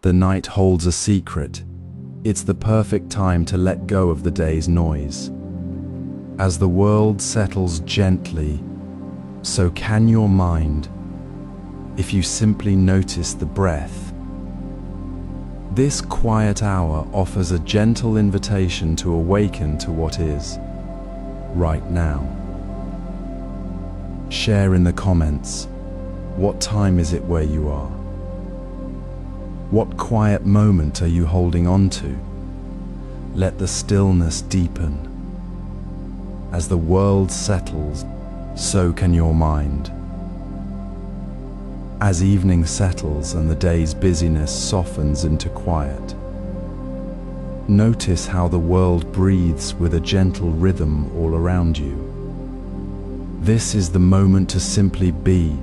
The night holds a secret. It's the perfect time to let go of the day's noise. As the world settles gently, so can your mind, if you simply notice the breath. This quiet hour offers a gentle invitation to awaken to what is, right now. Share in the comments, what time is it where you are? What quiet moment are you holding on to? Let the stillness deepen. As the world settles, so can your mind. As evening settles and the day's busyness softens into quiet, notice how the world breathes with a gentle rhythm all around you. This is the moment to simply be,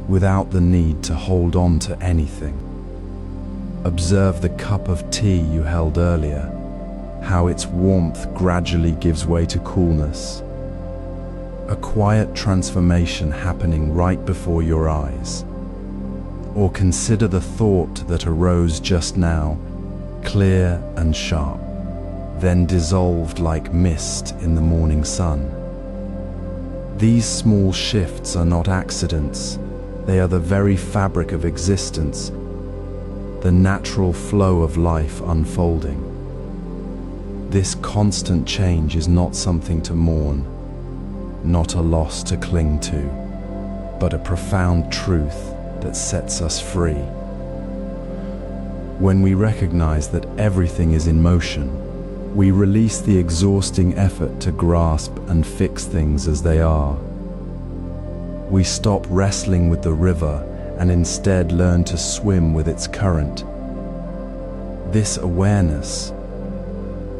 without the need to hold on to anything. Observe the cup of tea you held earlier, how its warmth gradually gives way to coolness. A quiet transformation happening right before your eyes. Or consider the thought that arose just now, clear and sharp, then dissolved like mist in the morning sun. These small shifts are not accidents, they are the very fabric of existence, the natural flow of life unfolding. This constant change is not something to mourn, not a loss to cling to, but a profound truth that sets us free. When we recognize that everything is in motion, we release the exhausting effort to grasp and fix things as they are. We stop wrestling with the river and instead learn to swim with its current. This awareness,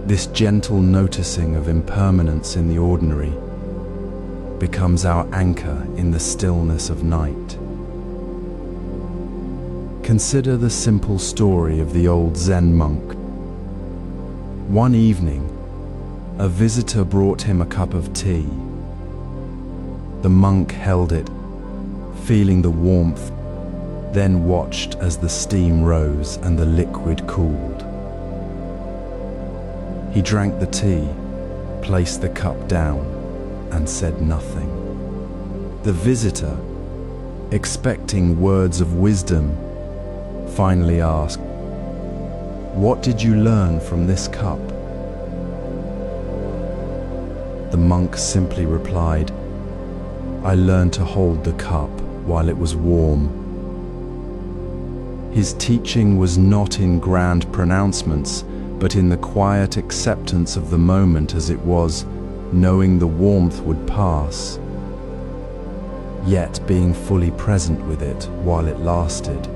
this gentle noticing of impermanence in the ordinary, becomes our anchor in the stillness of night. Consider the simple story of the old Zen monk. One evening, a visitor brought him a cup of tea. The monk held it, feeling the warmth, then watched as the steam rose and the liquid cooled. He drank the tea, placed the cup down, and said nothing. The visitor, expecting words of wisdom, finally asked, "What did you learn from this cup?" The monk simply replied, "I learned to hold the cup while it was warm." His teaching was not in grand pronouncements, but in the quiet acceptance of the moment as it was, knowing the warmth would pass, yet being fully present with it while it lasted.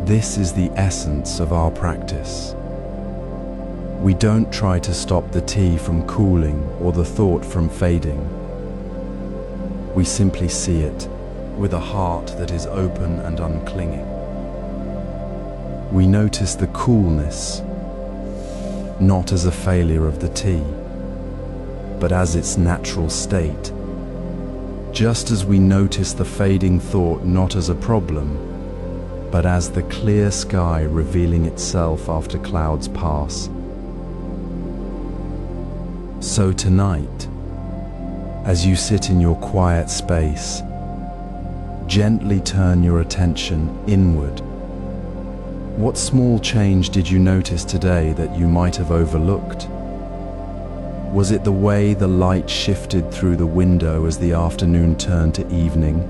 This is the essence of our practice. We don't try to stop the tea from cooling or the thought from fading. We simply see it with a heart that is open and unclinging. We notice the coolness, not as a failure of the tea, but as its natural state. Just as we notice the fading thought not as a problem, but as the clear sky revealing itself after clouds pass. So tonight, as you sit in your quiet space, gently turn your attention inward. What small change did you notice today that you might have overlooked? Was it the way the light shifted through the window as the afternoon turned to evening?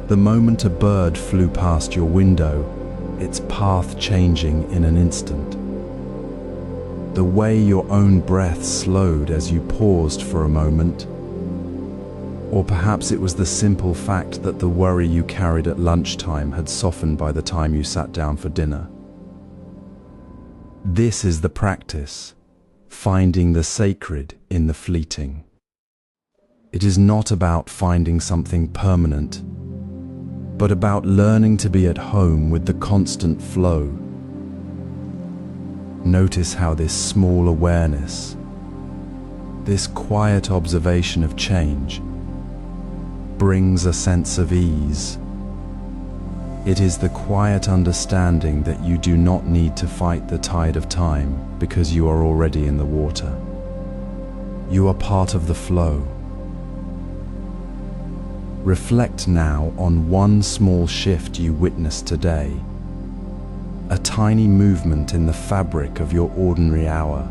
The moment a bird flew past your window, its path changing in an instant. The way your own breath slowed as you paused for a moment. Or perhaps it was the simple fact that the worry you carried at lunchtime had softened by the time you sat down for dinner. This is the practice, finding the sacred in the fleeting. It is not about finding something permanent, but about learning to be at home with the constant flow. Notice how this small awareness, this quiet observation of change, brings a sense of ease. It is the quiet understanding that you do not need to fight the tide of time because you are already in the water. You are part of the flow. Reflect now on one small shift you witnessed today, a tiny movement in the fabric of your ordinary hour.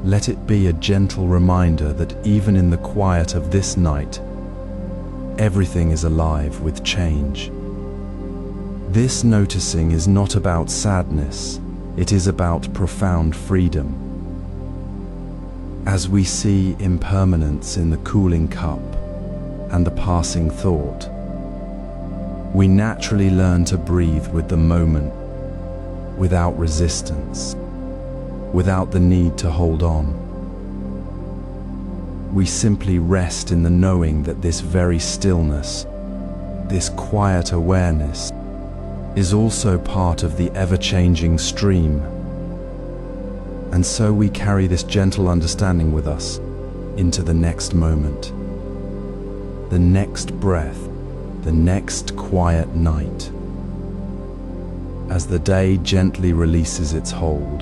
Let it be a gentle reminder that even in the quiet of this night, everything is alive with change. This noticing is not about sadness, it is about profound freedom. As we see impermanence in the cooling cup and the passing thought, we naturally learn to breathe with the moment, without resistance, without the need to hold on. We simply rest in the knowing that this very stillness, this quiet awareness, is also part of the ever-changing stream. And so we carry this gentle understanding with us into the next moment, the next breath, the next quiet night. As the day gently releases its hold,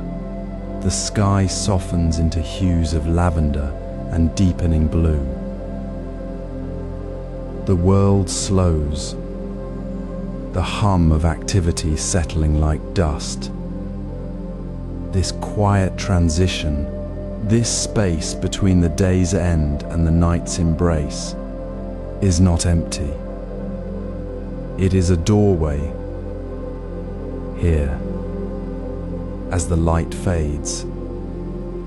the sky softens into hues of lavender and deepening blue. The world slows, the hum of activity settling like dust. This quiet transition, this space between the day's end and the night's embrace, is not empty. It is a doorway. Here, as the light fades,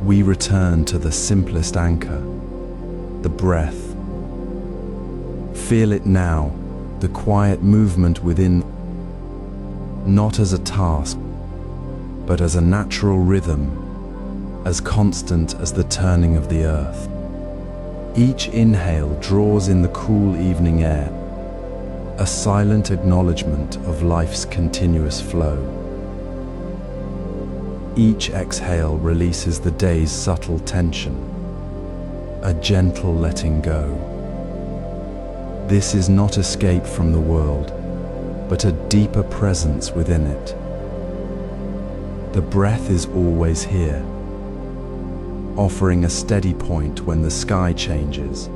we return to the simplest anchor, the breath. Feel it now, the quiet movement within, not as a task, but as a natural rhythm, as constant as the turning of the earth. Each inhale draws in the cool evening air, a silent acknowledgement of life's continuous flow. Each exhale releases the day's subtle tension, a gentle letting go. This is not escape from the world, but a deeper presence within it. The breath is always here, offering a steady point when the sky changes,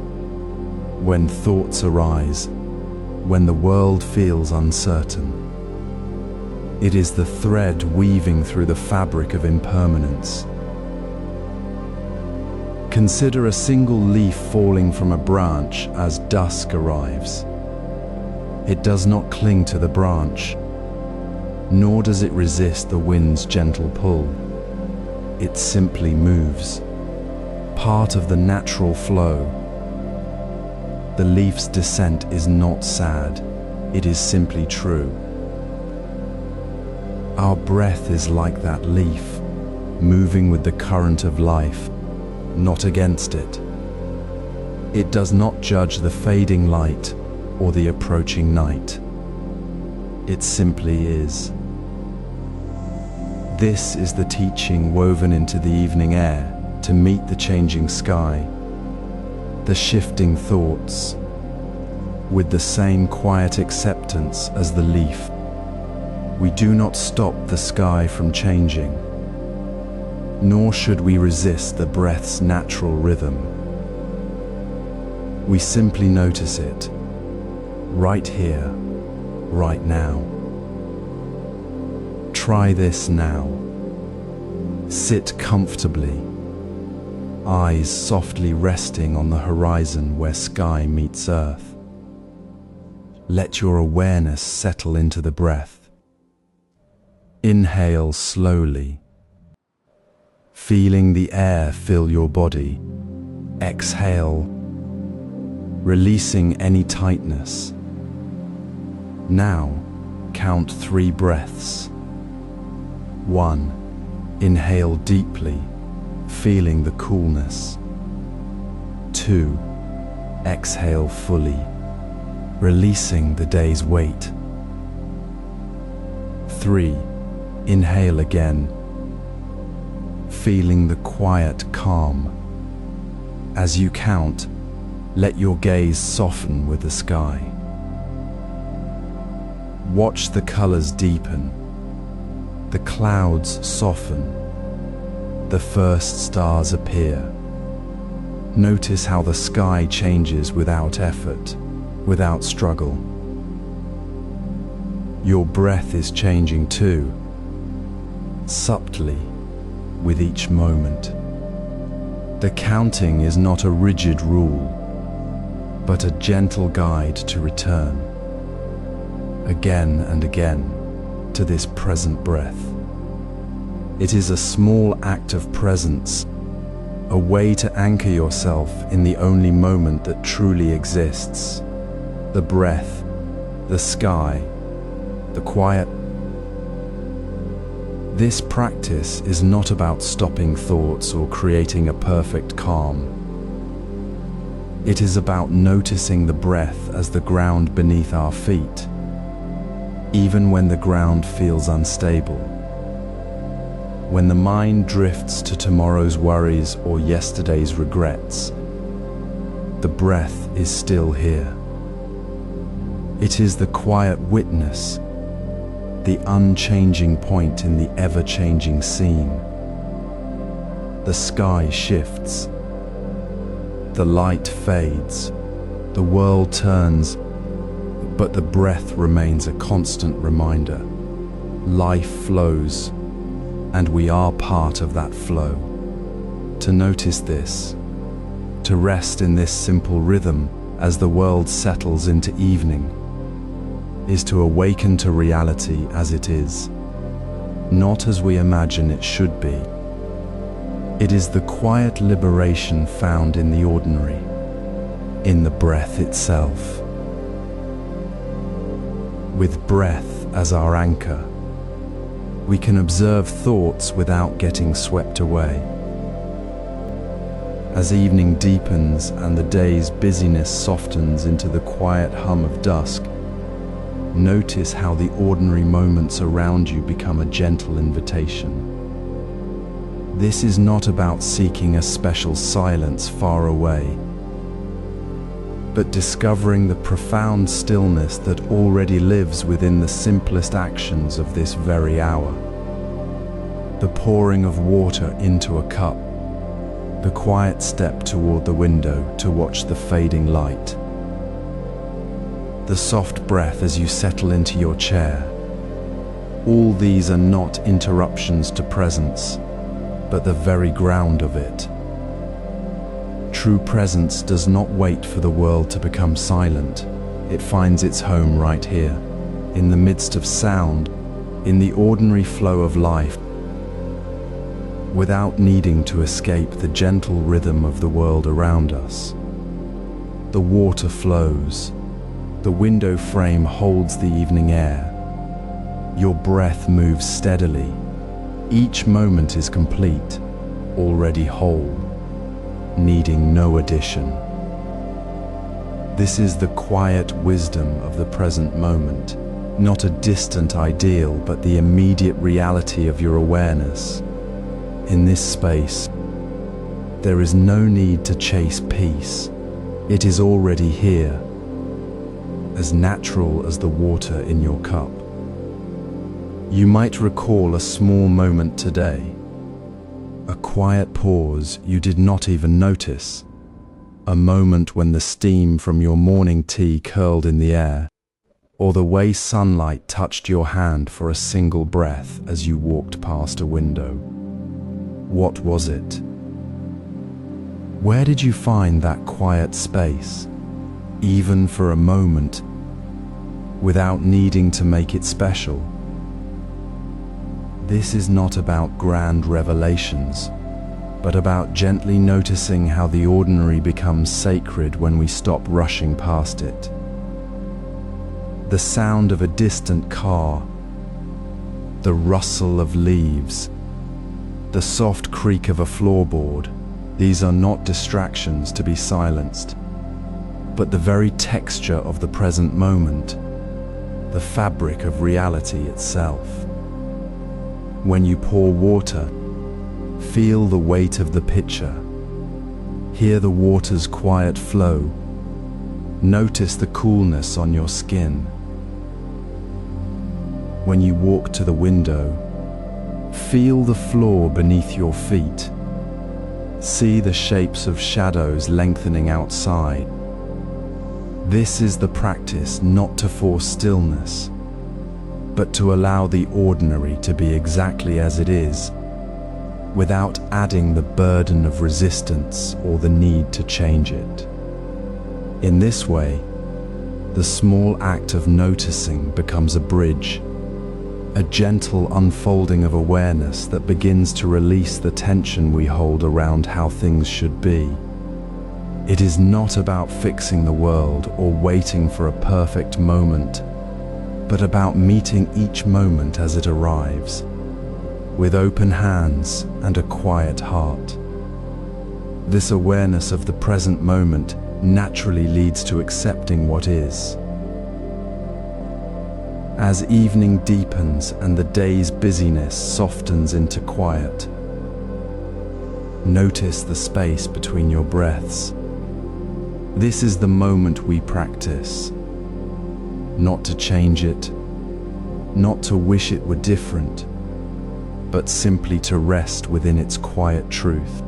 when thoughts arise, when the world feels uncertain. It is the thread weaving through the fabric of impermanence. Consider a single leaf falling from a branch as dusk arrives. It does not cling to the branch, nor does it resist the wind's gentle pull. It simply moves, part of the natural flow. The leaf's descent is not sad, it is simply true. Our breath is like that leaf, moving with the current of life, not against it. It does not judge the fading light or the approaching night. It simply is. This is the teaching woven into the evening air to meet the changing sky, the shifting thoughts, with the same quiet acceptance as the leaf. We do not stop the sky from changing, nor should we resist the breath's natural rhythm. We simply notice it, right here, right now. Try this now. Sit comfortably, eyes softly resting on the horizon where sky meets earth. Let your awareness settle into the breath. Inhale slowly, feeling the air fill your body. Exhale, releasing any tightness. Now, count 3 breaths. 1. Inhale deeply, feeling the coolness. 2. Exhale fully, releasing the day's weight. 3. Inhale again, feeling the quiet calm. As you count, let your gaze soften with the sky. Watch the colors deepen, the clouds soften, the first stars appear. Notice how the sky changes without effort, without struggle. Your breath is changing too, subtly, with each moment. The counting is not a rigid rule, but a gentle guide to return, again and again, to this present breath. It is a small act of presence, a way to anchor yourself in the only moment that truly exists, the breath, the sky, the quiet. This practice is not about stopping thoughts or creating a perfect calm. It is about noticing the breath as the ground beneath our feet, even when the ground feels unstable. When the mind drifts to tomorrow's worries or yesterday's regrets, the breath is still here. It is the quiet witness, the unchanging point in the ever-changing scene. The sky shifts, the light fades, the world turns, but the breath remains a constant reminder. Life flows, and we are part of that flow. To notice this, to rest in this simple rhythm as the world settles into evening, is to awaken to reality as it is, not as we imagine it should be. It is the quiet liberation found in the ordinary, in the breath itself. With breath as our anchor, we can observe thoughts without getting swept away. As evening deepens and the day's busyness softens into the quiet hum of dusk, notice how the ordinary moments around you become a gentle invitation. This is not about seeking a special silence far away, but discovering the profound stillness that already lives within the simplest actions of this very hour. The pouring of water into a cup, the quiet step toward the window to watch the fading light, the soft breath as you settle into your chair. All these are not interruptions to presence, but the very ground of it. True presence does not wait for the world to become silent. It finds its home right here, in the midst of sound, in the ordinary flow of life, without needing to escape the gentle rhythm of the world around us. The water flows. The window frame holds the evening air. Your breath moves steadily. Each moment is complete, already whole, needing no addition. This is the quiet wisdom of the present moment, not a distant ideal, but the immediate reality of your awareness. In this space, there is no need to chase peace. It is already here, as natural as the water in your cup. You might recall a small moment today, a quiet pause you did not even notice, a moment when the steam from your morning tea curled in the air, or the way sunlight touched your hand for a single breath as you walked past a window. What was it? Where did you find that quiet space, even for a moment, without needing to make it special? This is not about grand revelations, but about gently noticing how the ordinary becomes sacred when we stop rushing past it. The sound of a distant car, the rustle of leaves, the soft creak of a floorboard, these are not distractions to be silenced, but the very texture of the present moment, the fabric of reality itself. When you pour water, feel the weight of the pitcher. Hear the water's quiet flow. Notice the coolness on your skin. when you walk to the window, feel the floor beneath your feet. See the shapes of shadows lengthening outside. This is the practice not to force stillness, but to allow the ordinary to be exactly as it is, without adding the burden of resistance or the need to change it. In this way, the small act of noticing becomes a bridge, a gentle unfolding of awareness that begins to release the tension we hold around how things should be. It is not about fixing the world or waiting for a perfect moment, but about meeting each moment as it arrives, with open hands and a quiet heart. This awareness of the present moment naturally leads to accepting what is. As evening deepens and the day's busyness softens into quiet, notice the space between your breaths. This is the moment we practice, not to change it, not to wish it were different, but simply to rest within its quiet truth.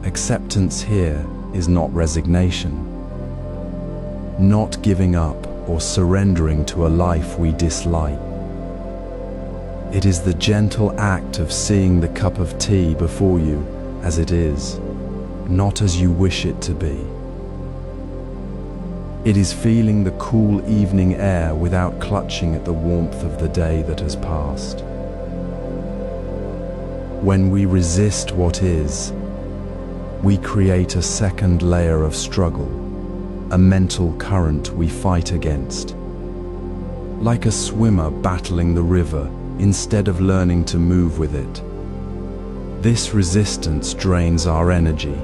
Acceptance here is not resignation, not giving up or surrendering to a life we dislike. It is the gentle act of seeing the cup of tea before you as it is, not as you wish it to be. It is feeling the cool evening air without clutching at the warmth of the day that has passed. When we resist what is, we create a second layer of struggle, a mental current we fight against. Like a swimmer battling the river instead of learning to move with it. This resistance drains our energy,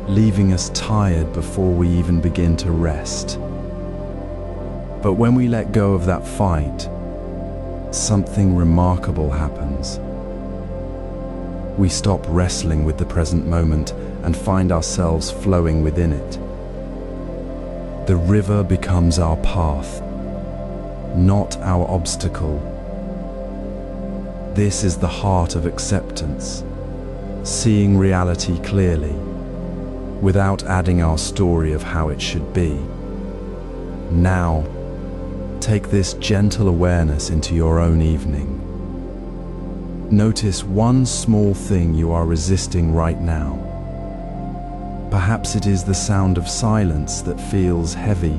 leaving us tired before we even begin to rest. But when we let go of that fight, something remarkable happens. We stop wrestling with the present moment and find ourselves flowing within it. The river becomes our path, not our obstacle. This is the heart of acceptance, seeing reality clearly, without adding our story of how it should be. Now, take this gentle awareness into your own evening. Notice one small thing you are resisting right now. Perhaps it is the sound of silence that feels heavy,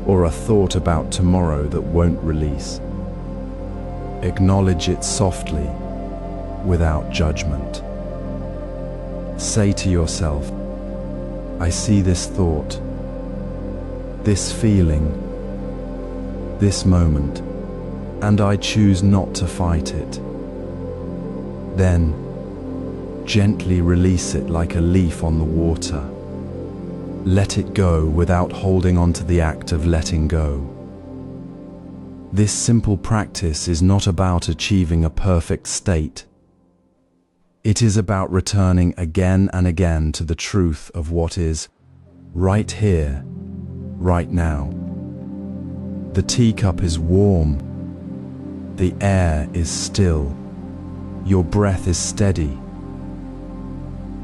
or a thought about tomorrow that won't release. Acknowledge it softly, without judgment. Say to yourself, I see this thought, this feeling, this moment, and I choose not to fight it. Then, gently release it like a leaf on the water. Let it go without holding on to the act of letting go. This simple practice is not about achieving a perfect state. It is about returning again and again to the truth of what is right here, right now. The teacup is warm. The air is still. Your breath is steady.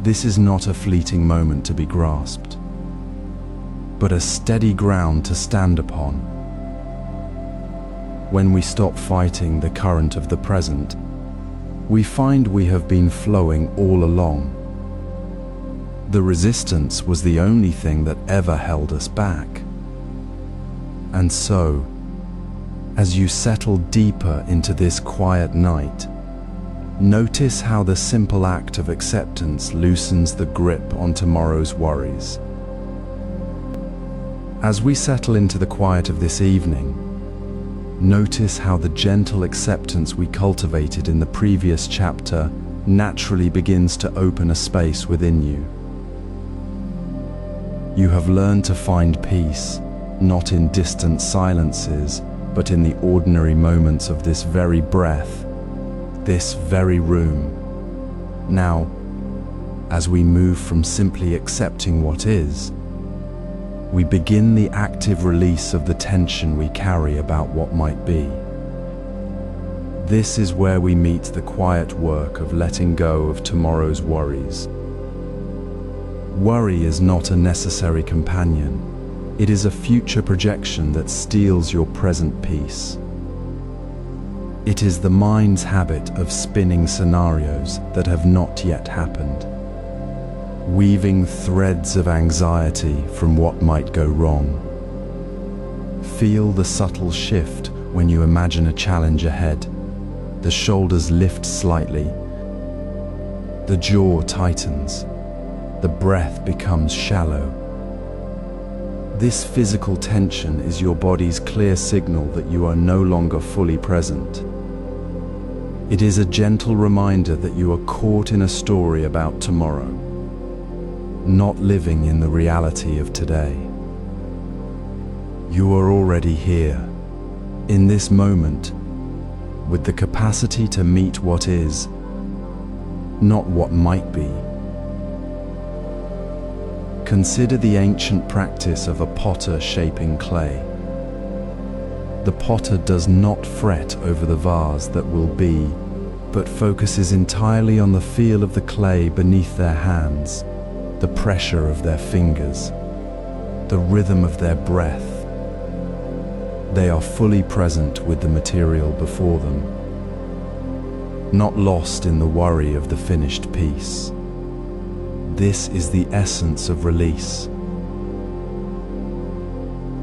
This is not a fleeting moment to be grasped, but a steady ground to stand upon. When we stop fighting the current of the present, we find we have been flowing all along. The resistance was the only thing that ever held us back. And so, as you settle deeper into this quiet night, notice how the simple act of acceptance loosens the grip on tomorrow's worries. As we settle into the quiet of this evening, notice how the gentle acceptance we cultivated in the previous chapter naturally begins to open a space within you. You have learned to find peace, not in distant silences, but in the ordinary moments of this very breath, this very room. Now, as we move from simply accepting what is, we begin the active release of the tension we carry about what might be. This is where we meet the quiet work of letting go of tomorrow's worries. Worry is not a necessary companion. It is a future projection that steals your present peace. It is the mind's habit of spinning scenarios that have not yet happened, weaving threads of anxiety from what might go wrong. Feel the subtle shift when you imagine a challenge ahead. The shoulders lift slightly, the jaw tightens, the breath becomes shallow. This physical tension is your body's clear signal that you are no longer fully present. It is a gentle reminder that you are caught in a story about tomorrow, not living in the reality of today. You are already here, in this moment, with the capacity to meet what is, not what might be. Consider the ancient practice of a potter shaping clay. The potter does not fret over the vase that will be, but focuses entirely on the feel of the clay beneath their hands, the pressure of their fingers, the rhythm of their breath. They are fully present with the material before them, not lost in the worry of the finished piece. This is the essence of release.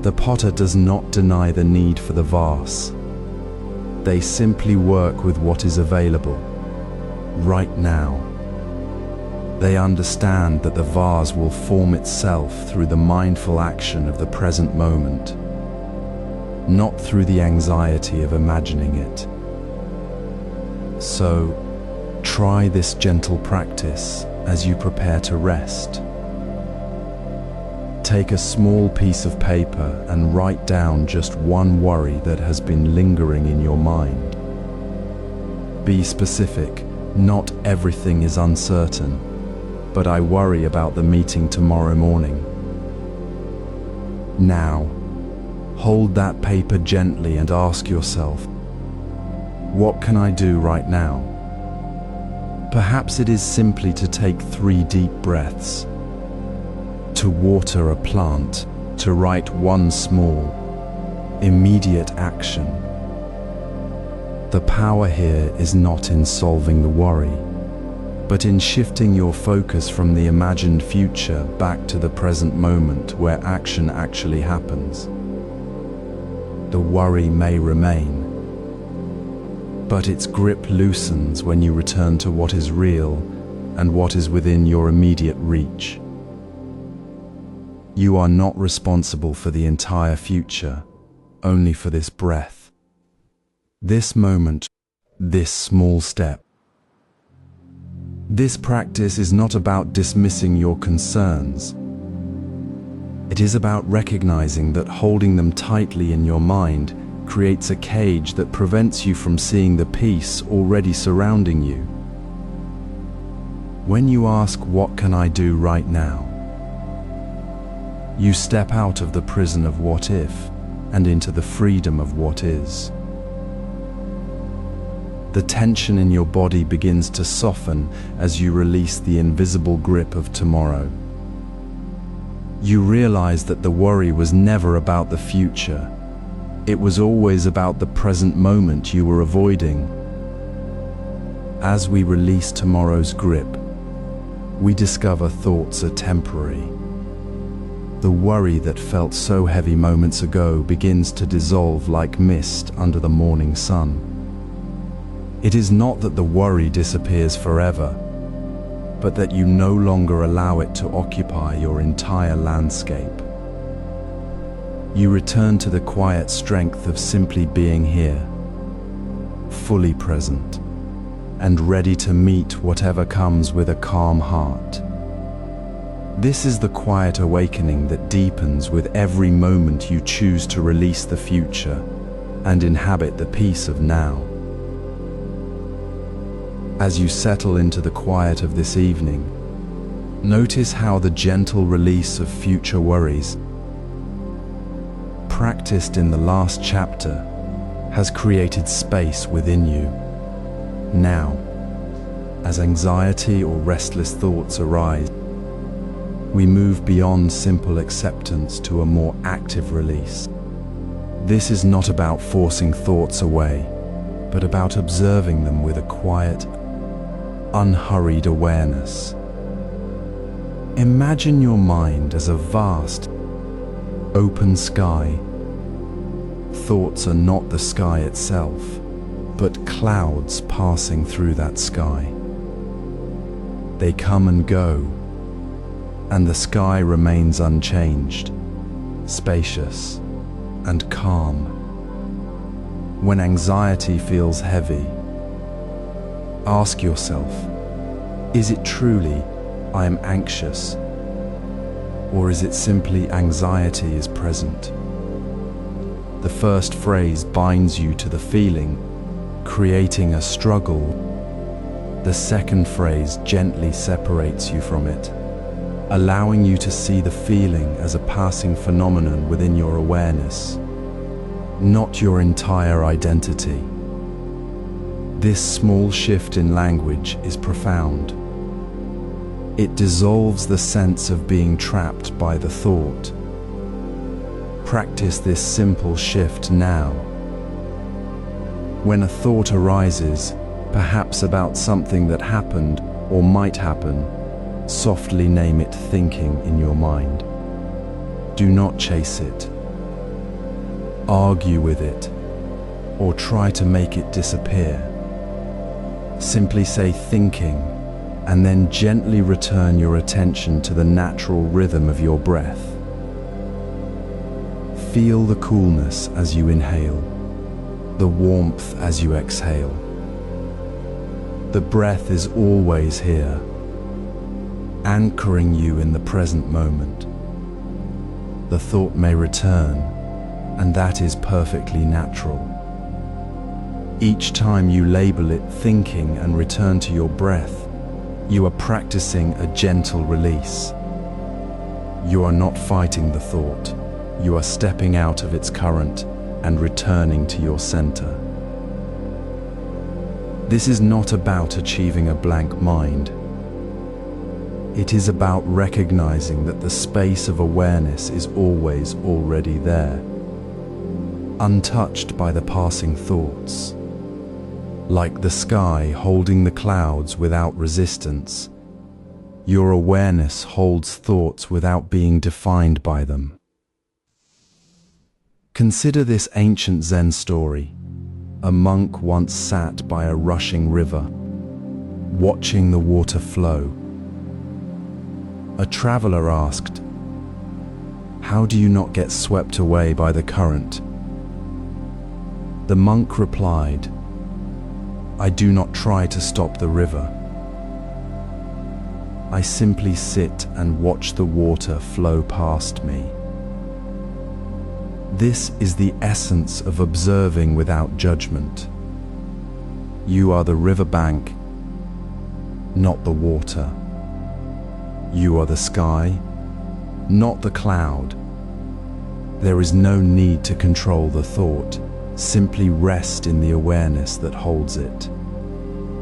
The potter does not deny the need for the vase. They simply work with what is available, right now. They understand that the vase will form itself through the mindful action of the present moment, not through the anxiety of imagining it. So, try this gentle practice as you prepare to rest. Take a small piece of paper and write down just one worry that has been lingering in your mind. Be specific. Not everything is uncertain, but I worry about the meeting tomorrow morning. Now, hold that paper gently and ask yourself, what can I do right now? Perhaps it is simply to take 3 deep breaths, to water a plant, to write one small, immediate action. The power here is not in solving the worry, but in shifting your focus from the imagined future back to the present moment where action actually happens. The worry may remain, but its grip loosens when you return to what is real and what is within your immediate reach. You are not responsible for the entire future, only for this breath, this moment, this small step. This practice is not about dismissing your concerns. It is about recognizing that holding them tightly in your mind creates a cage that prevents you from seeing the peace already surrounding you. When you ask, what can I do right now? You step out of the prison of what if and into the freedom of what is. The tension in your body begins to soften as you release the invisible grip of tomorrow. You realize that the worry was never about the future. It was always about the present moment you were avoiding. As we release tomorrow's grip, we discover thoughts are temporary. The worry that felt so heavy moments ago begins to dissolve like mist under the morning sun. It is not that the worry disappears forever, but that you no longer allow it to occupy your entire landscape. You return to the quiet strength of simply being here, fully present, and ready to meet whatever comes with a calm heart. This is the quiet awakening that deepens with every moment you choose to release the future and inhabit the peace of now. As you settle into the quiet of this evening, notice how the gentle release of future worries practiced in the last chapter has created space within you. Now, as anxiety or restless thoughts arise, we move beyond simple acceptance to a more active release. This is not about forcing thoughts away, but about observing them with a quiet, unhurried awareness. Imagine your mind as a vast, open sky. Thoughts are not the sky itself, but clouds passing through that sky. They come and go, and the sky remains unchanged, spacious, and calm. When anxiety feels heavy, ask yourself, is it truly I am anxious, or is it simply anxiety is present? The first phrase binds you to the feeling, creating a struggle. The second phrase gently separates you from it, allowing you to see the feeling as a passing phenomenon within your awareness, not your entire identity. This small shift in language is profound. It dissolves the sense of being trapped by the thought. Practice this simple shift now. When a thought arises, perhaps about something that happened or might happen, softly name it thinking in your mind. Do not chase it, argue with it, or try to make it disappear. Simply say thinking, and then gently return your attention to the natural rhythm of your breath. Feel the coolness as you inhale, the warmth as you exhale. The breath is always here, anchoring you in the present moment. The thought may return, and that is perfectly natural. Each time you label it thinking and return to your breath, you are practicing a gentle release. You are not fighting the thought. You are stepping out of its current and returning to your center. This is not about achieving a blank mind. It is about recognizing that the space of awareness is always already there, untouched by the passing thoughts. Like the sky holding the clouds without resistance, your awareness holds thoughts without being defined by them. Consider this ancient Zen story. A monk once sat by a rushing river, watching the water flow. A traveler asked, "How do you not get swept away by the current?" The monk replied, "I do not try to stop the river. I simply sit and watch the water flow past me." This is the essence of observing without judgment. You are the riverbank, not the water. You are the sky, not the cloud. There is no need to control the thought. Simply rest in the awareness that holds it.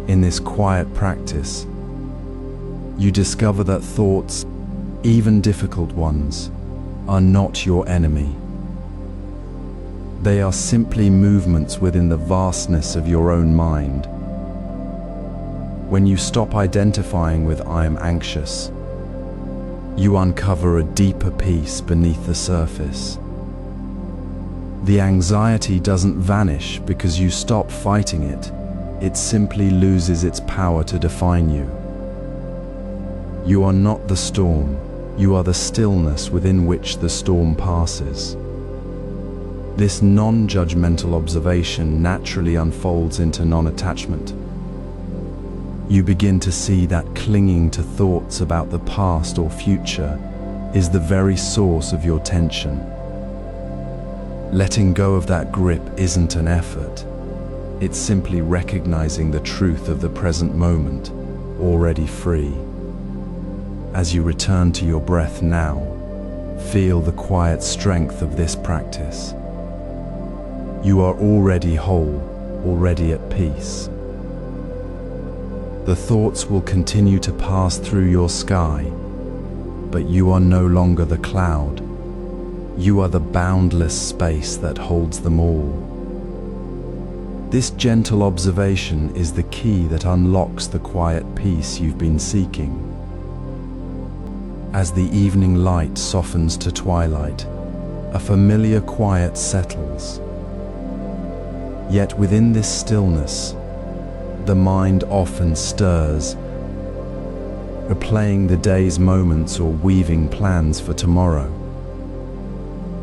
In this quiet practice, you discover that thoughts, even difficult ones, are not your enemy. They are simply movements within the vastness of your own mind. When you stop identifying with "I am anxious," you uncover a deeper peace beneath the surface. The anxiety doesn't vanish because you stop fighting it. It simply loses its power to define you. You are not the storm. You are the stillness within which the storm passes. This non-judgmental observation naturally unfolds into non-attachment. You begin to see that clinging to thoughts about the past or future is the very source of your tension. Letting go of that grip isn't an effort. It's simply recognizing the truth of the present moment, already free. As you return to your breath now, Feel the quiet strength of this practice. You are already whole, already at peace. The thoughts will continue to pass through your sky, but you are no longer the cloud. You are the boundless space that holds them all. This gentle observation is the key that unlocks the quiet peace you've been seeking. As the evening light softens to twilight, a familiar quiet settles. Yet within this stillness, the mind often stirs, replaying the day's moments or weaving plans for tomorrow.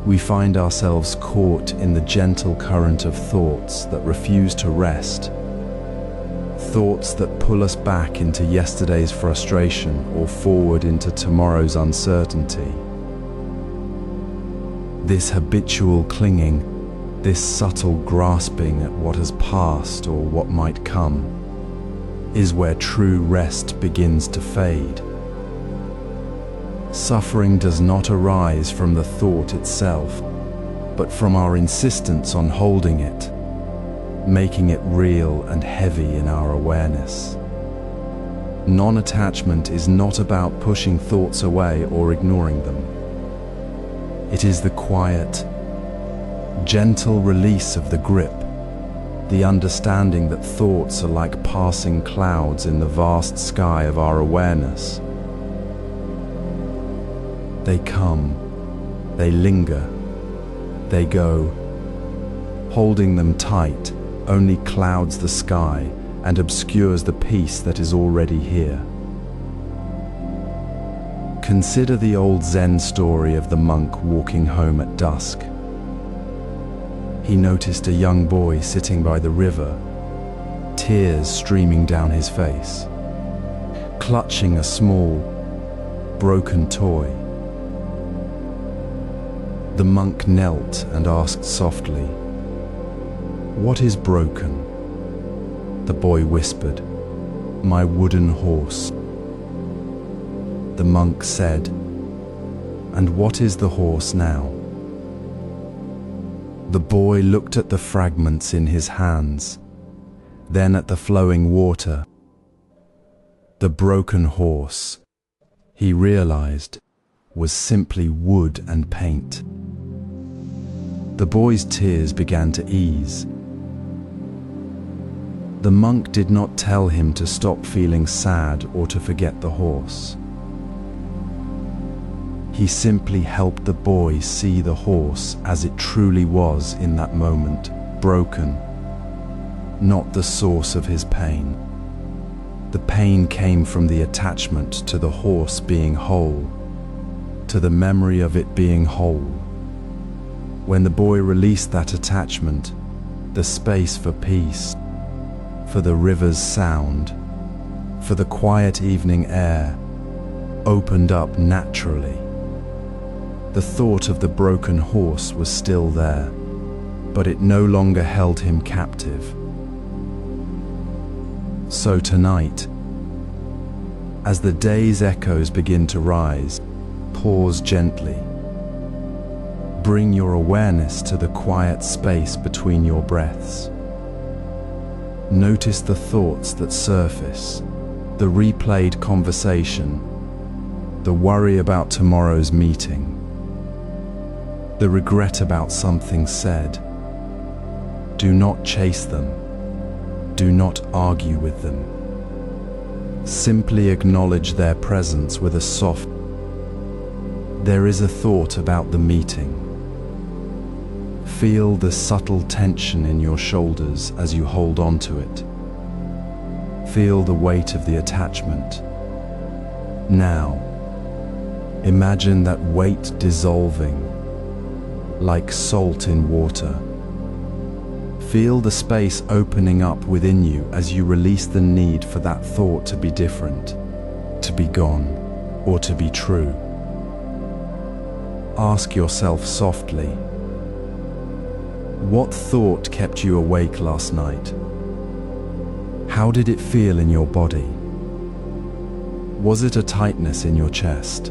We find ourselves caught in the gentle current of thoughts that refuse to rest, thoughts that pull us back into yesterday's frustration or forward into tomorrow's uncertainty. This habitual clinging, this subtle grasping at what has passed or what might come, is where true rest begins to fade. Suffering does not arise from the thought itself, but from our insistence on holding it, making it real and heavy in our awareness. Non-attachment is not about pushing thoughts away or ignoring them. It is the quiet, gentle release of the grip, the understanding that thoughts are like passing clouds in the vast sky of our awareness. They come, they linger, they go. Holding them tight only clouds the sky and obscures the peace that is already here. Consider the old Zen story of the monk walking home at dusk. He noticed a young boy sitting by the river, tears streaming down his face, clutching a small, broken toy. The monk knelt and asked softly, "What is broken?" The boy whispered, "My wooden horse." The monk said, "And what is the horse now?" The boy looked at the fragments in his hands, then at the flowing water. The broken horse, he realized, was simply wood and paint. The boy's tears began to ease. The monk did not tell him to stop feeling sad or to forget the horse. He simply helped the boy see the horse as it truly was in that moment, broken, not the source of his pain. The pain came from the attachment to the horse being whole, to the memory of it being whole. When the boy released that attachment, the space for peace, for the river's sound, for the quiet evening air, opened up naturally. The thought of the broken horse was still there, but it no longer held him captive. So tonight, as the day's echoes begin to rise, pause gently. Bring your awareness to the quiet space between your breaths. Notice the thoughts that surface, the replayed conversation, the worry about tomorrow's meeting, the regret about something said. Do not chase them. Do not argue with them. Simply acknowledge their presence with a soft, "There is a thought about the meeting." Feel the subtle tension in your shoulders as you hold on to it. Feel the weight of the attachment. Now, imagine that weight dissolving, like salt in water. Feel the space opening up within you as you release the need for that thought to be different, to be gone, or to be true. Ask yourself softly, what thought kept you awake last night? How did it feel in your body? Was it a tightness in your chest?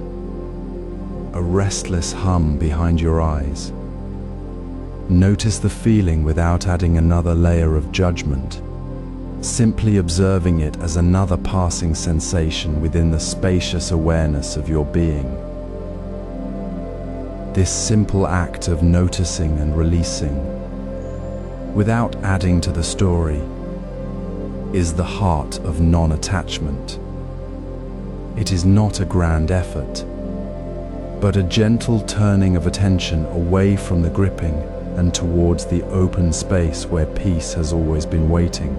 a restless hum behind your eyes. Notice the feeling without adding another layer of judgment, simply observing it as another passing sensation within the spacious awareness of your being. This simple act of noticing and releasing, without adding to the story, is the heart of non-attachment. It is not a grand effort, but a gentle turning of attention away from the gripping and towards the open space where peace has always been waiting.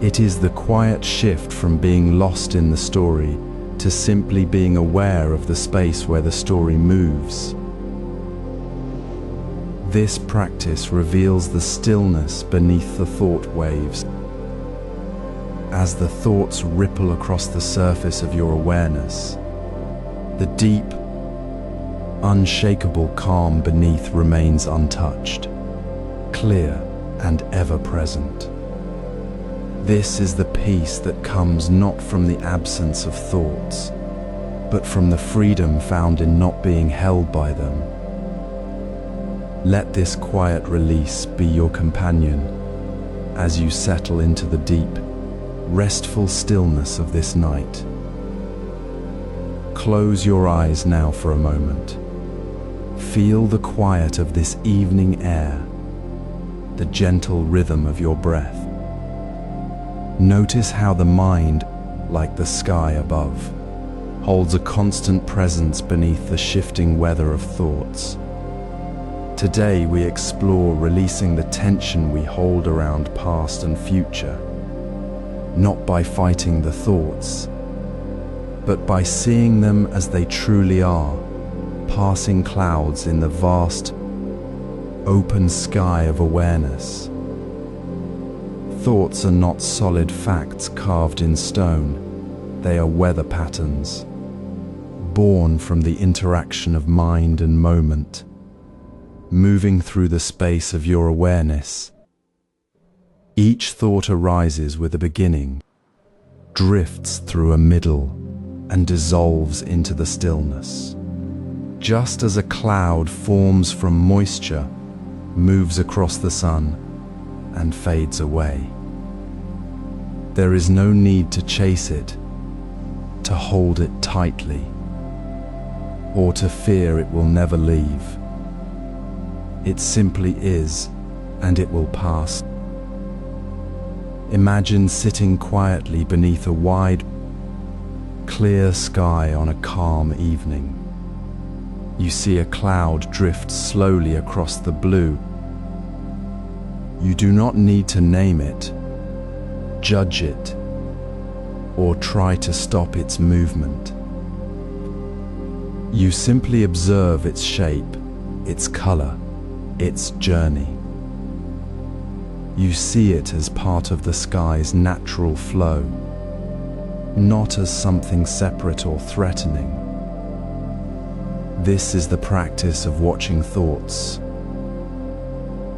It is the quiet shift from being lost in the story to simply being aware of the space where the story moves. This practice reveals the stillness beneath the thought waves. As the thoughts ripple across the surface of your awareness, the deep, unshakable calm beneath remains untouched, clear and ever present. This is the peace that comes not from the absence of thoughts, but from the freedom found in not being held by them. Let this quiet release be your companion as you settle into the deep, restful stillness of this night. Close your eyes now for a moment. Feel the quiet of this evening air, the gentle rhythm of your breath. Notice how the mind, like the sky above, holds a constant presence beneath the shifting weather of thoughts. Today we explore releasing the tension we hold around past and future, not by fighting the thoughts, but by seeing them as they truly are, passing clouds in the vast, open sky of awareness. Thoughts are not solid facts carved in stone. They are weather patterns, born from the interaction of mind and moment, moving through the space of your awareness. Each thought arises with a beginning, drifts through a middle, and dissolves into the stillness. Just as a cloud forms from moisture, moves across the sun, and fades away. There is no need to chase it, to hold it tightly, or to fear it will never leave. It simply is, and it will pass. Imagine sitting quietly beneath a wide, clear sky on a calm evening. You see a cloud drift slowly across the blue. You do not need to name it, judge it, or try to stop its movement. You simply observe its shape, its color, its journey. You see it as part of the sky's natural flow, not as something separate or threatening. This is the practice of watching thoughts.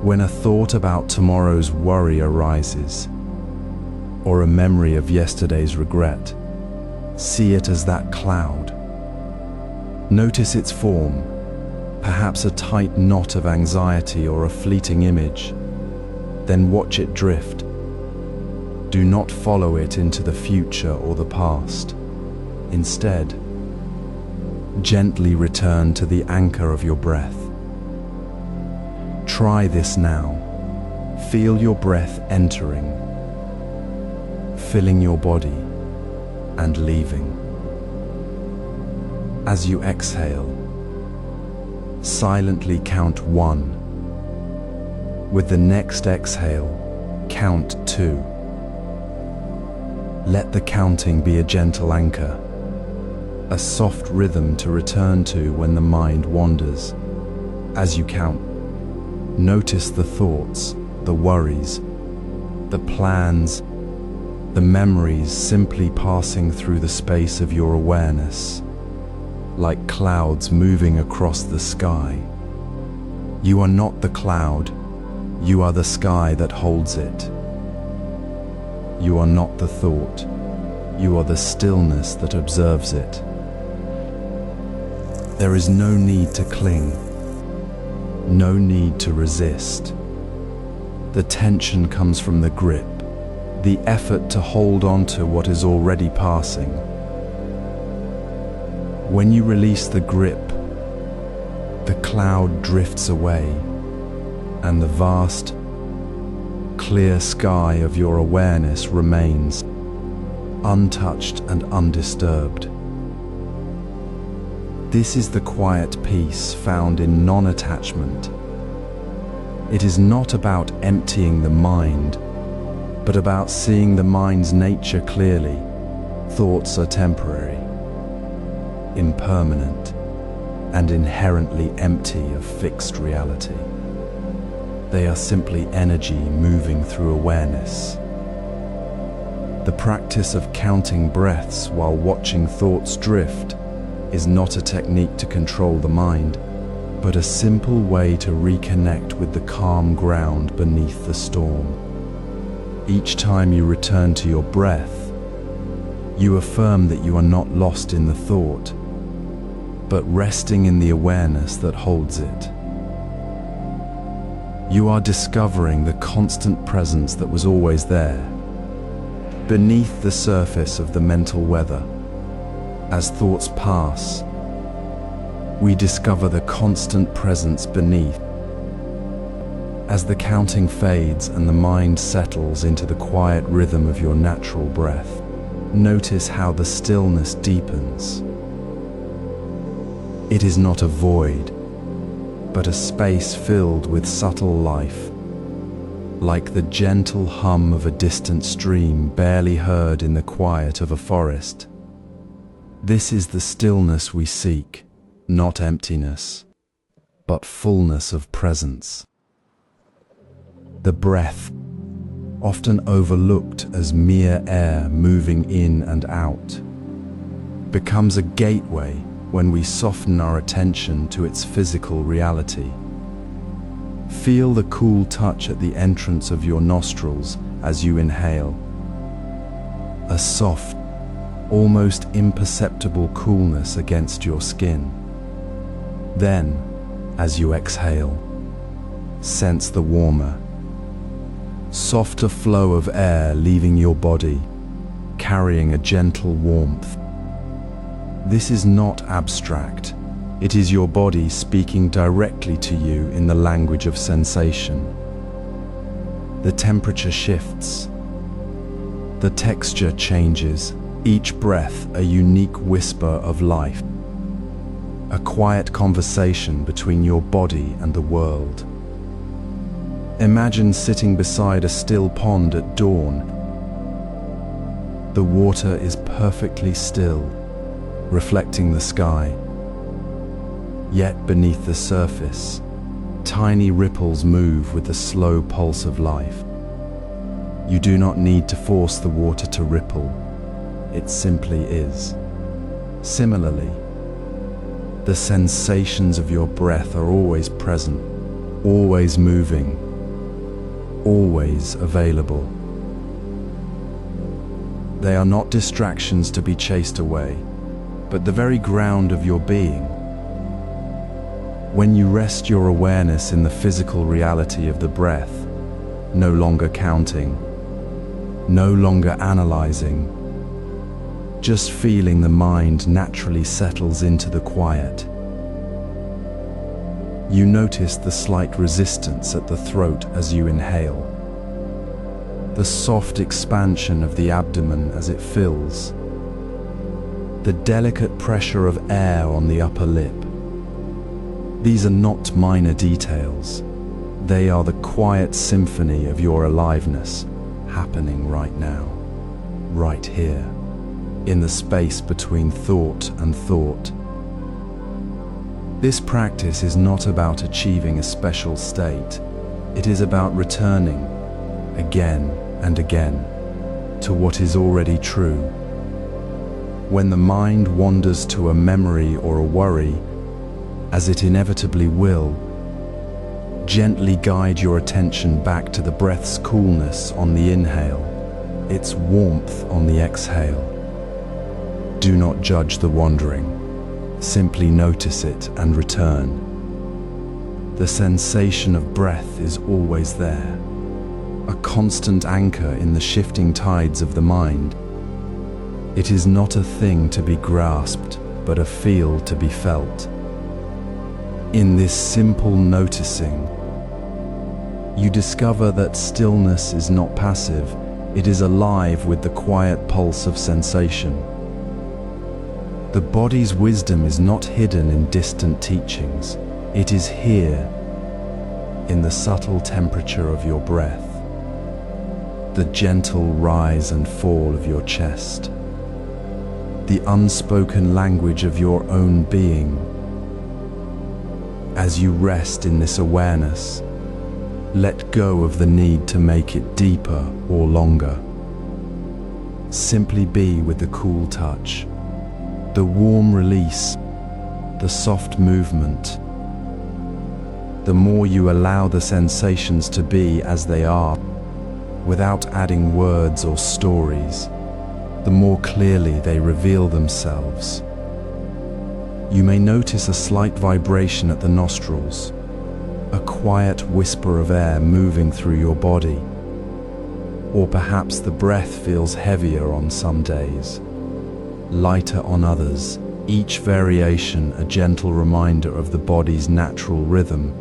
When a thought about tomorrow's worry arises, or a memory of yesterday's regret, see it as that cloud. Notice its form, perhaps a tight knot of anxiety or a fleeting image. Then watch it drift. Do not follow it into the future or the past. Instead, gently return to the anchor of your breath. Try this now. Feel your breath entering, filling your body, and leaving. As you exhale, silently count 1. With the next exhale, count 2. Let the counting be a gentle anchor, a soft rhythm to return to when the mind wanders. As you count, notice the thoughts, the worries, the plans, the memories simply passing through the space of your awareness, like clouds moving across the sky. You are not the cloud, you are the sky that holds it. You are not the thought, you are the stillness that observes it. There is no need to cling, no need to resist. The tension comes from the grip, the effort to hold on to what is already passing. When you release the grip, the cloud drifts away, and the vast, clear sky of your awareness remains untouched and undisturbed. This is the quiet peace found in non-attachment. It is not about emptying the mind, but about seeing the mind's nature clearly. Thoughts are temporary, impermanent, and inherently empty of fixed reality. They are simply energy moving through awareness. The practice of counting breaths while watching thoughts drift is not a technique to control the mind, but a simple way to reconnect with the calm ground beneath the storm. Each time you return to your breath, you affirm that you are not lost in the thought, but resting in the awareness that holds it. You are discovering the constant presence that was always there, beneath the surface of the mental weather. As thoughts pass, we discover the constant presence beneath. As the counting fades and the mind settles into the quiet rhythm of your natural breath, notice how the stillness deepens. It is not a void, but a space filled with subtle life, like the gentle hum of a distant stream barely heard in the quiet of a forest. This is the stillness we seek, not emptiness, but fullness of presence. The breath, often overlooked as mere air moving in and out, becomes a gateway when we soften our attention to its physical reality. Feel the cool touch at the entrance of your nostrils as you inhale. A soft, almost imperceptible coolness against your skin. Then, as you exhale, sense the warmer, softer flow of air leaving your body, carrying a gentle warmth. This is not abstract. It is your body speaking directly to you in the language of sensation. The temperature shifts. The texture changes, each breath a unique whisper of life. A quiet conversation between your body and the world. Imagine sitting beside a still pond at dawn. The water is perfectly still, reflecting the sky. Yet beneath the surface, tiny ripples move with the slow pulse of life. You do not need to force the water to ripple. It simply is. Similarly, the sensations of your breath are always present, always moving, always available. They are not distractions to be chased away, but the very ground of your being. When you rest your awareness in the physical reality of the breath, no longer counting, no longer analyzing, just feeling the mind naturally settles into the quiet. You notice the slight resistance at the throat as you inhale, the soft expansion of the abdomen as it fills, the delicate pressure of air on the upper lip. These are not minor details. They are the quiet symphony of your aliveness happening right now, right here, in the space between thought and thought. This practice is not about achieving a special state. It is about returning, again and again, to what is already true. When the mind wanders to a memory or a worry, as it inevitably will, gently guide your attention back to the breath's coolness on the inhale, its warmth on the exhale. Do not judge the wandering. Simply notice it and return. The sensation of breath is always there, a constant anchor in the shifting tides of the mind. It is not a thing to be grasped, but a feel to be felt. In this simple noticing, you discover that stillness is not passive, it is alive with the quiet pulse of sensation. The body's wisdom is not hidden in distant teachings, it is here, in the subtle temperature of your breath, the gentle rise and fall of your chest, the unspoken language of your own being. As you rest in this awareness, let go of the need to make it deeper or longer. Simply be with the cool touch, the warm release, the soft movement. The more you allow the sensations to be as they are, without adding words or stories, the more clearly they reveal themselves. You may notice a slight vibration at the nostrils, a quiet whisper of air moving through your body, or perhaps the breath feels heavier on some days, lighter on others, each variation a gentle reminder of the body's natural rhythm.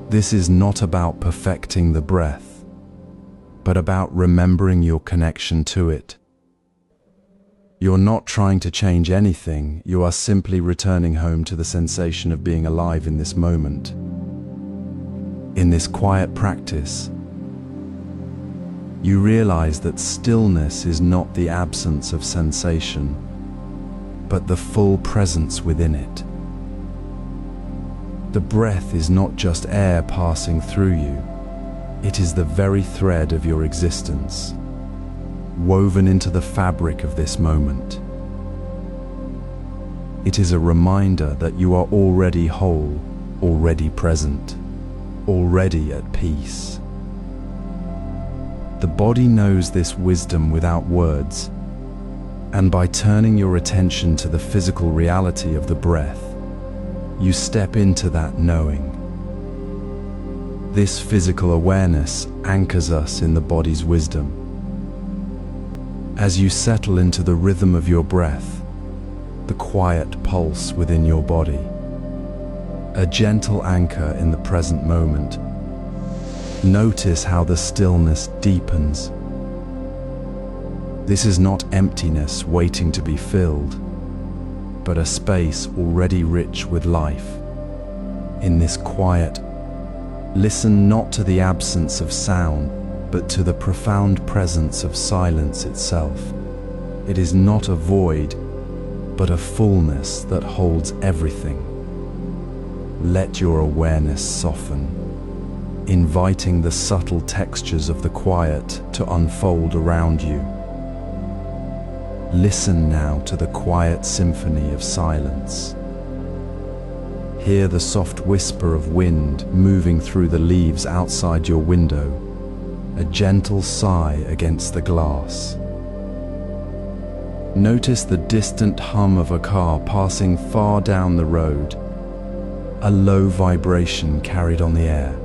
This is not about perfecting the breath, but about remembering your connection to it. You're not trying to change anything, you are simply returning home to the sensation of being alive in this moment. In this quiet practice, you realize that stillness is not the absence of sensation, but the full presence within it. The breath is not just air passing through you, it is the very thread of your existence, woven into the fabric of this moment. It is a reminder that you are already whole, already present, already at peace. The body knows this wisdom without words, and by turning your attention to the physical reality of the breath, you step into that knowing. This physical awareness anchors us in the body's wisdom. As you settle into the rhythm of your breath, the quiet pulse within your body, a gentle anchor in the present moment, notice how the stillness deepens. This is not emptiness waiting to be filled, but a space already rich with life. In this quiet, listen not to the absence of sound, but to the profound presence of silence itself. It is not a void, but a fullness that holds everything. Let your awareness soften, inviting the subtle textures of the quiet to unfold around you. Listen now to the quiet symphony of silence. Hear the soft whisper of wind moving through the leaves outside your window, a gentle sigh against the glass. Notice the distant hum of a car passing far down the road, a low vibration carried on the air.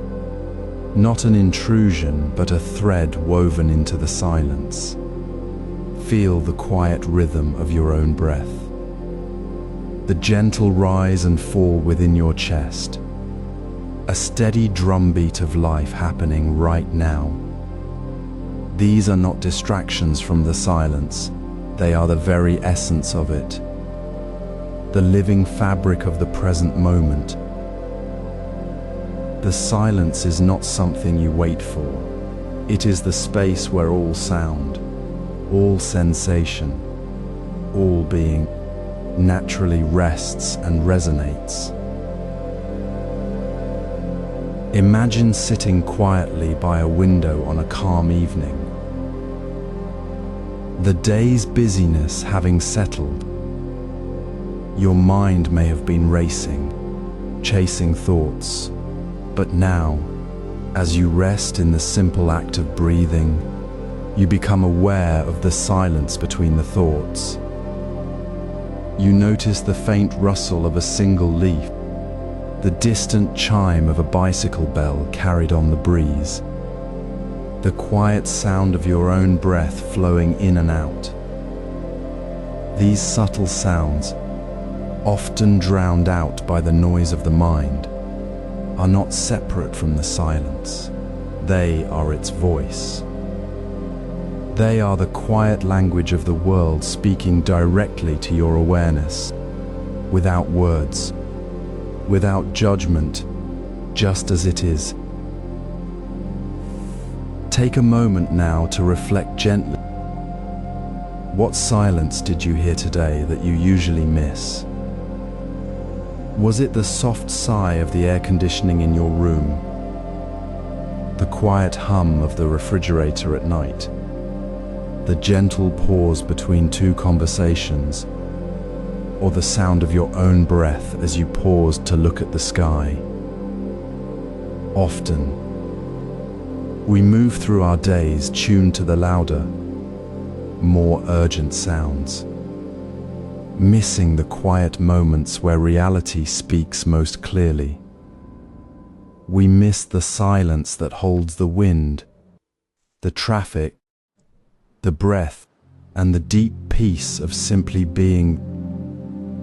Not an intrusion, but a thread woven into the silence. Feel the quiet rhythm of your own breath, the gentle rise and fall within your chest, a steady drumbeat of life happening right now. These are not distractions from the silence, they are the very essence of it, the living fabric of the present moment. The silence is not something you wait for, it is the space where all sound, all sensation, all being naturally rests and resonates. Imagine sitting quietly by a window on a calm evening. The day's busyness having settled, your mind may have been racing, chasing thoughts, but now, as you rest in the simple act of breathing, you become aware of the silence between the thoughts. You notice the faint rustle of a single leaf, the distant chime of a bicycle bell carried on the breeze, the quiet sound of your own breath flowing in and out. These subtle sounds, often drowned out by the noise of the mind, are not separate from the silence. They are its voice. They are the quiet language of the world speaking directly to your awareness, without words, without judgment, just as it is. Take a moment now to reflect gently. What silence did you hear today that you usually miss? Was it the soft sigh of the air conditioning in your room? The quiet hum of the refrigerator at night? The gentle pause between two conversations? Or the sound of your own breath as you paused to look at the sky? Often, we move through our days tuned to the louder, more urgent sounds, missing the quiet moments where reality speaks most clearly. We miss the silence that holds the wind, the traffic, the breath, and the deep peace of simply being.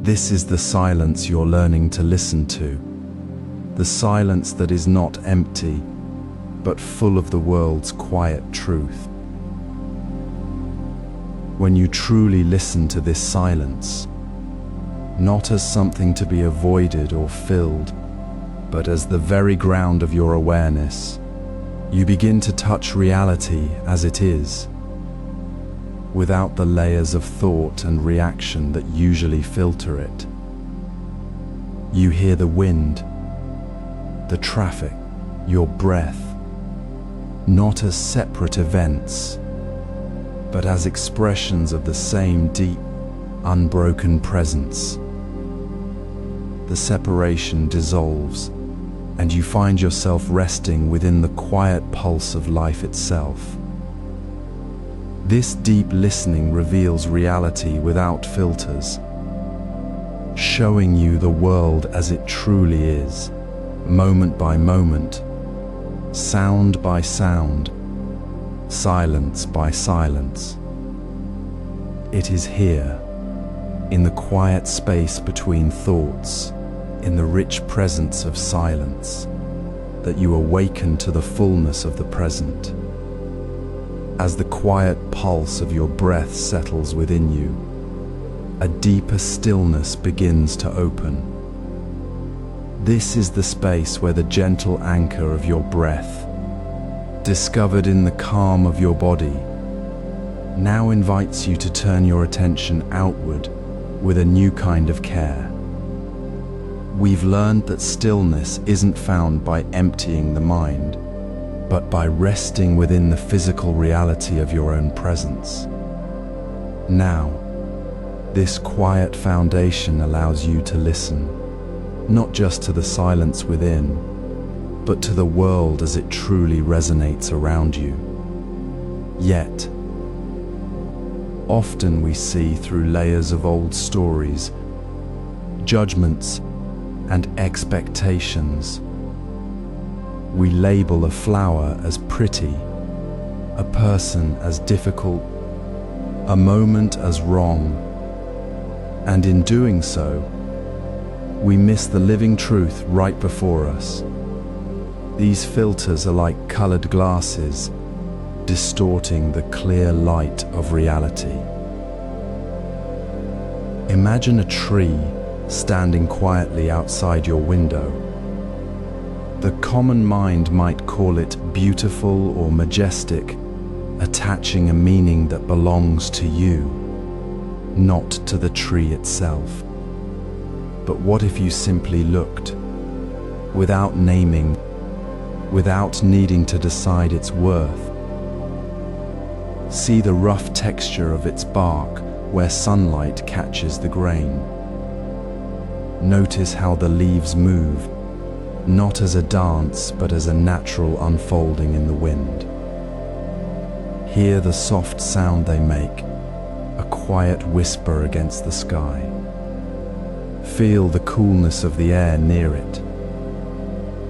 This is the silence you're learning to listen to, the silence that is not empty, but full of the world's quiet truth. When you truly listen to this silence, not as something to be avoided or filled, but as the very ground of your awareness, you begin to touch reality as it is, without the layers of thought and reaction that usually filter it. You hear the wind, the traffic, your breath, not as separate events, but as expressions of the same deep, unbroken presence. The separation dissolves, and you find yourself resting within the quiet pulse of life itself. This deep listening reveals reality without filters, showing you the world as it truly is, moment by moment, sound by sound, silence by silence. It is here, in the quiet space between thoughts, in the rich presence of silence, that you awaken to the fullness of the present. As the quiet pulse of your breath settles within you, a deeper stillness begins to open. This is the space where the gentle anchor of your breath, discovered in the calm of your body, now invites you to turn your attention outward with a new kind of care. We've learned that stillness isn't found by emptying the mind, but by resting within the physical reality of your own presence. Now, this quiet foundation allows you to listen, not just to the silence within, but to the world as it truly resonates around you. Yet, often we see through layers of old stories, judgments, and expectations. We label a flower as pretty, a person as difficult, a moment as wrong, and in doing so, we miss the living truth right before us. These filters are like colored glasses, distorting the clear light of reality. Imagine a tree standing quietly outside your window. The common mind might call it beautiful or majestic, attaching a meaning that belongs to you, not to the tree itself. But what if you simply looked, without naming, without needing to decide its worth? See the rough texture of its bark where sunlight catches the grain. Notice how the leaves move, not as a dance, but as a natural unfolding in the wind. Hear the soft sound they make, a quiet whisper against the sky. Feel the coolness of the air near it,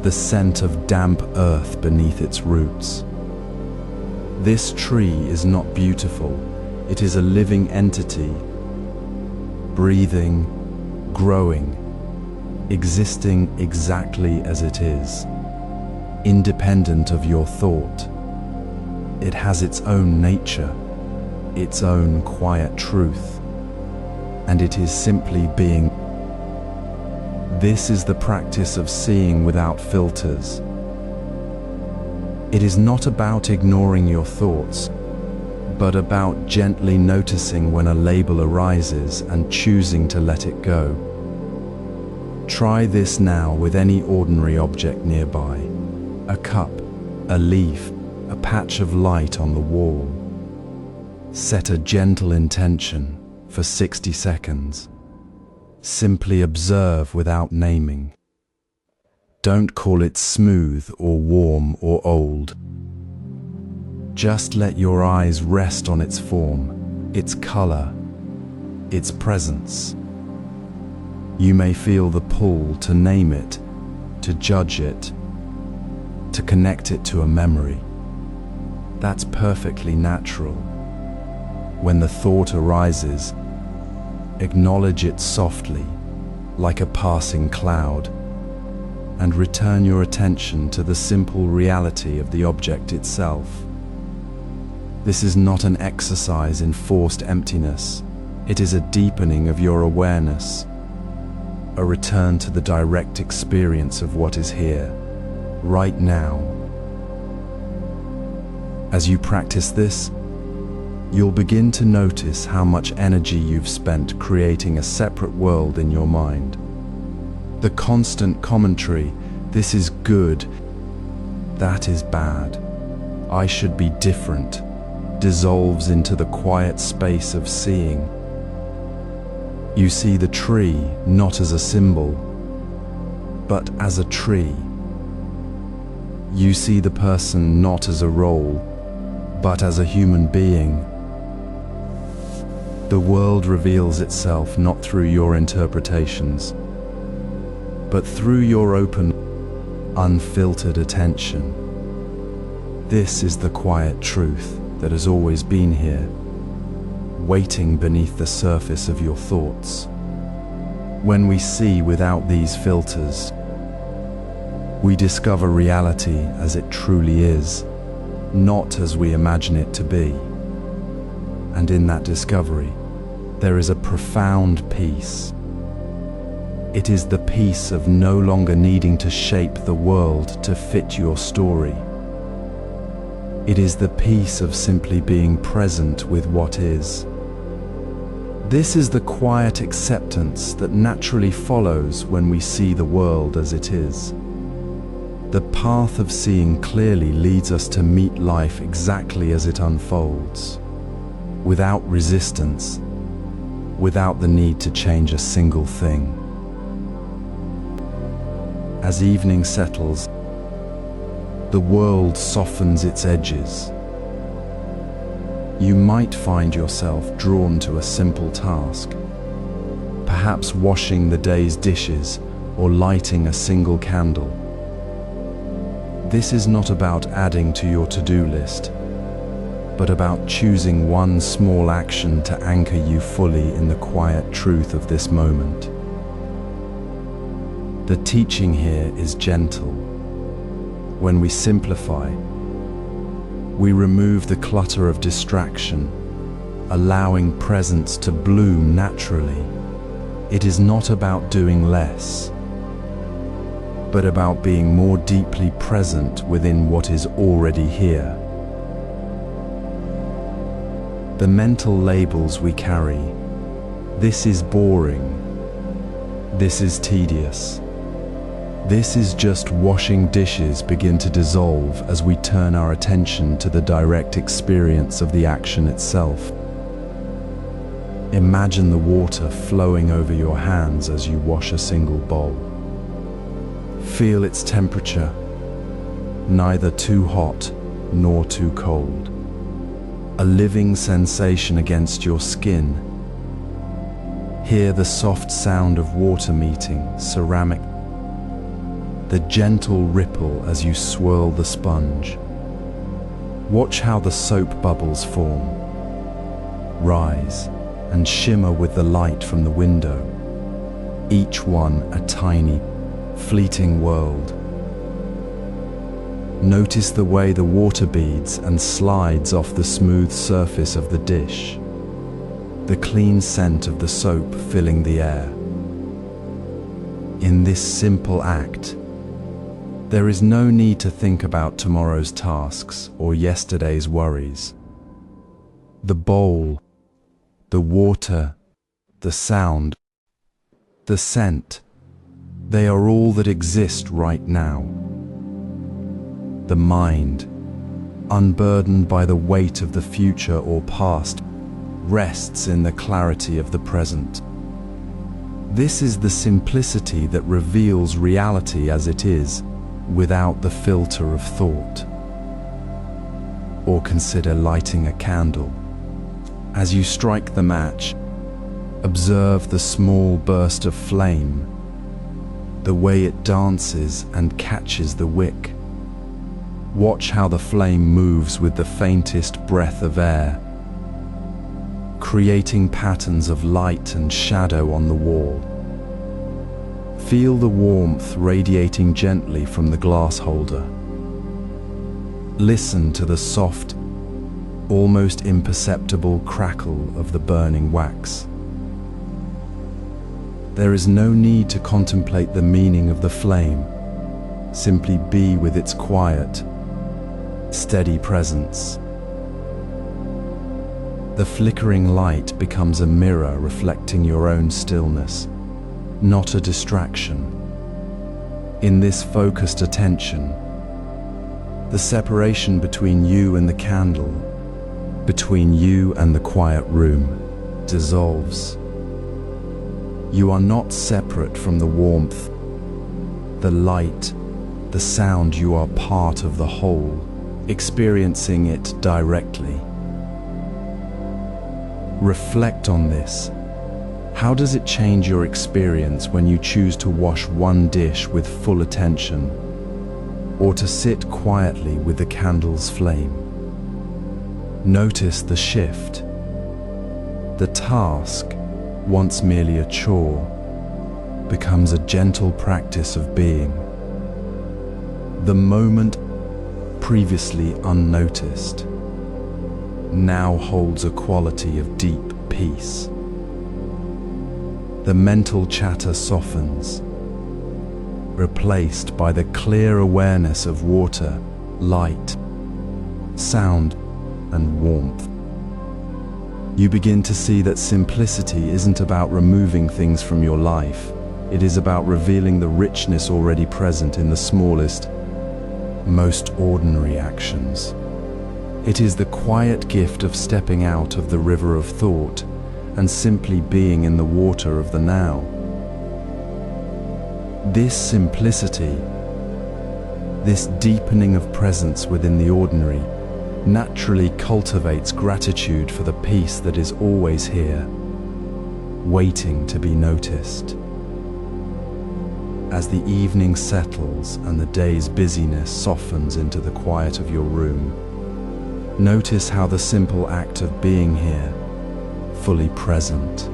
the scent of damp earth beneath its roots. This tree is not beautiful, it is a living entity, breathing, growing, existing exactly as it is, independent of your thought. It has its own nature, its own quiet truth, and it is simply being. This is the practice of seeing without filters. It is not about ignoring your thoughts, but about gently noticing when a label arises and choosing to let it go. Try this now with any ordinary object nearby: a cup, a leaf, a patch of light on the wall. Set a gentle intention for 60 seconds. Simply observe without naming. Don't call it smooth or warm or old. Just let your eyes rest on its form, its color, its presence. You may feel the pull to name it, to judge it, to connect it to a memory. That's perfectly natural. When the thought arises, acknowledge it softly, like a passing cloud, and return your attention to the simple reality of the object itself. This is not an exercise in forced emptiness. It is a deepening of your awareness, a return to the direct experience of what is here, right now. As you practice this, you'll begin to notice how much energy you've spent creating a separate world in your mind. The constant commentary, "This is good, that is bad, I should be different," dissolves into the quiet space of seeing. You see the tree not as a symbol, but as a tree. You see the person not as a role, but as a human being. The world reveals itself not through your interpretations, but through your open, unfiltered attention. This is the quiet truth that has always been here, waiting beneath the surface of your thoughts. When we see without these filters, we discover reality as it truly is, not as we imagine it to be. And in that discovery, there is a profound peace. It is the peace of no longer needing to shape the world to fit your story. It is the peace of simply being present with what is. This is the quiet acceptance that naturally follows when we see the world as it is. The path of seeing clearly leads us to meet life exactly as it unfolds, without resistance, without the need to change a single thing. As evening settles, the world softens its edges. You might find yourself drawn to a simple task, perhaps washing the day's dishes or lighting a single candle. This is not about adding to your to-do list, but about choosing one small action to anchor you fully in the quiet truth of this moment. The teaching here is gentle. When we simplify, we remove the clutter of distraction, allowing presence to bloom naturally. It is not about doing less, but about being more deeply present within what is already here. The mental labels we carry, "This is boring," "This is tedious," "This is just washing dishes," begin to dissolve as we turn our attention to the direct experience of the action itself. Imagine the water flowing over your hands as you wash a single bowl. Feel its temperature, neither too hot nor too cold. A living sensation against your skin. Hear the soft sound of water meeting ceramic, the gentle ripple as you swirl the sponge. Watch how the soap bubbles form, rise, and shimmer with the light from the window, each one a tiny, fleeting world. Notice the way the water beads and slides off the smooth surface of the dish, the clean scent of the soap filling the air. In this simple act, there is no need to think about tomorrow's tasks or yesterday's worries. The bowl, the water, the sound, the scent, they are all that exist right now. The mind, unburdened by the weight of the future or past, rests in the clarity of the present. This is the simplicity that reveals reality as it is, without the filter of thought. Or consider lighting a candle. As you strike the match, observe the small burst of flame, the way it dances and catches the wick. Watch how the flame moves with the faintest breath of air, creating patterns of light and shadow on the wall. Feel the warmth radiating gently from the glass holder. Listen to the soft, almost imperceptible crackle of the burning wax. There is no need to contemplate the meaning of the flame. Simply be with its quiet, steady presence. The flickering light becomes a mirror reflecting your own stillness, not a distraction. In this focused attention, the separation between you and the candle, between you and the quiet room, dissolves. You are not separate from the warmth, the light, the sound. You are part of the whole, experiencing it directly. Reflect on this. How does it change your experience when you choose to wash one dish with full attention, or to sit quietly with the candle's flame? Notice the shift. The task, once merely a chore, becomes a gentle practice of being. The moment, previously unnoticed, now holds a quality of deep peace. The mental chatter softens, replaced by the clear awareness of water, light, sound, and warmth. You begin to see that simplicity isn't about removing things from your life. It is about revealing the richness already present in the smallest, most ordinary actions. It is the quiet gift of stepping out of the river of thought and simply being in the water of the now. This simplicity, this deepening of presence within the ordinary, naturally cultivates gratitude for the peace that is always here, waiting to be noticed. As the evening settles and the day's busyness softens into the quiet of your room, notice how the simple act of being here, fully present,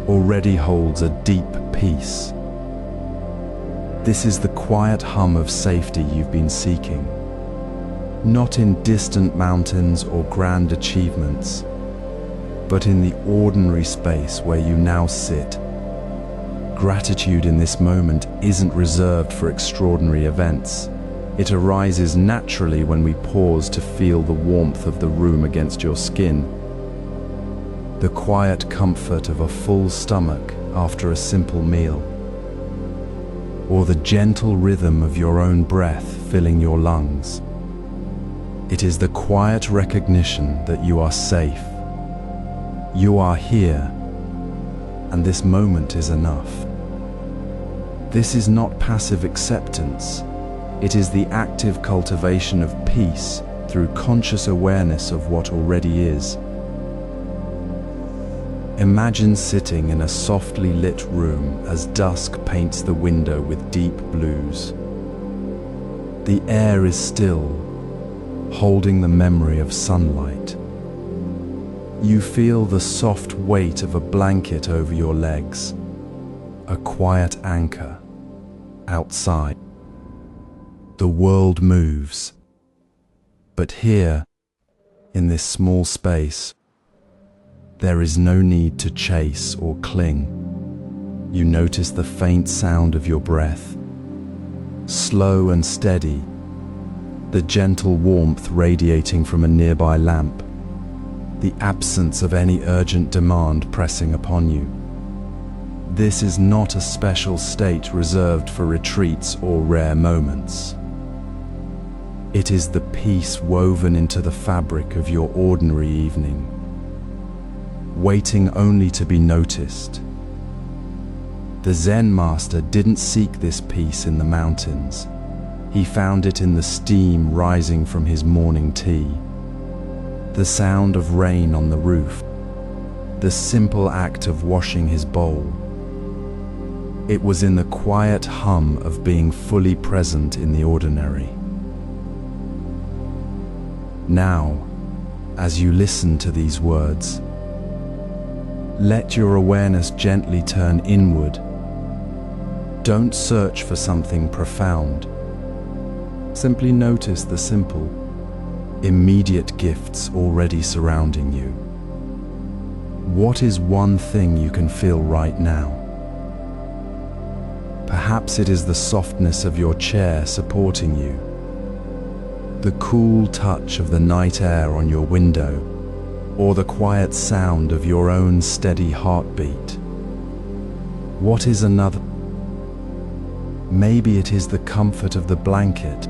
already holds a deep peace. This is the quiet hum of safety you've been seeking, not in distant mountains or grand achievements, but in the ordinary space where you now sit. Gratitude in this moment isn't reserved for extraordinary events. It arises naturally when we pause to feel the warmth of the room against your skin, the quiet comfort of a full stomach after a simple meal, or the gentle rhythm of your own breath filling your lungs. It is the quiet recognition that you are safe. You are here, and this moment is enough. This is not passive acceptance. It is the active cultivation of peace through conscious awareness of what already is. Imagine sitting in a softly lit room as dusk paints the window with deep blues. The air is still, holding the memory of sunlight. You feel the soft weight of a blanket over your legs, a quiet anchor. Outside, the world moves. But here, in this small space, there is no need to chase or cling. You notice the faint sound of your breath, slow and steady, the gentle warmth radiating from a nearby lamp, the absence of any urgent demand pressing upon you. This is not a special state reserved for retreats or rare moments. It is the peace woven into the fabric of your ordinary evening, waiting only to be noticed. The Zen master didn't seek this peace in the mountains. He found it in the steam rising from his morning tea, the sound of rain on the roof, the simple act of washing his bowl. It was in the quiet hum of being fully present in the ordinary. Now, as you listen to these words, let your awareness gently turn inward. Don't search for something profound. Simply notice the simple, immediate gifts already surrounding you. What is one thing you can feel right now? Perhaps it is the softness of your chair supporting you, the cool touch of the night air on your window, or the quiet sound of your own steady heartbeat. What is another? Maybe it is the comfort of the blanket,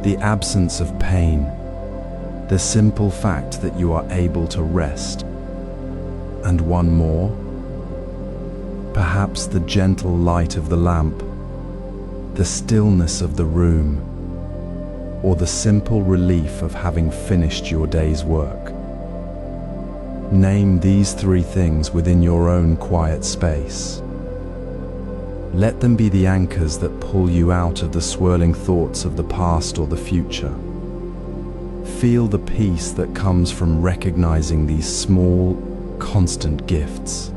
the absence of pain, the simple fact that you are able to rest. And one more? Perhaps the gentle light of the lamp, the stillness of the room, or the simple relief of having finished your day's work. Name these three things within your own quiet space. Let them be the anchors that pull you out of the swirling thoughts of the past or the future. Feel the peace that comes from recognizing these small, constant gifts.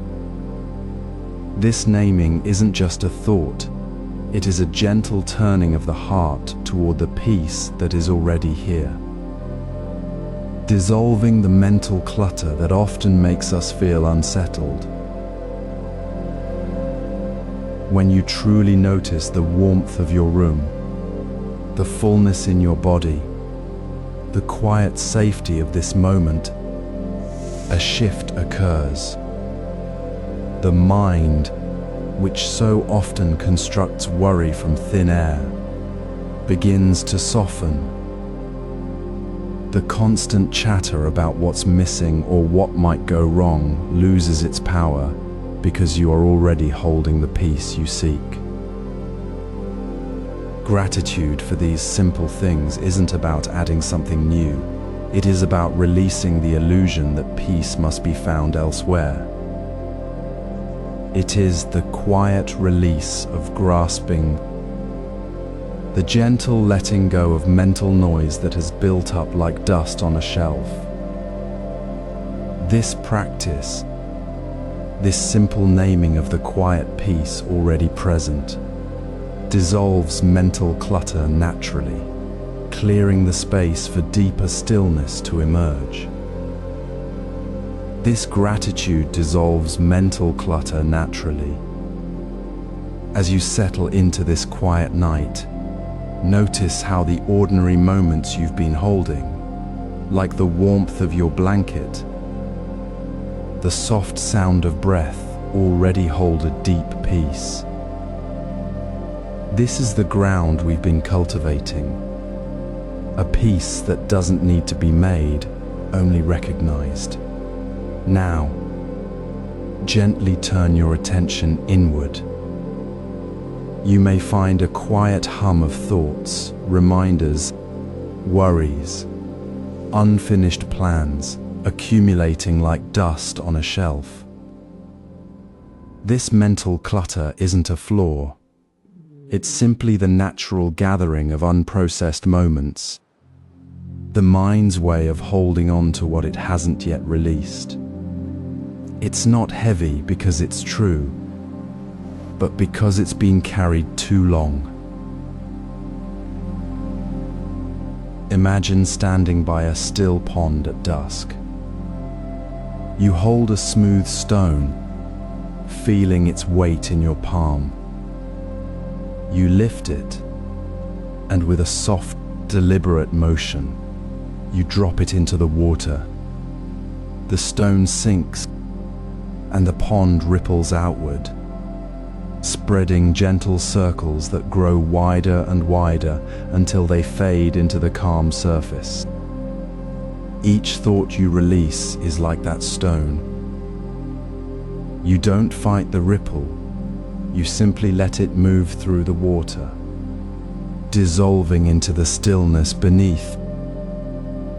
This naming isn't just a thought, it is a gentle turning of the heart toward the peace that is already here. Dissolving the mental clutter that often makes us feel unsettled. When you truly notice the warmth of your room, the fullness in your body, the quiet safety of this moment, a shift occurs. The mind, which so often constructs worry from thin air, begins to soften. The constant chatter about what's missing or what might go wrong loses its power because you are already holding the peace you seek. Gratitude for these simple things isn't about adding something new. It is about releasing the illusion that peace must be found elsewhere. It is the quiet release of grasping, the gentle letting go of mental noise that has built up like dust on a shelf. This practice, this simple naming of the quiet peace already present, dissolves mental clutter naturally, clearing the space for deeper stillness to emerge. This gratitude dissolves mental clutter naturally. As you settle into this quiet night, notice how the ordinary moments you've been holding, like the warmth of your blanket, the soft sound of breath, already hold a deep peace. This is the ground we've been cultivating, a peace that doesn't need to be made, only recognized. Now, gently turn your attention inward. You may find a quiet hum of thoughts, reminders, worries, unfinished plans accumulating like dust on a shelf. This mental clutter isn't a flaw. It's simply the natural gathering of unprocessed moments, the mind's way of holding on to what it hasn't yet released. It's not heavy because it's true, but because it's been carried too long. Imagine standing by a still pond at dusk. You hold a smooth stone, feeling its weight in your palm. You lift it, and with a soft, deliberate motion, you drop it into the water. The stone sinks, and the pond ripples outward, spreading gentle circles that grow wider and wider until they fade into the calm surface. Each thought you release is like that stone. You don't fight the ripple, you simply let it move through the water, dissolving into the stillness beneath.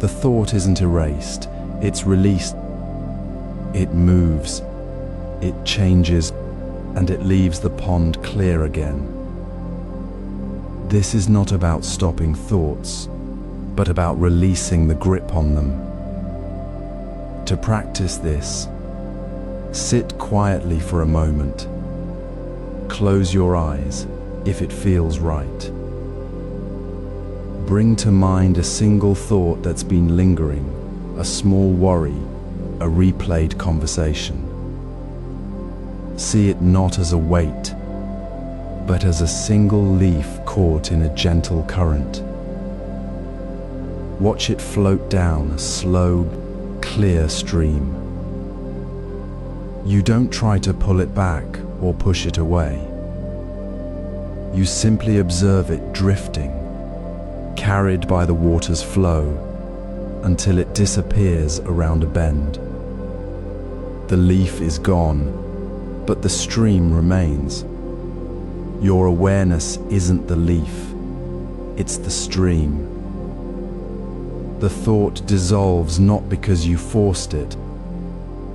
The thought isn't erased, it's released. It moves, it changes, and it leaves the pond clear again. This is not about stopping thoughts, but about releasing the grip on them. To practice this, sit quietly for a moment. Close your eyes if it feels right. Bring to mind a single thought that's been lingering, a small worry, a replayed conversation. See it not as a weight, but as a single leaf caught in a gentle current. Watch it float down a slow, clear stream. You don't try to pull it back or push it away. You simply observe it drifting, carried by the water's flow, until it disappears around a bend. The leaf is gone, but the stream remains. Your awareness isn't the leaf, it's the stream. The thought dissolves not because you forced it,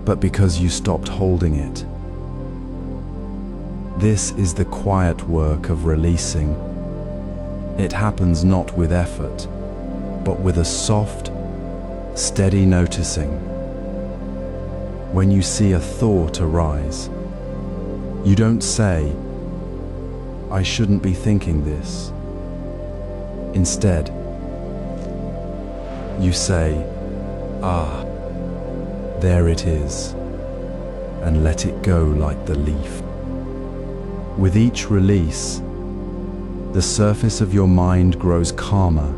but because you stopped holding it. This is the quiet work of releasing. It happens not with effort, but with a soft, steady noticing. When you see a thought arise, you don't say, "I shouldn't be thinking this." Instead, you say, "Ah, there it is," and let it go like the leaf. With each release, the surface of your mind grows calmer.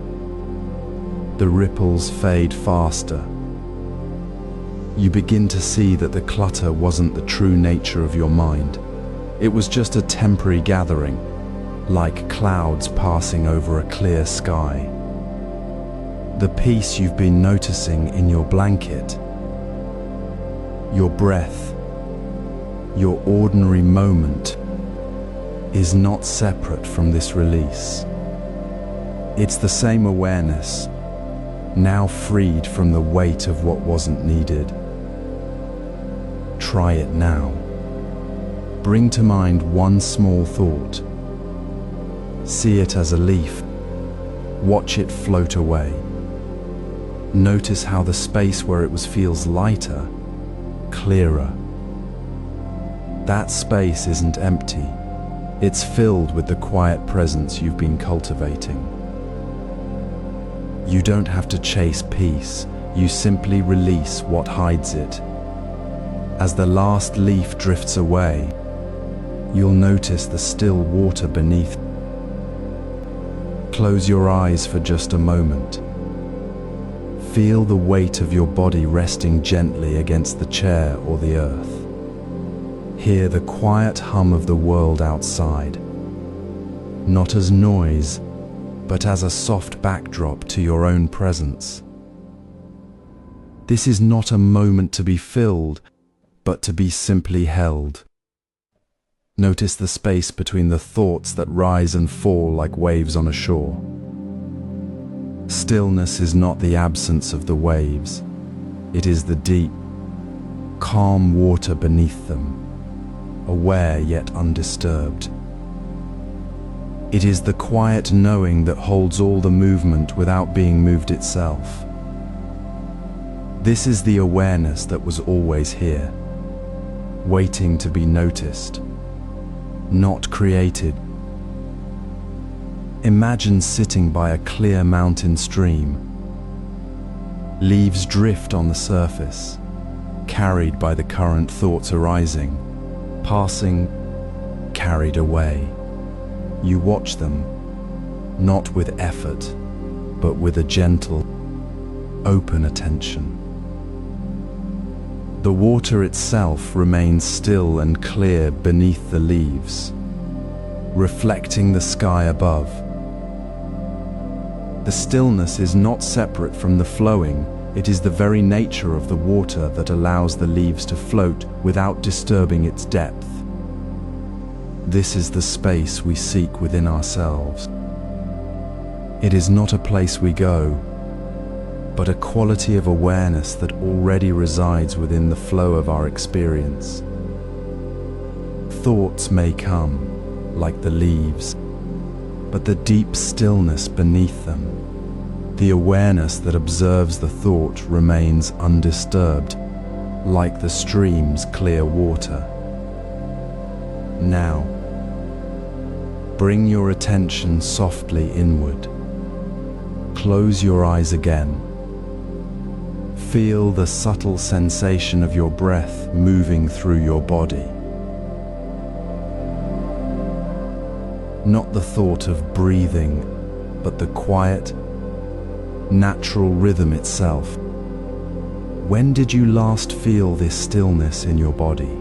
The ripples fade faster. You begin to see that the clutter wasn't the true nature of your mind. It was just a temporary gathering, like clouds passing over a clear sky. The peace you've been noticing in your blanket, your breath, your ordinary moment, is not separate from this release. It's the same awareness, now freed from the weight of what wasn't needed. Try it now. Bring to mind one small thought. See it as a leaf. Watch it float away. Notice how the space where it was feels lighter, clearer. That space isn't empty. It's filled with the quiet presence you've been cultivating. You don't have to chase peace, you simply release what hides it. As the last leaf drifts away, you'll notice the still water beneath. Close your eyes for just a moment. Feel the weight of your body resting gently against the chair or the earth. Hear the quiet hum of the world outside, not as noise, but as a soft backdrop to your own presence. This is not a moment to be filled, but to be simply held. Notice the space between the thoughts that rise and fall like waves on a shore. Stillness is not the absence of the waves. It is the deep, calm water beneath them, aware yet undisturbed. It is the quiet knowing that holds all the movement without being moved itself. This is the awareness that was always here, waiting to be noticed, not created. Imagine sitting by a clear mountain stream. Leaves drift on the surface, carried by the current thoughts arising, passing, carried away. You watch them, not with effort, but with a gentle, open attention. The water itself remains still and clear beneath the leaves, reflecting the sky above. The stillness is not separate from the flowing, it is the very nature of the water that allows the leaves to float without disturbing its depth. This is the space we seek within ourselves. It is not a place we go, but a quality of awareness that already resides within the flow of our experience. Thoughts may come, like the leaves, but the deep stillness beneath them, the awareness that observes the thought remains undisturbed, like the stream's clear water. Now, bring your attention softly inward. Close your eyes again. Feel the subtle sensation of your breath moving through your body. Not the thought of breathing, but the quiet, natural rhythm itself. When did you last feel this stillness in your body?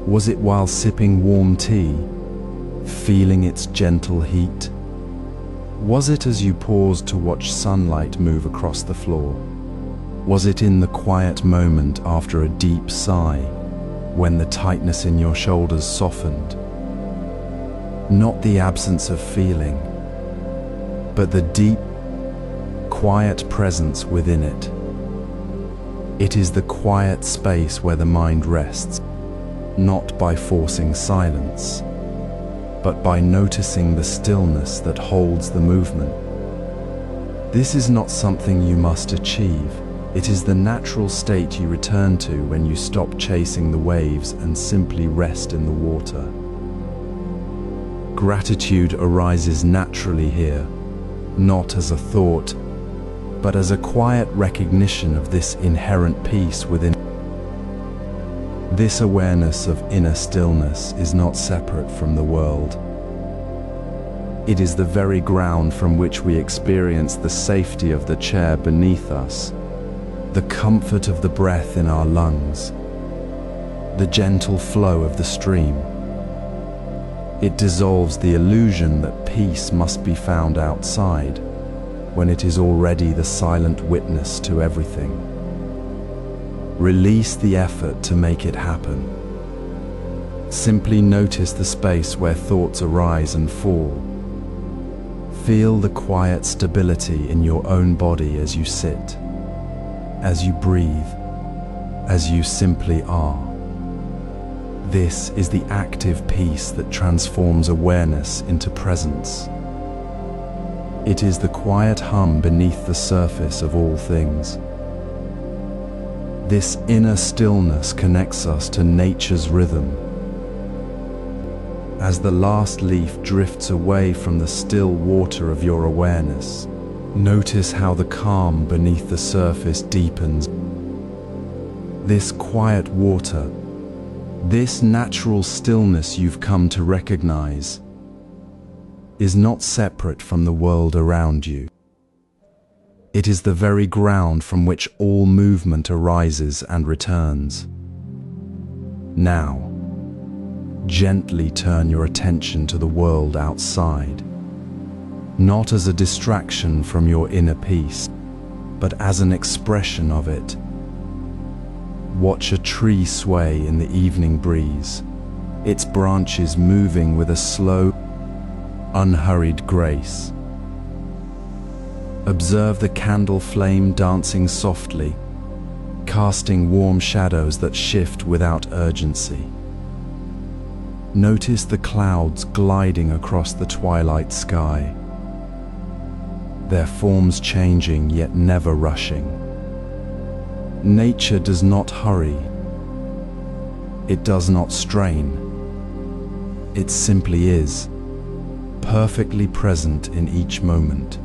Was it while sipping warm tea, feeling its gentle heat? Was it as you paused to watch sunlight move across the floor? Was it in the quiet moment after a deep sigh, when the tightness in your shoulders softened? Not the absence of feeling, but the deep, quiet presence within it. It is the quiet space where the mind rests, not by forcing silence, but by noticing the stillness that holds the movement. This is not something you must achieve. It is the natural state you return to when you stop chasing the waves and simply rest in the water. Gratitude arises naturally here, not as a thought, but as a quiet recognition of this inherent peace within. This awareness of inner stillness is not separate from the world. It is the very ground from which we experience the safety of the chair beneath us, the comfort of the breath in our lungs, the gentle flow of the stream. It dissolves the illusion that peace must be found outside, when it is already the silent witness to everything. Release the effort to make it happen. Simply notice the space where thoughts arise and fall. Feel the quiet stability in your own body as you sit, as you breathe, as you simply are. This is the active peace that transforms awareness into presence. It is the quiet hum beneath the surface of all things. This inner stillness connects us to nature's rhythm. As the last leaf drifts away from the still water of your awareness, notice how the calm beneath the surface deepens. This quiet water, this natural stillness you've come to recognize, is not separate from the world around you. It is the very ground from which all movement arises and returns. Now, gently turn your attention to the world outside, not as a distraction from your inner peace, but as an expression of it. Watch a tree sway in the evening breeze, its branches moving with a slow, unhurried grace. Observe the candle flame dancing softly, casting warm shadows that shift without urgency. Notice the clouds gliding across the twilight sky, their forms changing yet never rushing. Nature does not hurry. It does not strain. It simply is, perfectly present in each moment,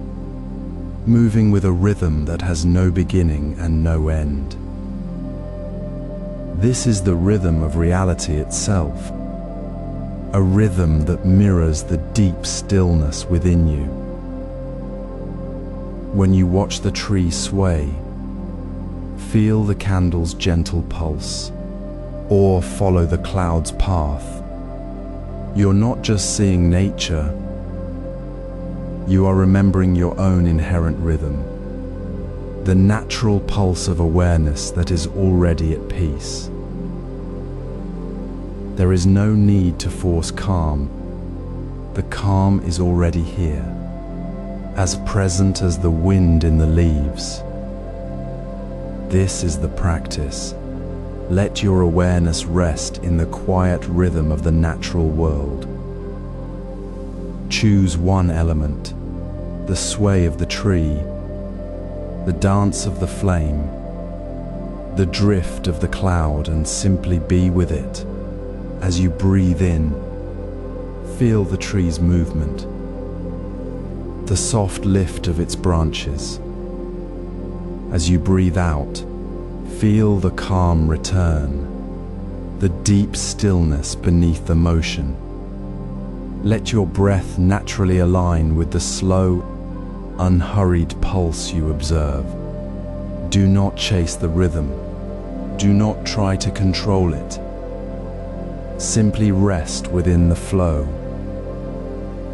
moving with a rhythm that has no beginning and no end. This is the rhythm of reality itself, a rhythm that mirrors the deep stillness within you. When you watch the tree sway, feel the candle's gentle pulse, or follow the cloud's path. You're not just seeing nature, you are remembering your own inherent rhythm, the natural pulse of awareness that is already at peace. There is no need to force calm. The calm is already here, as present as the wind in the leaves. This is the practice. Let your awareness rest in the quiet rhythm of the natural world. Choose one element, the sway of the tree, the dance of the flame, the drift of the cloud, and simply be with it. As you breathe in, feel the tree's movement, the soft lift of its branches. As you breathe out, feel the calm return, the deep stillness beneath the motion. Let your breath naturally align with the slow, unhurried pulse you observe. Do not chase the rhythm. Do not try to control it. Simply rest within the flow,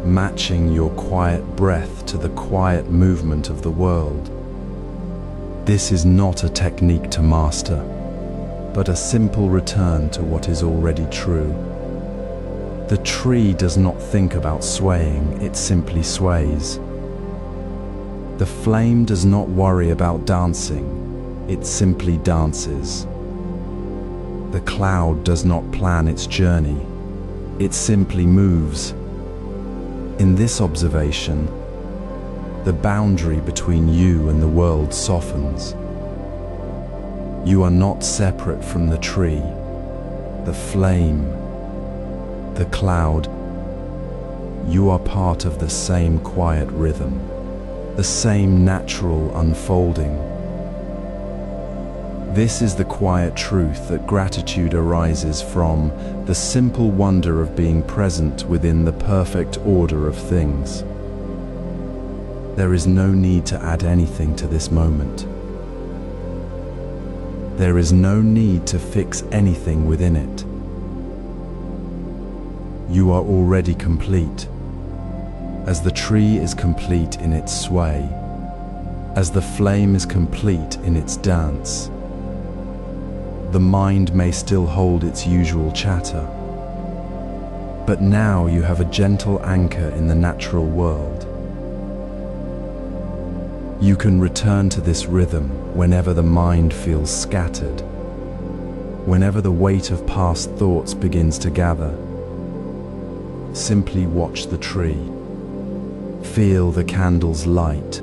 matching your quiet breath to the quiet movement of the world. This is not a technique to master, but a simple return to what is already true. The tree does not think about swaying, it simply sways. The flame does not worry about dancing, it simply dances. The cloud does not plan its journey, it simply moves. In this observation, the boundary between you and the world softens. You are not separate from the tree, the flame, the cloud. You are part of the same quiet rhythm, the same natural unfolding. This is the quiet truth that gratitude arises from, the simple wonder of being present within the perfect order of things. There is no need to add anything to this moment. There is no need to fix anything within it. You are already complete, as the tree is complete in its sway, as the flame is complete in its dance. The mind may still hold its usual chatter, but now you have a gentle anchor in the natural world. You can return to this rhythm whenever the mind feels scattered, whenever the weight of past thoughts begins to gather. Simply watch the tree, feel the candle's light,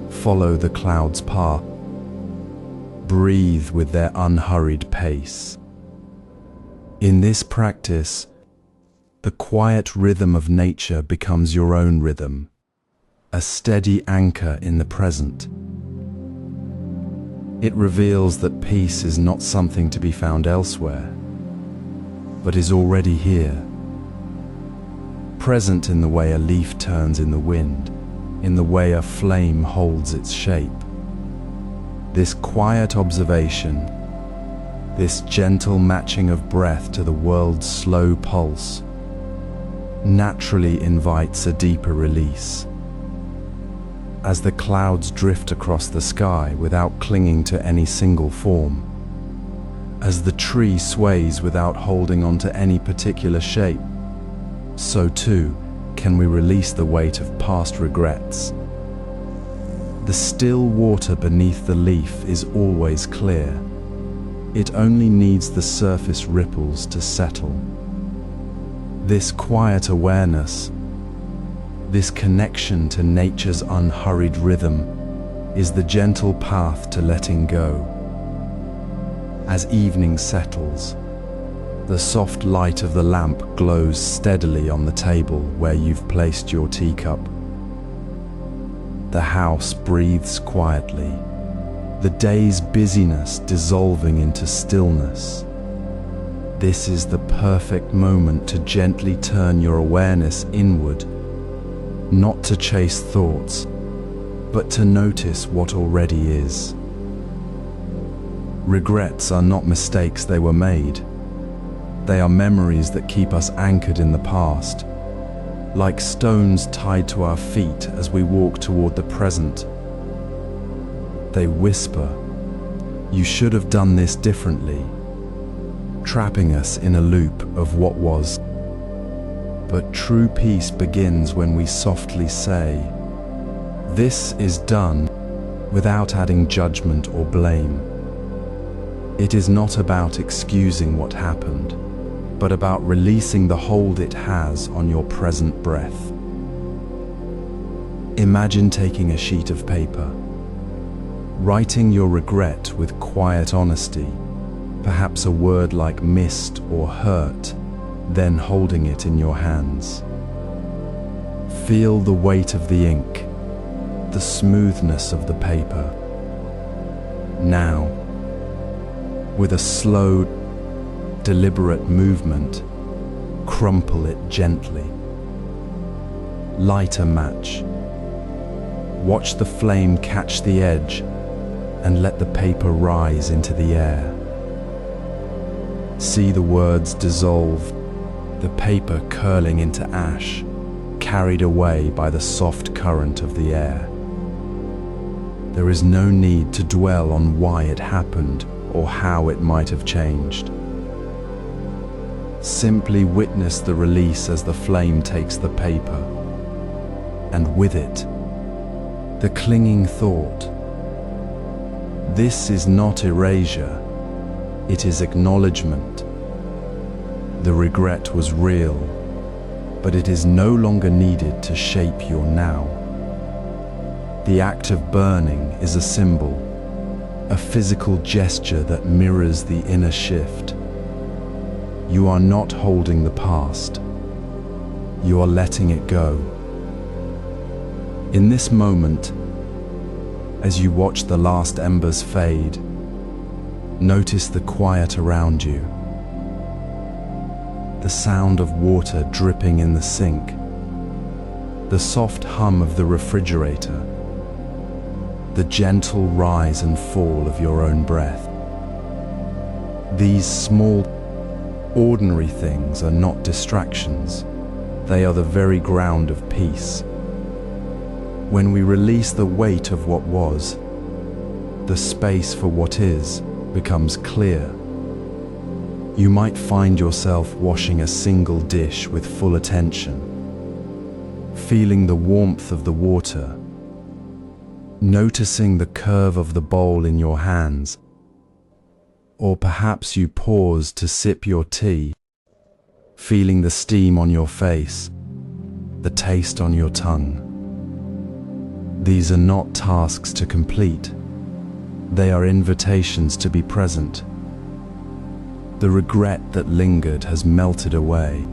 follow the cloud's path, breathe with their unhurried pace. In this practice, the quiet rhythm of nature becomes your own rhythm, a steady anchor in the present. It reveals that peace is not something to be found elsewhere, but is already here, present in the way a leaf turns in the wind, in the way a flame holds its shape. This quiet observation, this gentle matching of breath to the world's slow pulse, naturally invites a deeper release. As the clouds drift across the sky without clinging to any single form, as the tree sways without holding on to any particular shape, so too can we release the weight of past regrets. The still water beneath the leaf is always clear. It only needs the surface ripples to settle. This quiet awareness, this connection to nature's unhurried rhythm, is the gentle path to letting go. As evening settles, the soft light of the lamp glows steadily on the table where you've placed your teacup. The house breathes quietly, the day's busyness dissolving into stillness. This is the perfect moment to gently turn your awareness inward, not to chase thoughts, but to notice what already is. Regrets are not mistakes they were made. They are memories that keep us anchored in the past, like stones tied to our feet as we walk toward the present. They whisper, "You should have done this differently," trapping us in a loop of what was. But true peace begins when we softly say, "This is done," without adding judgment or blame. It is not about excusing what happened, but about releasing the hold it has on your present breath. Imagine taking a sheet of paper, writing your regret with quiet honesty, perhaps a word like missed or hurt, then holding it in your hands. Feel the weight of the ink, the smoothness of the paper. Now, with a slow, deliberate movement, crumple it gently. Light a match. Watch the flame catch the edge and let the paper rise into the air. See the words dissolve, the paper curling into ash, carried away by the soft current of the air. There is no need to dwell on why it happened or how it might have changed. Simply witness the release as the flame takes the paper, and with it, the clinging thought. This is not erasure, it is acknowledgement. The regret was real, but it is no longer needed to shape your now. The act of burning is a symbol, a physical gesture that mirrors the inner shift. You are not holding the past. You are letting it go. In this moment, as you watch the last embers fade, notice the quiet around you. The sound of water dripping in the sink, the soft hum of the refrigerator, the gentle rise and fall of your own breath. These small, ordinary things are not distractions. They are the very ground of peace. When we release the weight of what was, the space for what is becomes clear. You might find yourself washing a single dish with full attention, feeling the warmth of the water, noticing the curve of the bowl in your hands, or perhaps you pause to sip your tea, feeling the steam on your face, the taste on your tongue. These are not tasks to complete. They are invitations to be present. The regret that lingered has melted away,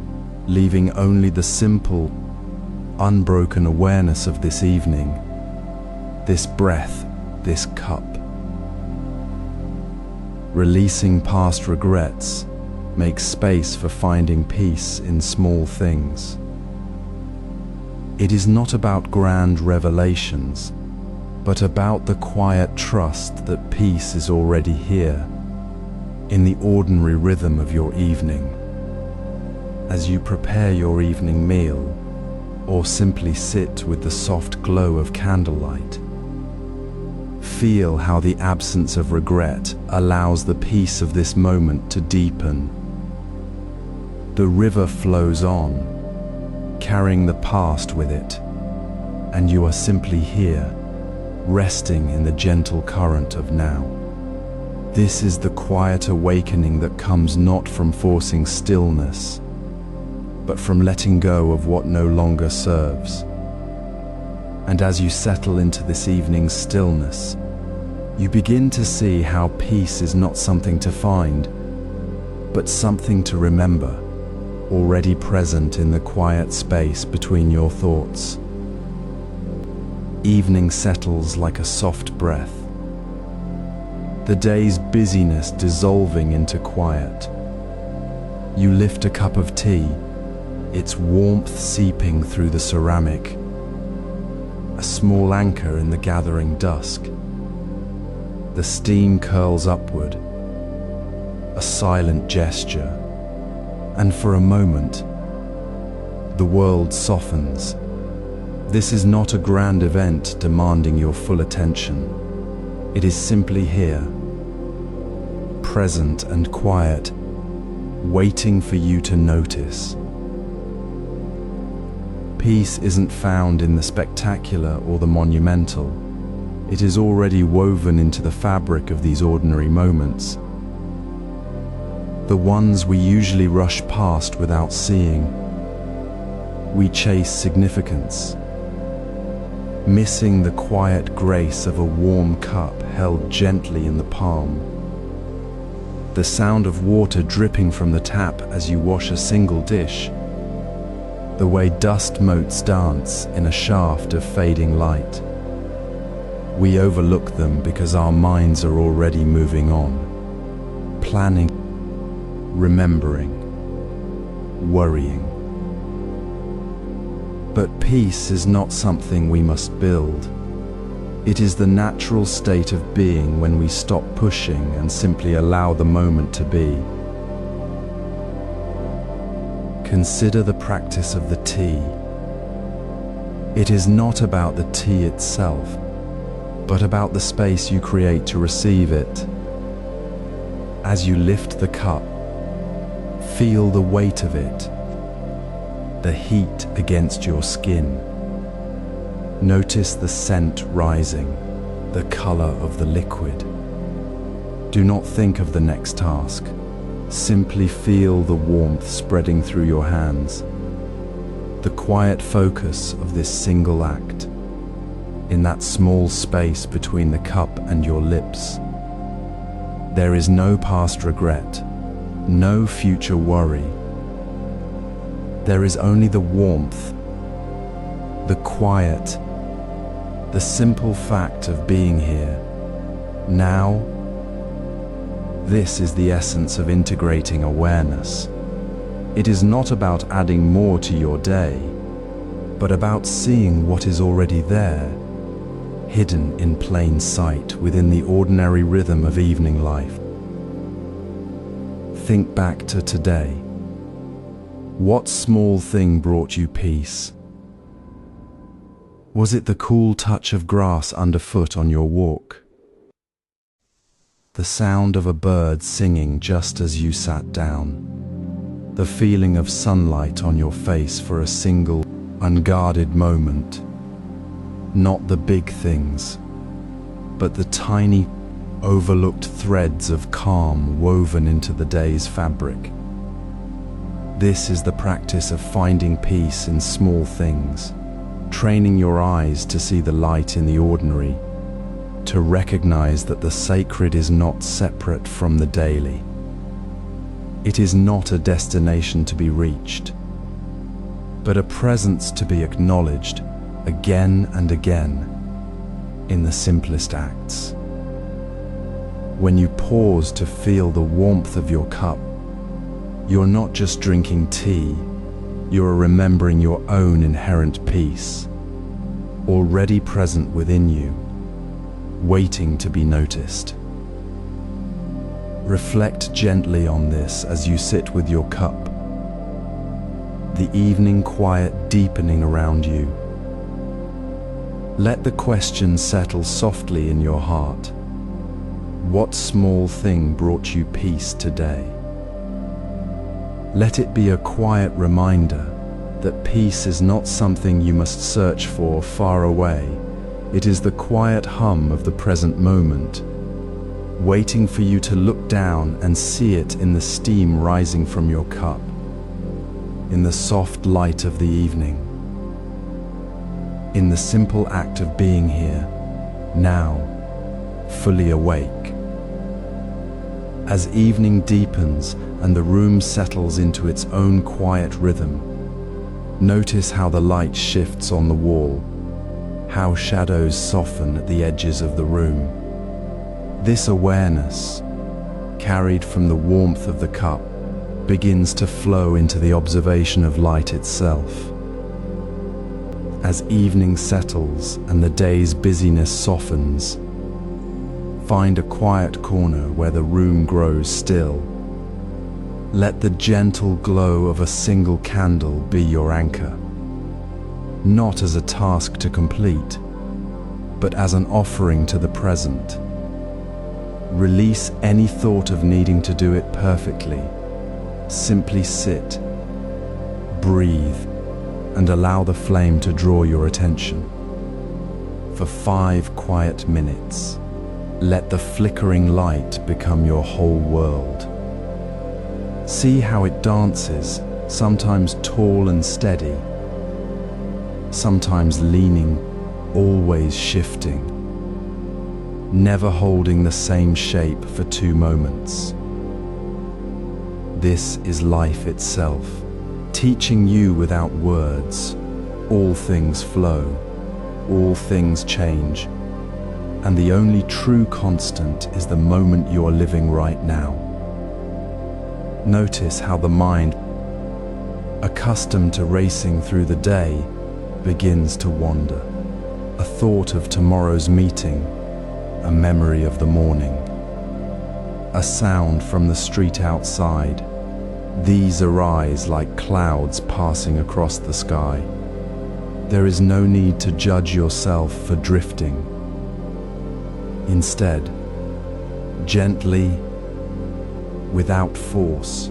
leaving only the simple, unbroken awareness of this evening, this breath, this cup. Releasing past regrets makes space for finding peace in small things. It is not about grand revelations, but about the quiet trust that peace is already here, in the ordinary rhythm of your evening. As you prepare your evening meal, or simply sit with the soft glow of candlelight, feel how the absence of regret allows the peace of this moment to deepen. The river flows on, carrying the past with it, and you are simply here, resting in the gentle current of now. This is the quiet awakening that comes not from forcing stillness, but from letting go of what no longer serves. And as you settle into this evening's stillness, you begin to see how peace is not something to find, but something to remember, already present in the quiet space between your thoughts. Evening settles like a soft breath, the day's busyness dissolving into quiet. You lift a cup of tea, its warmth seeping through the ceramic, a small anchor in the gathering dusk. The steam curls upward, a silent gesture, and for a moment, the world softens. This is not a grand event demanding your full attention. It is simply here, present and quiet, waiting for you to notice. Peace isn't found in the spectacular or the monumental. It is already woven into the fabric of these ordinary moments, the ones we usually rush past without seeing. We chase significance, missing the quiet grace of a warm cup held gently in the palm, the sound of water dripping from the tap as you wash a single dish, the way dust motes dance in a shaft of fading light. We overlook them because our minds are already moving on, planning, remembering, worrying. But peace is not something we must build. It is the natural state of being when we stop pushing and simply allow the moment to be. Consider the practice of the tea. It is not about the tea itself, but about the space you create to receive it. As you lift the cup, feel the weight of it, the heat against your skin. Notice the scent rising, the color of the liquid. Do not think of the next task. Simply feel the warmth spreading through your hands, the quiet focus of this single act, in that small space between the cup and your lips. There is no past regret, no future worry. There is only the warmth, the quiet, the simple fact of being here, now. This is the essence of integrating awareness. It is not about adding more to your day, but about seeing what is already there, hidden in plain sight within the ordinary rhythm of evening life. Think back to today. What small thing brought you peace? Was it the cool touch of grass underfoot on your walk? The sound of a bird singing just as you sat down? The feeling of sunlight on your face for a single, unguarded moment? Not the big things, but the tiny, overlooked threads of calm woven into the day's fabric. This is the practice of finding peace in small things, training your eyes to see the light in the ordinary, to recognize that the sacred is not separate from the daily. It is not a destination to be reached, but a presence to be acknowledged again and again in the simplest acts. When you pause to feel the warmth of your cup, you're not just drinking tea, you're remembering your own inherent peace, already present within you, waiting to be noticed. Reflect gently on this as you sit with your cup, the evening quiet deepening around you. Let the question settle softly in your heart. What small thing brought you peace today? Let it be a quiet reminder that peace is not something you must search for far away. It is the quiet hum of the present moment, waiting for you to look down and see it in the steam rising from your cup. in the soft light of the evening, in the simple act of being here, now, fully awake. As evening deepens and the room settles into its own quiet rhythm, notice how the light shifts on the wall, how shadows soften at the edges of the room. This awareness, carried from the warmth of the cup, begins to flow into the observation of light itself. As evening settles and the day's busyness softens, find a quiet corner where the room grows still. Let the gentle glow of a single candle be your anchor, not as a task to complete, but as an offering to the present. Release any thought of needing to do it perfectly. Simply sit, breathe, and allow the flame to draw your attention. For 5 quiet minutes, let the flickering light become your whole world. See how it dances, sometimes tall and steady, sometimes leaning, always shifting, never holding the same shape for 2 moments. This is life itself, teaching you without words. All things flow, all things change, and the only true constant is the moment you are living right now. Notice how the mind, accustomed to racing through the day, begins to wander. A thought of tomorrow's meeting, a memory of the morning, a sound from the street outside. These arise like clouds passing across the sky. There is no need to judge yourself for drifting. Instead, gently, without force,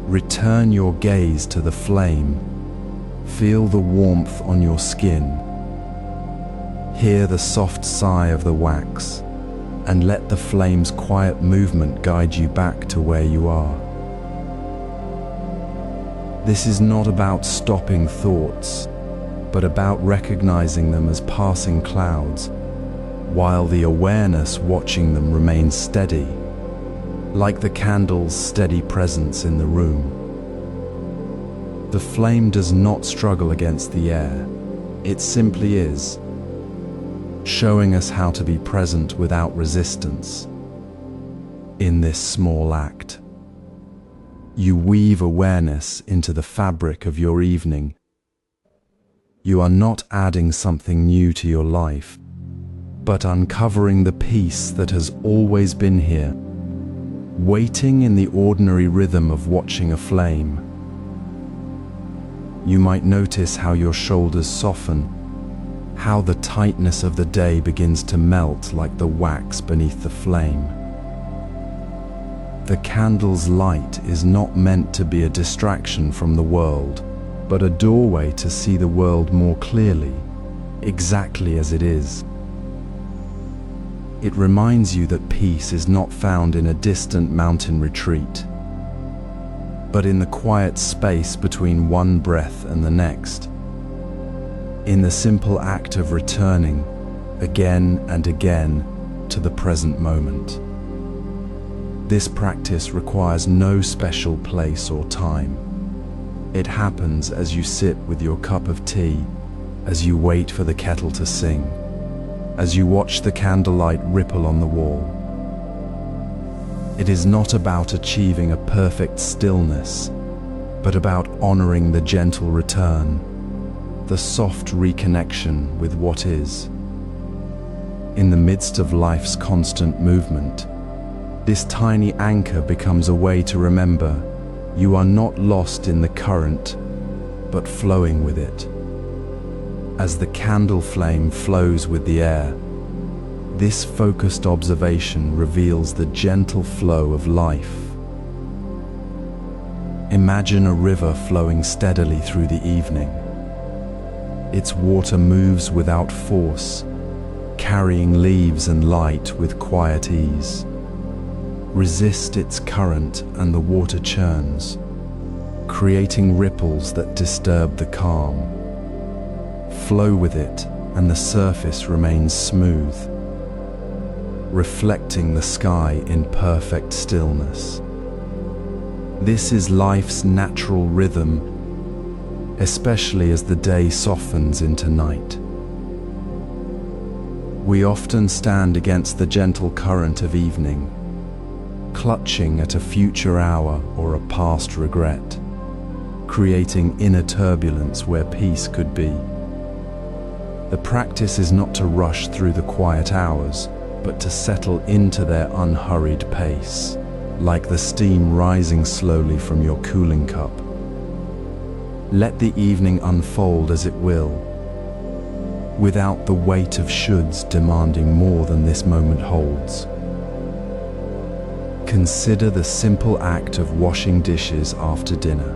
return your gaze to the flame. Feel the warmth on your skin. Hear the soft sigh of the wax, and let the flame's quiet movement guide you back to where you are. This is not about stopping thoughts, but about recognizing them as passing clouds, while the awareness watching them remains steady, like the candle's steady presence in the room. The flame does not struggle against the air. It simply is, showing us how to be present without resistance. In this small act, you weave awareness into the fabric of your evening. You are not adding something new to your life, but uncovering the peace that has always been here, waiting in the ordinary rhythm of watching a flame. You might notice how your shoulders soften, how the tightness of the day begins to melt like the wax beneath the flame. The candle's light is not meant to be a distraction from the world, but a doorway to see the world more clearly, exactly as it is. It reminds you that peace is not found in a distant mountain retreat, but in the quiet space between one breath and the next, in the simple act of returning again and again to the present moment. This practice requires no special place or time. It happens as you sit with your cup of tea, as you wait for the kettle to sing, as you watch the candlelight ripple on the wall. It is not about achieving a perfect stillness, but about honoring the gentle return, the soft reconnection with what is. In the midst of life's constant movement, this tiny anchor becomes a way to remember you are not lost in the current, but flowing with it. As the candle flame flows with the air, this focused observation reveals the gentle flow of life. Imagine a river flowing steadily through the evening. Its water moves without force, carrying leaves and light with quiet ease. Resist its current and the water churns. creating ripples that disturb the calm. Flow with it, and the surface remains smooth, reflecting the sky in perfect stillness. This is life's natural rhythm, especially as the day softens into night. We often stand against the gentle current of evening, clutching at a future hour or a past regret, creating inner turbulence where peace could be. The practice is not to rush through the quiet hours, but to settle into their unhurried pace, like the steam rising slowly from your cooling cup. Let the evening unfold as it will, without the weight of shoulds demanding more than this moment holds. Consider the simple act of washing dishes after dinner.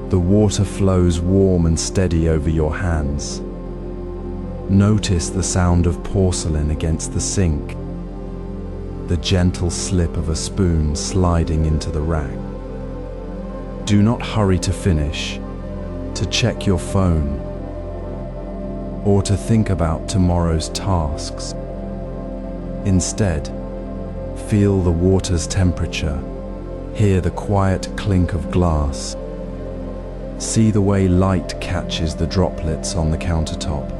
The water flows warm and steady over your hands. Notice the sound of porcelain against the sink, the gentle slip of a spoon sliding into the rack. Do not hurry to finish, to check your phone, or to think about tomorrow's tasks. Instead, feel the water's temperature, hear the quiet clink of glass, see the way light catches the droplets on the countertop.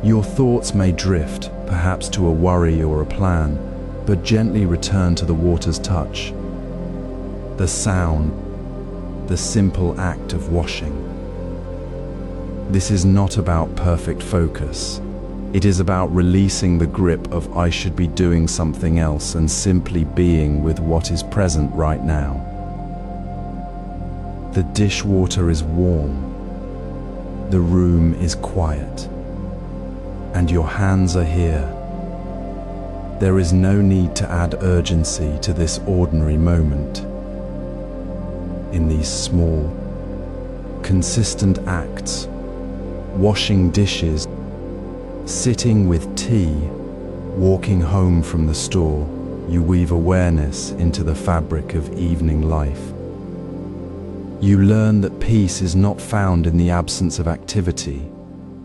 Your thoughts may drift, perhaps to a worry or a plan, but gently return to the water's touch. The sound, the simple act of washing. This is not about perfect focus. It is about releasing the grip of I should be doing something else and simply being with what is present right now. The dishwater is warm. The room is quiet. And your hands are here. There is no need to add urgency to this ordinary moment. In these small, consistent acts, washing dishes, sitting with tea, walking home from the store, you weave awareness into the fabric of evening life. You learn that peace is not found in the absence of activity,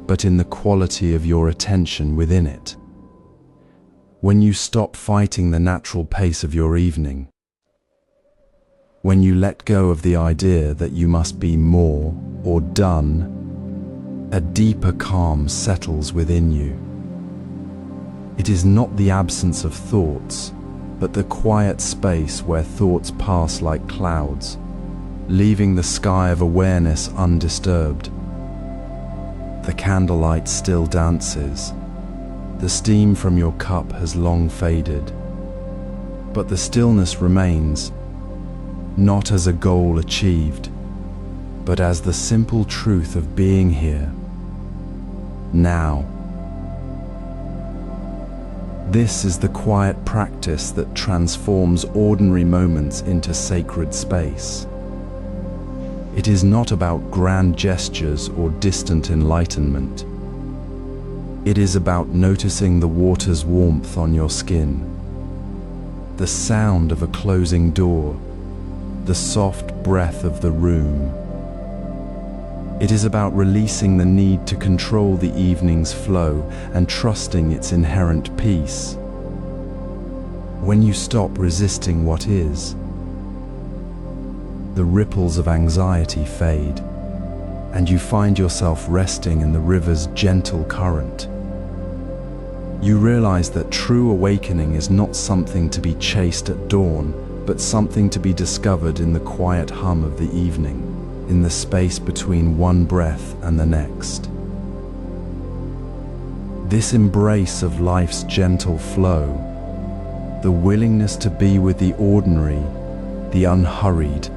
but in the quality of your attention within it. When you stop fighting the natural pace of your evening, when you let go of the idea that you must be more or done, a deeper calm settles within you. It is not the absence of thoughts, but the quiet space where thoughts pass like clouds, leaving the sky of awareness undisturbed. The candlelight still dances. The steam from your cup has long faded, but the stillness remains, not as a goal achieved, but as the simple truth of being here, now. This is the quiet practice that transforms ordinary moments into sacred space. It is not about grand gestures or distant enlightenment. It is about noticing the water's warmth on your skin, the sound of a closing door, the soft breath of the room. It is about releasing the need to control the evening's flow and trusting its inherent peace. When you stop resisting what is, the ripples of anxiety fade, and you find yourself resting in the river's gentle current. You realize that true awakening is not something to be chased at dawn, but something to be discovered in the quiet hum of the evening, in the space between one breath and the next. This embrace of life's gentle flow, the willingness to be with the ordinary, the unhurried,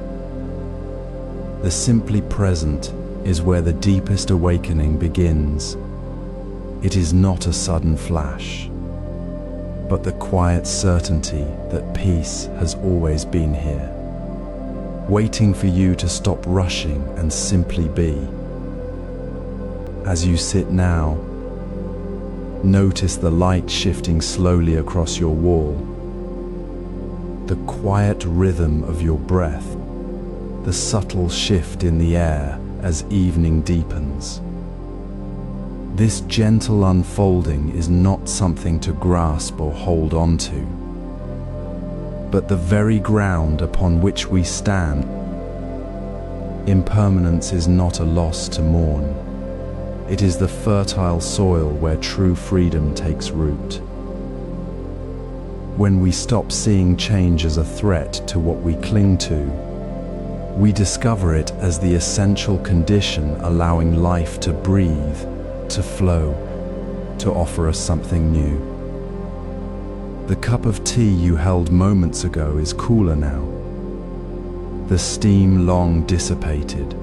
the simply present, is where the deepest awakening begins. It is not a sudden flash, but the quiet certainty that peace has always been here, waiting for you to stop rushing and simply be. As you sit now, notice the light shifting slowly across your wall. the quiet rhythm of your breath, the subtle shift in the air as evening deepens. This gentle unfolding is not something to grasp or hold on to, but the very ground upon which we stand. Impermanence is not a loss to mourn. It is the fertile soil where true freedom takes root. When we stop seeing change as a threat to what we cling to, we discover it as the essential condition allowing life to breathe, to flow, to offer us something new. The cup of tea you held moments ago is cooler now, the steam long dissipated.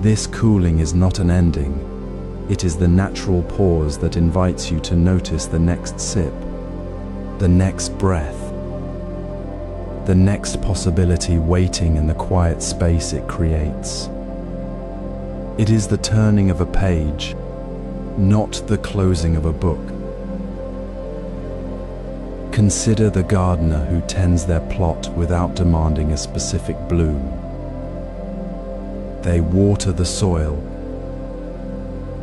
This cooling is not an ending, it is the natural pause that invites you to notice the next sip, the next breath, the next possibility waiting in the quiet space it creates. It is the turning of a page, not the closing of a book. Consider the gardener who tends their plot without demanding a specific bloom. They water the soil.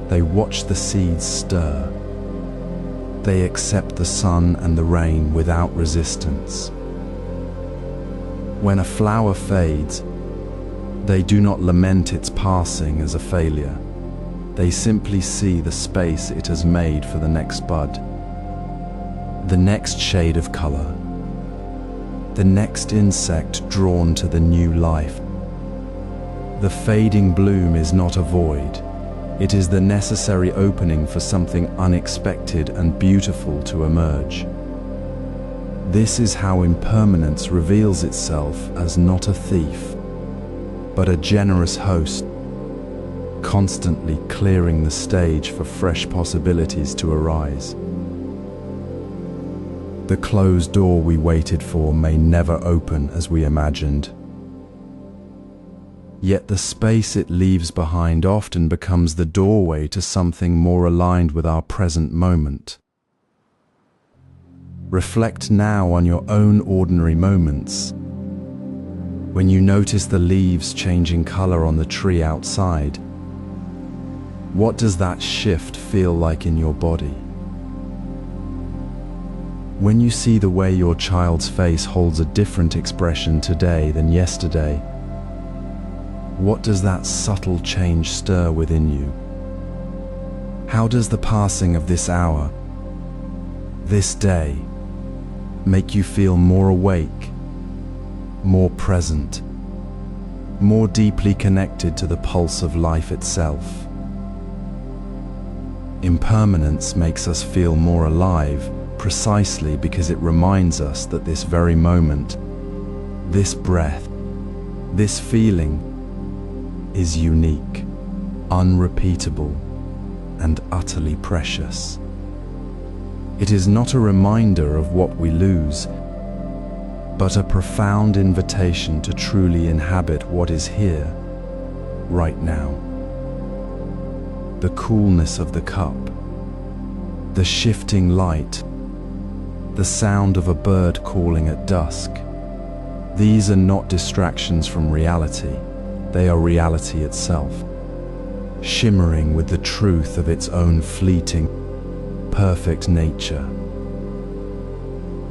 They watch the seeds stir. They accept the sun and the rain without resistance. When a flower fades, they do not lament its passing as a failure. They simply see the space it has made for the next bud, the next shade of color, the next insect drawn to the new life. The fading bloom is not a void. It is the necessary opening for something unexpected and beautiful to emerge. This is how impermanence reveals itself as not a thief, but a generous host, constantly clearing the stage for fresh possibilities to arise. The closed door we waited for may never open as we imagined. Yet the space it leaves behind often becomes the doorway to something more aligned with our present moment. Reflect now on your own ordinary moments. When you notice the leaves changing color on the tree outside, what does that shift feel like in your body? When you see the way your child's face holds a different expression today than yesterday, what does that subtle change stir within you? How does the passing of this hour, this day, make you feel more awake, more present, more deeply connected to the pulse of life itself? Impermanence makes us feel more alive precisely because it reminds us that this very moment, this breath, this feeling is unique, unrepeatable, and utterly precious. It is not a reminder of what we lose, but a profound invitation to truly inhabit what is here, right now. The coolness of the cup, the shifting light, the sound of a bird calling at dusk. These are not distractions from reality, they are reality itself, shimmering with the truth of its own fleeting, perfect nature.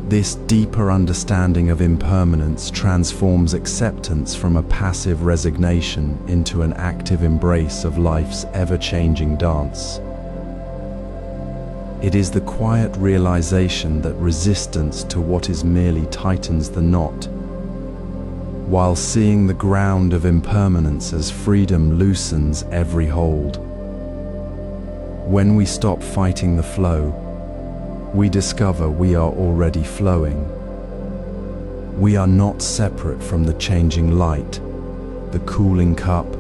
This deeper understanding of impermanence transforms acceptance from a passive resignation into an active embrace of life's ever-changing dance. It is the quiet realization that resistance to what is merely tightens the knot, while seeing the ground of impermanence as freedom loosens every hold. When we stop fighting the flow, we discover we are already flowing. We are not separate from the changing light, the cooling cup,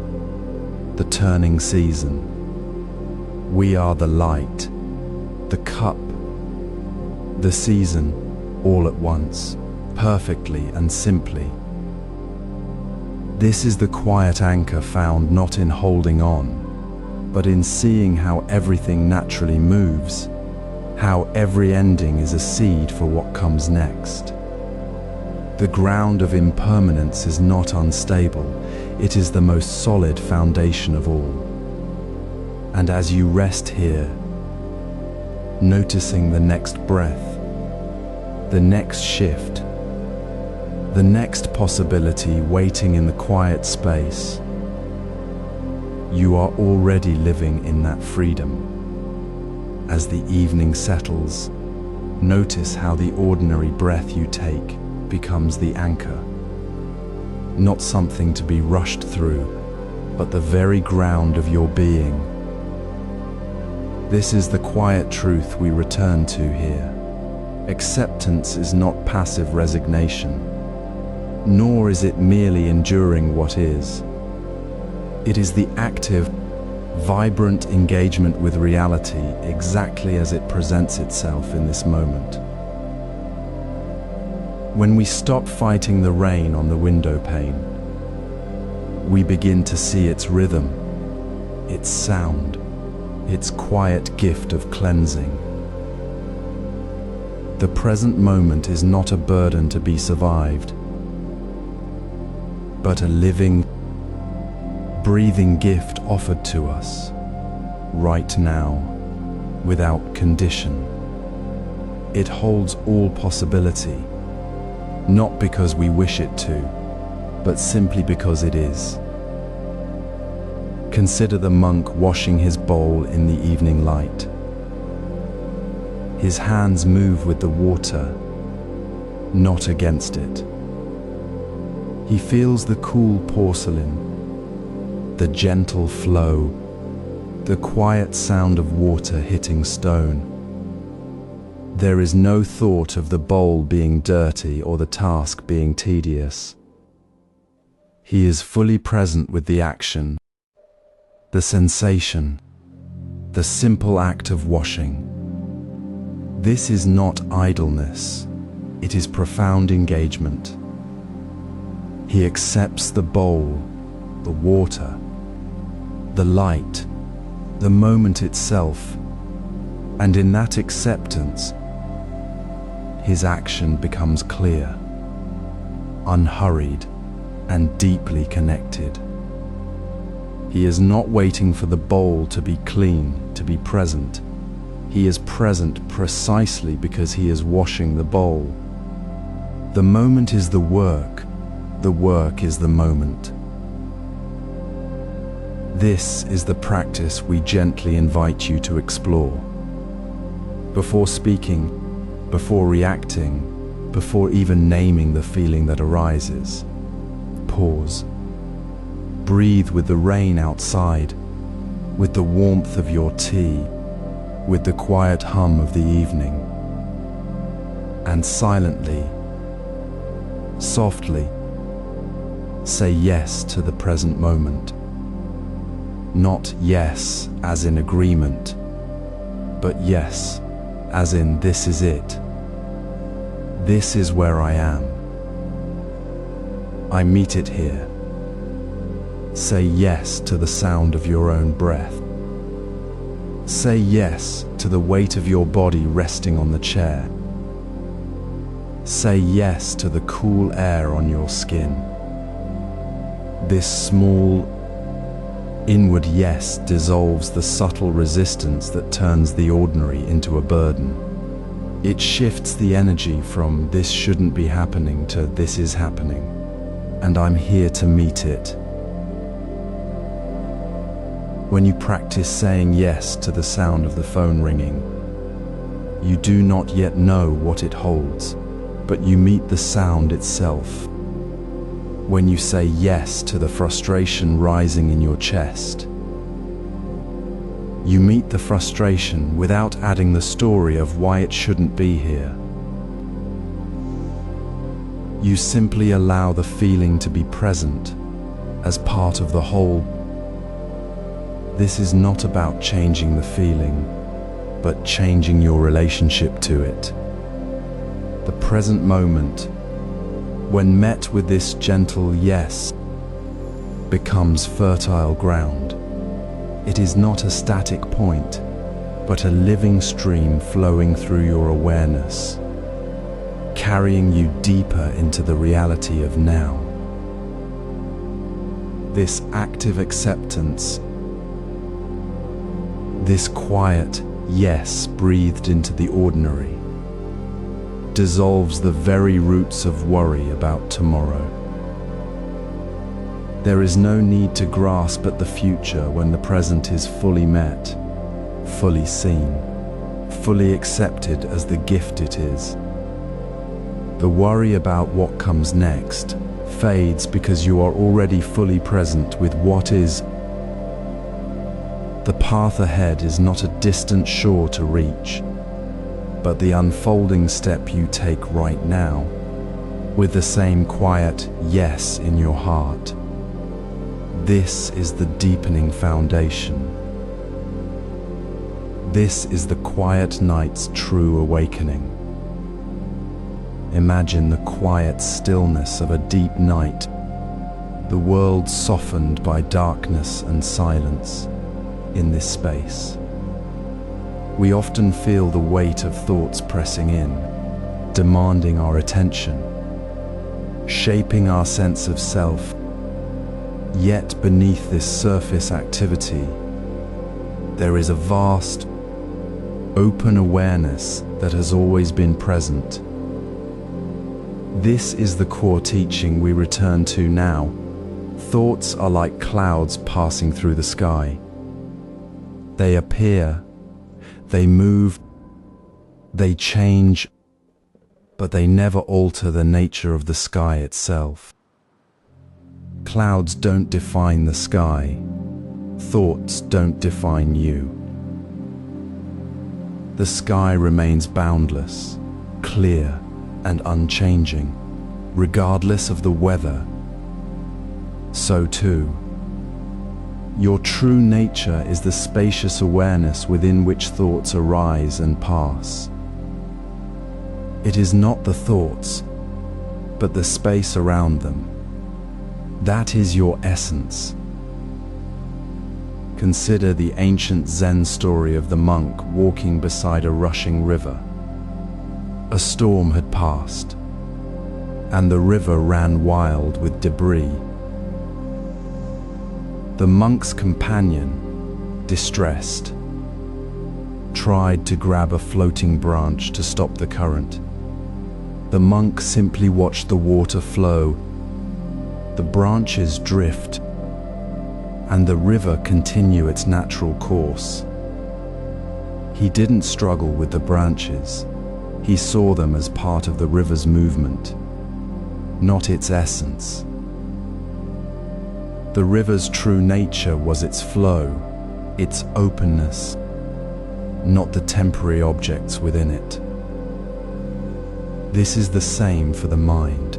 the turning season. We are the light, the cup, the season, all at once, perfectly and simply. This is the quiet anchor found not in holding on, but in seeing how everything naturally moves, how every ending is a seed for what comes next. The ground of impermanence is not unstable, it is the most solid foundation of all. And as you rest here, noticing the next breath, the next shift, the next possibility waiting in the quiet space, you are already living in that freedom. As the evening settles, notice how the ordinary breath you take becomes the anchor. Not something to be rushed through, but the very ground of your being. This is the quiet truth we return to here. Acceptance is not passive resignation, nor is it merely enduring what is. It is the active, vibrant engagement with reality exactly as it presents itself in this moment. When we stop fighting the rain on the window pane, we begin to see its rhythm, its sound, its quiet gift of cleansing. The present moment is not a burden to be survived, but a living, breathing gift offered to us, right now, without condition. It holds all possibility, not because we wish it to, but simply because it is. Consider the monk washing his bowl in the evening light. His hands move with the water, not against it. He feels the cool porcelain, the gentle flow, the quiet sound of water hitting stone. There is no thought of the bowl being dirty or the task being tedious. He is fully present with the action, the sensation, the simple act of washing. This is not idleness, it is profound engagement. He accepts the bowl, the water, the light, the moment itself, and in that acceptance, his action becomes clear, unhurried, and deeply connected. He is not waiting for the bowl to be clean, to be present. He is present precisely because he is washing the bowl. The moment is the work is the moment. This is the practice we gently invite you to explore. Before speaking, before reacting, before even naming the feeling that arises, pause. Breathe with the rain outside, with the warmth of your tea, with the quiet hum of the evening. And silently, softly, say yes to the present moment. Not yes as in agreement, but yes as in this is it. This is where I am. I meet it here. Say yes to the sound of your own breath. Say yes to the weight of your body resting on the chair. Say yes to the cool air on your skin. This small, inward yes dissolves the subtle resistance that turns the ordinary into a burden. It shifts the energy from this shouldn't be happening to this is happening, and I'm here to meet it. When you practice saying yes to the sound of the phone ringing, you do not yet know what it holds, but you meet the sound itself. When you say yes to the frustration rising in your chest, you meet the frustration without adding the story of why it shouldn't be here. You simply allow the feeling to be present as part of the whole. This is not about changing the feeling, but changing your relationship to it. The present moment, when met with this gentle yes, becomes fertile ground. It is not a static point, but a living stream flowing through your awareness. carrying you deeper into the reality of now. This active acceptance, this quiet yes breathed into the ordinary, dissolves the very roots of worry about tomorrow. There is no need to grasp at the future when the present is fully met, fully seen, fully accepted as the gift it is. The worry about what comes next fades because you are already fully present with what is. The path ahead is not a distant shore to reach, but the unfolding step you take right now, with the same quiet yes in your heart. This is the deepening foundation. This is the quiet night's true awakening. Imagine the quiet stillness of a deep night, the world softened by darkness and silence in this space. We often feel the weight of thoughts pressing in, demanding our attention, shaping our sense of self. Yet beneath this surface activity, there is a vast, open awareness that has always been present. This is the core teaching we return to now. Thoughts are like clouds passing through the sky. They appear, they move, they change, but they never alter the nature of the sky itself. Clouds don't define the sky. Thoughts don't define you. The sky remains boundless, clear, and unchanging, regardless of the weather. So too, your true nature is the spacious awareness within which thoughts arise and pass. It is not the thoughts, but the space around them. That is your essence. Consider the ancient Zen story of the monk walking beside a rushing river. A storm had passed, and the river ran wild with debris. The monk's companion, distressed, tried to grab a floating branch to stop the current. The monk simply watched the water flow, the branches drift, and the river continue its natural course. He didn't struggle with the branches. He saw them as part of the river's movement, not its essence. The river's true nature was its flow, its openness, not the temporary objects within it. This is the same for the mind.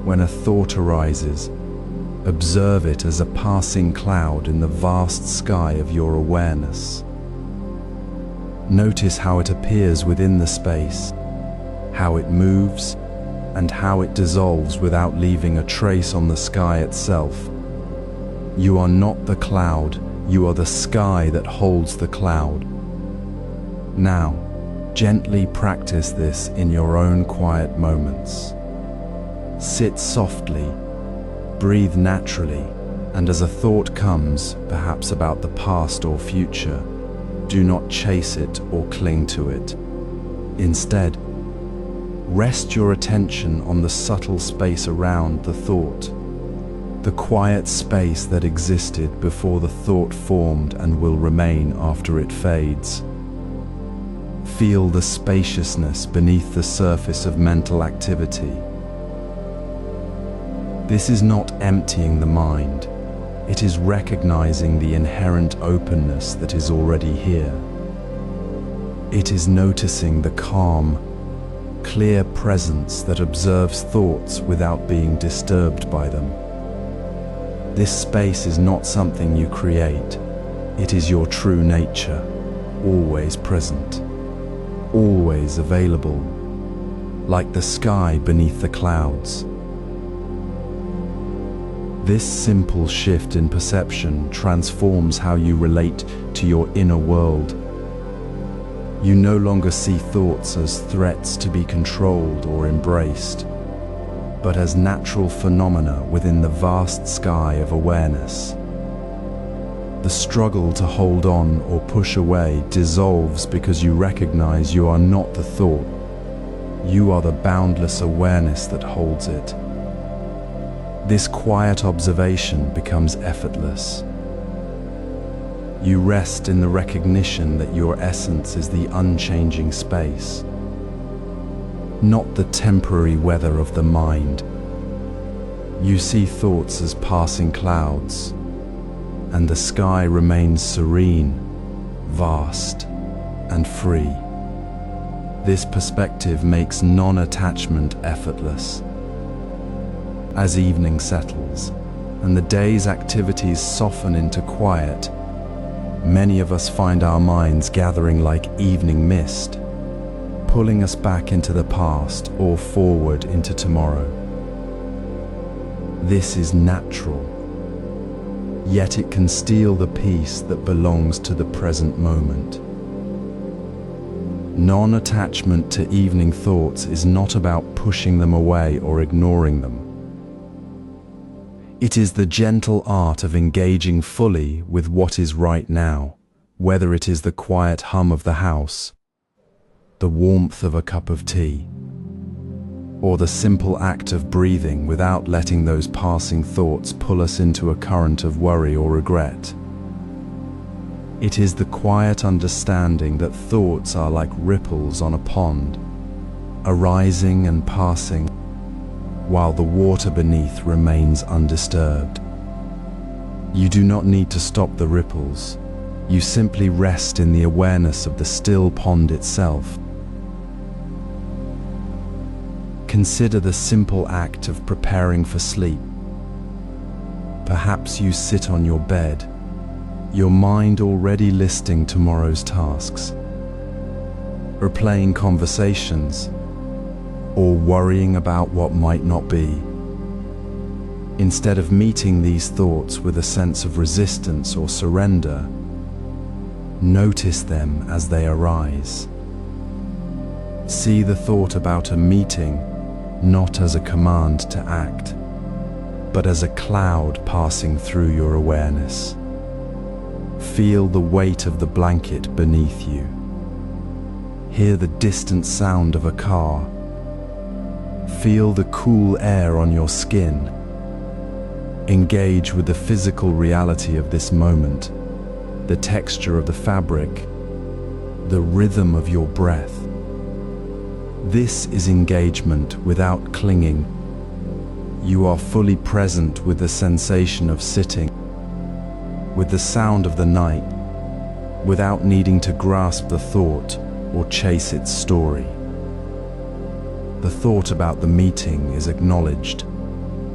When a thought arises, observe it as a passing cloud in the vast sky of your awareness. Notice how it appears within the space, how it moves, and how it dissolves without leaving a trace on the sky itself. You are not the cloud, you are the sky that holds the cloud. Now, gently practice this in your own quiet moments. Sit softly, breathe naturally, and as a thought comes, perhaps about the past or future, do not chase it or cling to it. Instead, rest your attention on the subtle space around the thought, the quiet space that existed before the thought formed and will remain after it fades. Feel the spaciousness beneath the surface of mental activity. This is not emptying the mind. It is recognizing the inherent openness that is already here. It is noticing the calm, clear presence that observes thoughts without being disturbed by them. This space is not something you create. It is your true nature, always present, always available, like the sky beneath the clouds. This simple shift in perception transforms how you relate to your inner world. You no longer see thoughts as threats to be controlled or embraced, but as natural phenomena within the vast sky of awareness. The struggle to hold on or push away dissolves because you recognize you are not the thought. You are the boundless awareness that holds it. This quiet observation becomes effortless. You rest in the recognition that your essence is the unchanging space, not the temporary weather of the mind. You see thoughts as passing clouds, and the sky remains serene, vast, and free. This perspective makes non-attachment effortless. As evening settles, and the day's activities soften into quiet, many of us find our minds gathering like evening mist, pulling us back into the past or forward into tomorrow. This is natural, yet it can steal the peace that belongs to the present moment. Non-attachment to evening thoughts is not about pushing them away or ignoring them. It is the gentle art of engaging fully with what is right now, whether it is the quiet hum of the house, the warmth of a cup of tea, or the simple act of breathing without letting those passing thoughts pull us into a current of worry or regret. It is the quiet understanding that thoughts are like ripples on a pond, arising and passing, while the water beneath remains undisturbed. You do not need to stop the ripples. You simply rest in the awareness of the still pond itself. Consider the simple act of preparing for sleep. Perhaps you sit on your bed, your mind already listing tomorrow's tasks, replaying conversations, or worrying about what might not be. Instead of meeting these thoughts with a sense of resistance or surrender, notice them as they arise. See the thought about a meeting not as a command to act, but as a cloud passing through your awareness. Feel the weight of the blanket beneath you. Hear the distant sound of a car. Feel the cool air on your skin. Engage with the physical reality of this moment, the texture of the fabric, the rhythm of your breath. This is engagement without clinging. You are fully present with the sensation of sitting, with the sound of the night, without needing to grasp the thought or chase its story. The thought about the meeting is acknowledged,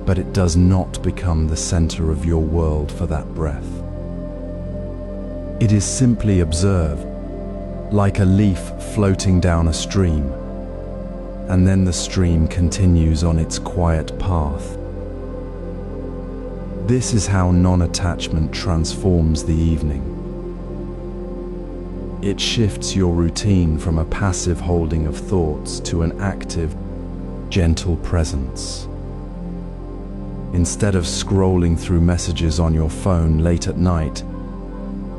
but it does not become the center of your world for that breath. It is simply observed, like a leaf floating down a stream, and then the stream continues on its quiet path. This is how non-attachment transforms the evening. It shifts your routine from a passive holding of thoughts to an active, gentle presence. Instead of scrolling through messages on your phone late at night,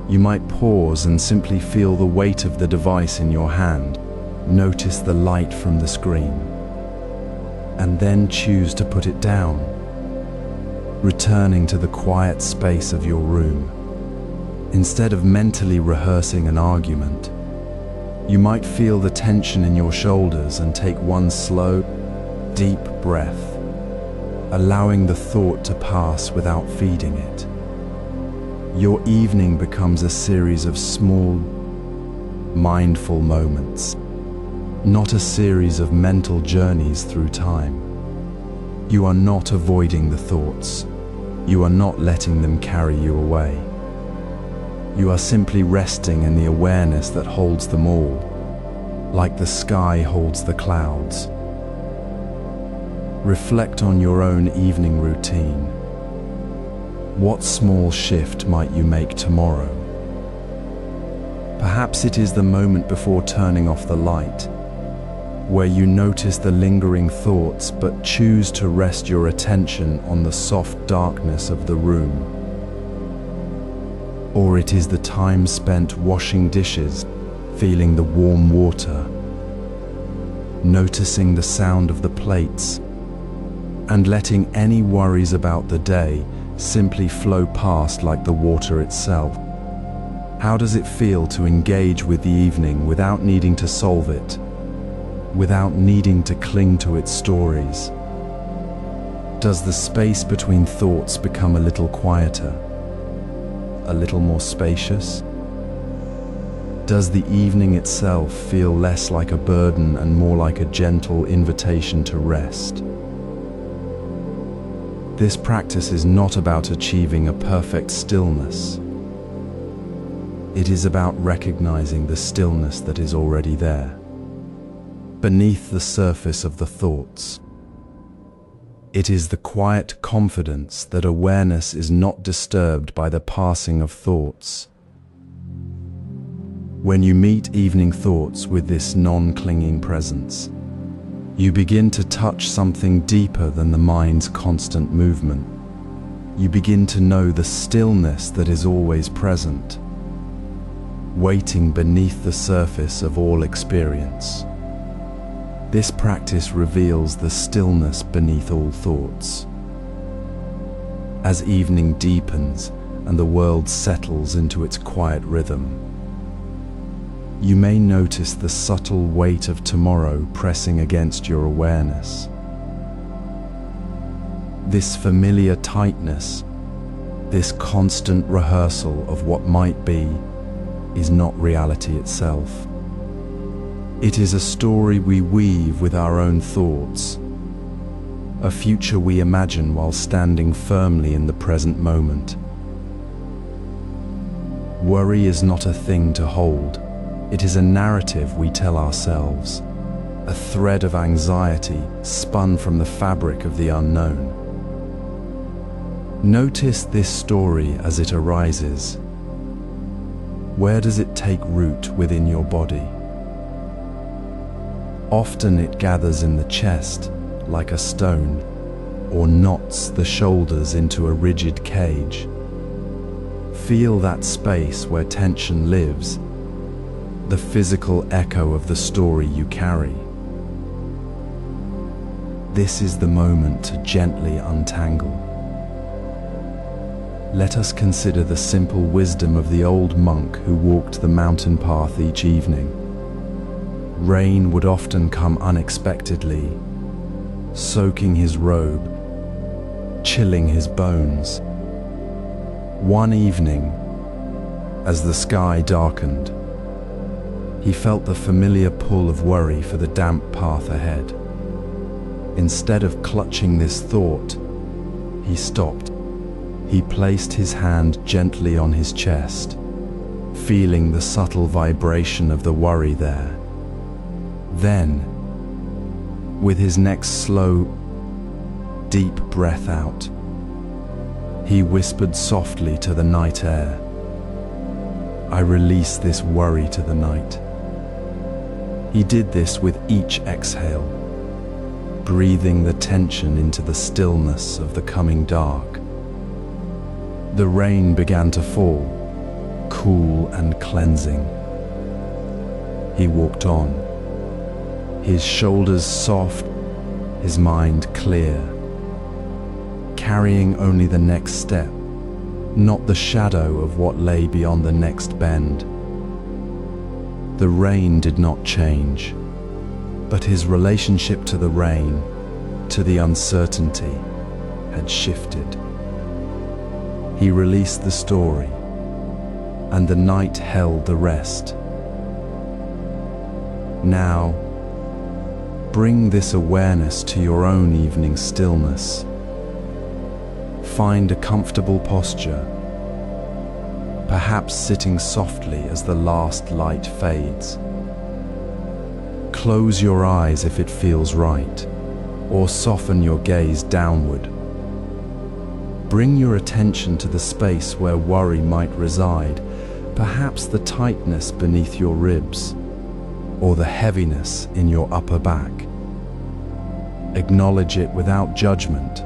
you might pause and simply feel the weight of the device in your hand. Notice the light from the screen, and then choose to put it down, returning to the quiet space of your room. Instead of mentally rehearsing an argument, you might feel the tension in your shoulders and take one slow, deep breath, allowing the thought to pass without feeding it. Your evening becomes a series of small, mindful moments, not a series of mental journeys through time. You are not avoiding the thoughts. You are not letting them carry you away. You are simply resting in the awareness that holds them all, like the sky holds the clouds. Reflect on your own evening routine. What small shift might you make tomorrow? Perhaps it is the moment before turning off the light, where you notice the lingering thoughts but choose to rest your attention on the soft darkness of the room. Or it is the time spent washing dishes, feeling the warm water, noticing the sound of the plates, and letting any worries about the day simply flow past like the water itself. How does it feel to engage with the evening without needing to solve it, without needing to cling to its stories? Does the space between thoughts become a little quieter, a little more spacious? Does the evening itself feel less like a burden and more like a gentle invitation to rest? This practice is not about achieving a perfect stillness. It is about recognizing the stillness that is already there, beneath the surface of the thoughts. It is the quiet confidence that awareness is not disturbed by the passing of thoughts. When you meet evening thoughts with this non-clinging presence, you begin to touch something deeper than the mind's constant movement. You begin to know the stillness that is always present, waiting beneath the surface of all experience. This practice reveals the stillness beneath all thoughts. As evening deepens and the world settles into its quiet rhythm, you may notice the subtle weight of tomorrow pressing against your awareness. This familiar tightness, this constant rehearsal of what might be, is not reality itself. It is a story we weave with our own thoughts, a future we imagine while standing firmly in the present moment. Worry is not a thing to hold. It is a narrative we tell ourselves, a thread of anxiety spun from the fabric of the unknown. Notice this story as it arises. Where does it take root within your body? Often it gathers in the chest like a stone, or knots the shoulders into a rigid cage. Feel that space where tension lives, the physical echo of the story you carry. This is the moment to gently untangle. Let us consider the simple wisdom of the old monk who walked the mountain path each evening. Rain would often come unexpectedly, soaking his robe, chilling his bones. One evening, as the sky darkened, he felt the familiar pull of worry for the damp path ahead. Instead of clutching this thought, he stopped. He placed his hand gently on his chest, feeling the subtle vibration of the worry there. Then, with his next slow, deep breath out, he whispered softly to the night air, "I release this worry to the night." He did this with each exhale, breathing the tension into the stillness of the coming dark. The rain began to fall, cool and cleansing. He walked on, his shoulders soft, his mind clear, carrying only the next step, not the shadow of what lay beyond the next bend. The rain did not change, but his relationship to the rain, to the uncertainty, had shifted. He released the story, and the night held the rest. Now, bring this awareness to your own evening stillness. Find a comfortable posture, perhaps sitting softly as the last light fades. Close your eyes if it feels right, or soften your gaze downward. Bring your attention to the space where worry might reside, Perhaps the tightness beneath your ribs, or the heaviness in your upper back. Acknowledge it without judgment,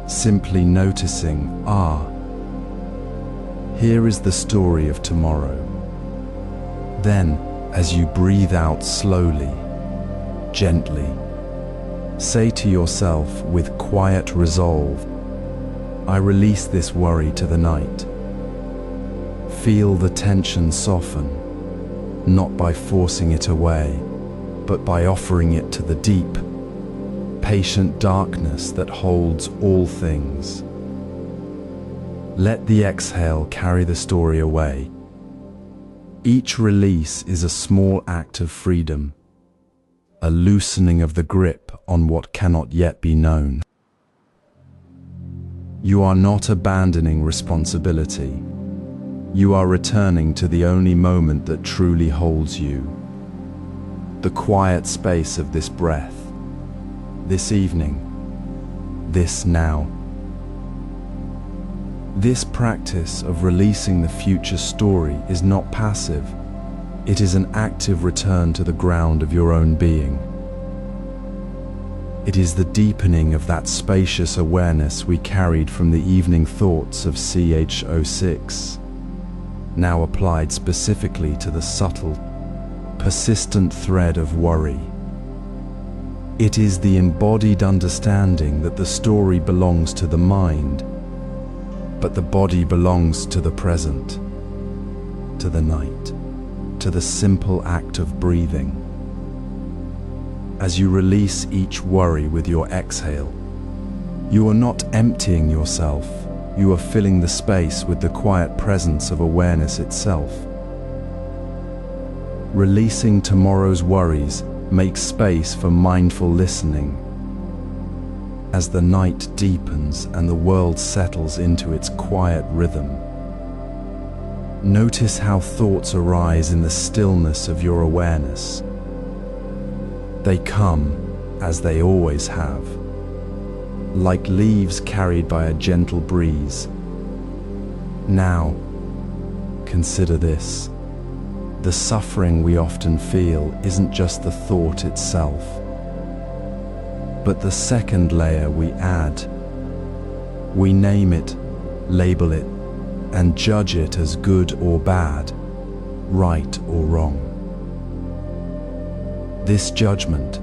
simply noticing, here is the story of tomorrow. Then, as you breathe out slowly, gently, say to yourself with quiet resolve, I release this worry to the night. Feel the tension soften, not by forcing it away, but by offering it to the deep, patient darkness that holds all things. Let the exhale carry the story away. Each release is a small act of freedom, a loosening of the grip on what cannot yet be known. You are not abandoning responsibility. You are returning to the only moment that truly holds you. The quiet space of this breath, this evening, this now. This practice of releasing the future story is not passive. It is an active return to the ground of your own being. It is the deepening of that spacious awareness we carried from the evening thoughts of CH06, now applied specifically to the subtle, persistent thread of worry. It is the embodied understanding that the story belongs to the mind, but the body belongs to the present, to the night, to the simple act of breathing. As you release each worry with your exhale, you are not emptying yourself, you are filling the space with the quiet presence of awareness itself. Releasing tomorrow's worries makes space for mindful listening. As the night deepens and the world settles into its quiet rhythm, notice how thoughts arise in the stillness of your awareness. They come, as they always have, like leaves carried by a gentle breeze. Now, consider this. The suffering we often feel isn't just the thought itself, but the second layer we add. We name it, label it, and judge it as good or bad, right or wrong. This judgment,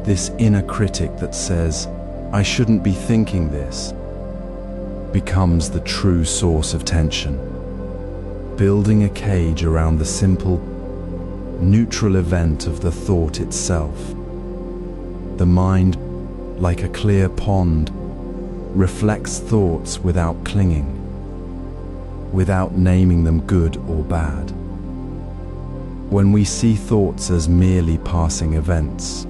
this inner critic that says, I shouldn't be thinking this, becomes the true source of tension, building a cage around the simple, neutral event of the thought itself. The mind, like a clear pond, reflects thoughts without clinging, without naming them good or bad. When we see thoughts as merely passing events,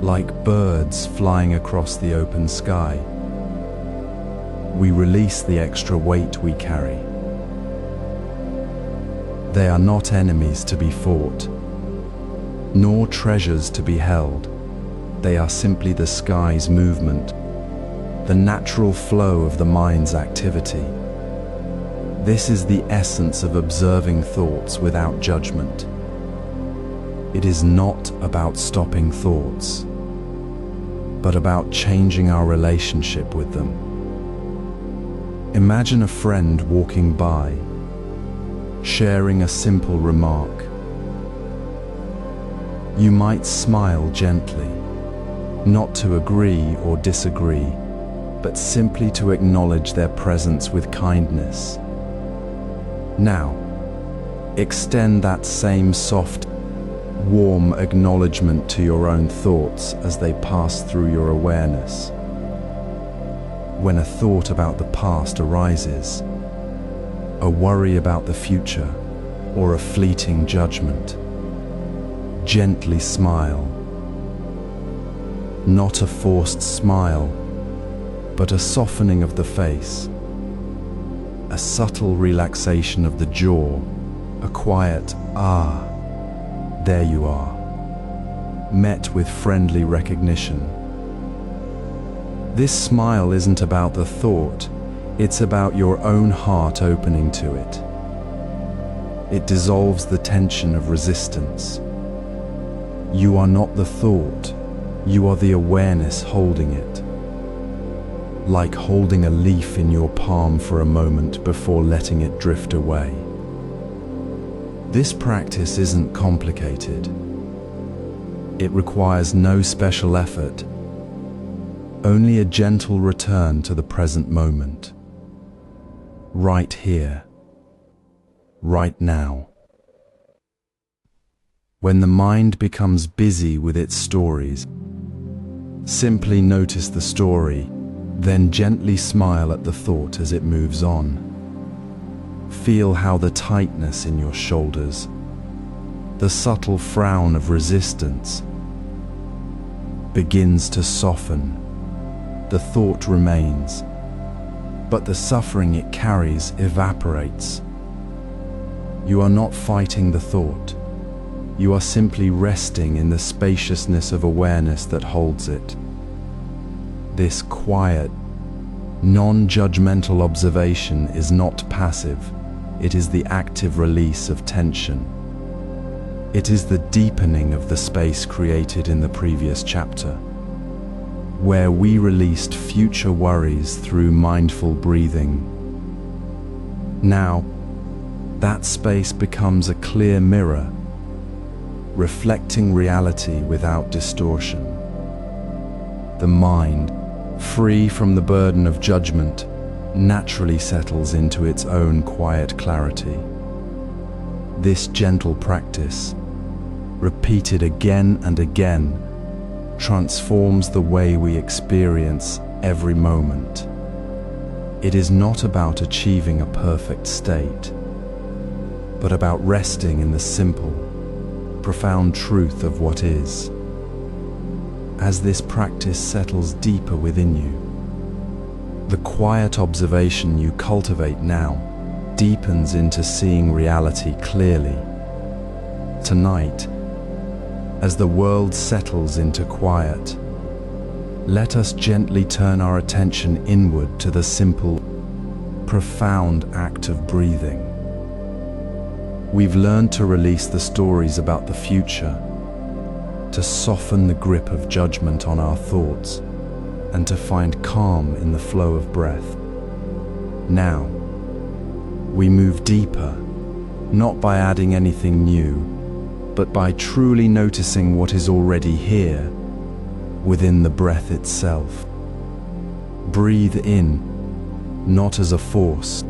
like birds flying across the open sky, we release the extra weight we carry. They are not enemies to be fought, nor treasures to be held. They are simply the sky's movement, the natural flow of the mind's activity. This is the essence of observing thoughts without judgment. It is not about stopping thoughts, but about changing our relationship with them. Imagine a friend walking by, sharing a simple remark. You might smile gently, not to agree or disagree, but simply to acknowledge their presence with kindness. Now, extend that same soft, warm acknowledgement to your own thoughts as they pass through your awareness. When a thought about the past arises, a worry about the future, or a fleeting judgment, gently smile. Not a forced smile, but a softening of the face, a subtle relaxation of the jaw, a quiet "ah, there you are," met with friendly recognition. This smile isn't about the thought, it's about your own heart opening to it. It dissolves the tension of resistance. You are not the thought, you are the awareness holding it. Like holding a leaf in your palm for a moment before letting it drift away. This practice isn't complicated. It requires no special effort, only a gentle return to the present moment. Right here, right now. When the mind becomes busy with its stories, simply notice the story, then gently smile at the thought as it moves on. Feel how the tightness in your shoulders, the subtle frown of resistance, begins to soften. The thought remains, but the suffering it carries evaporates. You are not fighting the thought. You are simply resting in the spaciousness of awareness that holds it. This quiet, non-judgmental observation is not passive. It is the active release of tension. It is the deepening of the space created in the previous chapter, where we released future worries through mindful breathing. Now, that space becomes a clear mirror, reflecting reality without distortion. The mind, free from the burden of judgment, naturally settles into its own quiet clarity. This gentle practice, repeated again and again, transforms the way we experience every moment. It is not about achieving a perfect state, but about resting in the simple, profound truth of what is. As this practice settles deeper within you, the quiet observation you cultivate now deepens into seeing reality clearly. Tonight, as the world settles into quiet, let us gently turn our attention inward to the simple, profound act of breathing. We've learned to release the stories about the future, to soften the grip of judgment on our thoughts, and to find calm in the flow of breath. Now, we move deeper, not by adding anything new, but by truly noticing what is already here, within the breath itself. Breathe in, not as a force,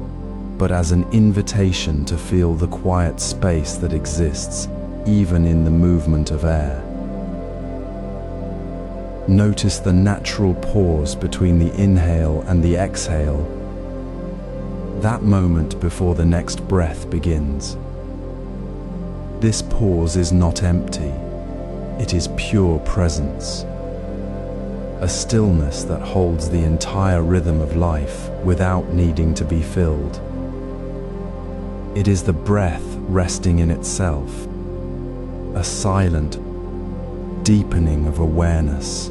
but as an invitation to feel the quiet space that exists, even in the movement of air. Notice the natural pause between the inhale and the exhale, that moment before the next breath begins. This pause is not empty, it is pure presence. A stillness that holds the entire rhythm of life without needing to be filled. It is the breath resting in itself, a silent deepening of awareness.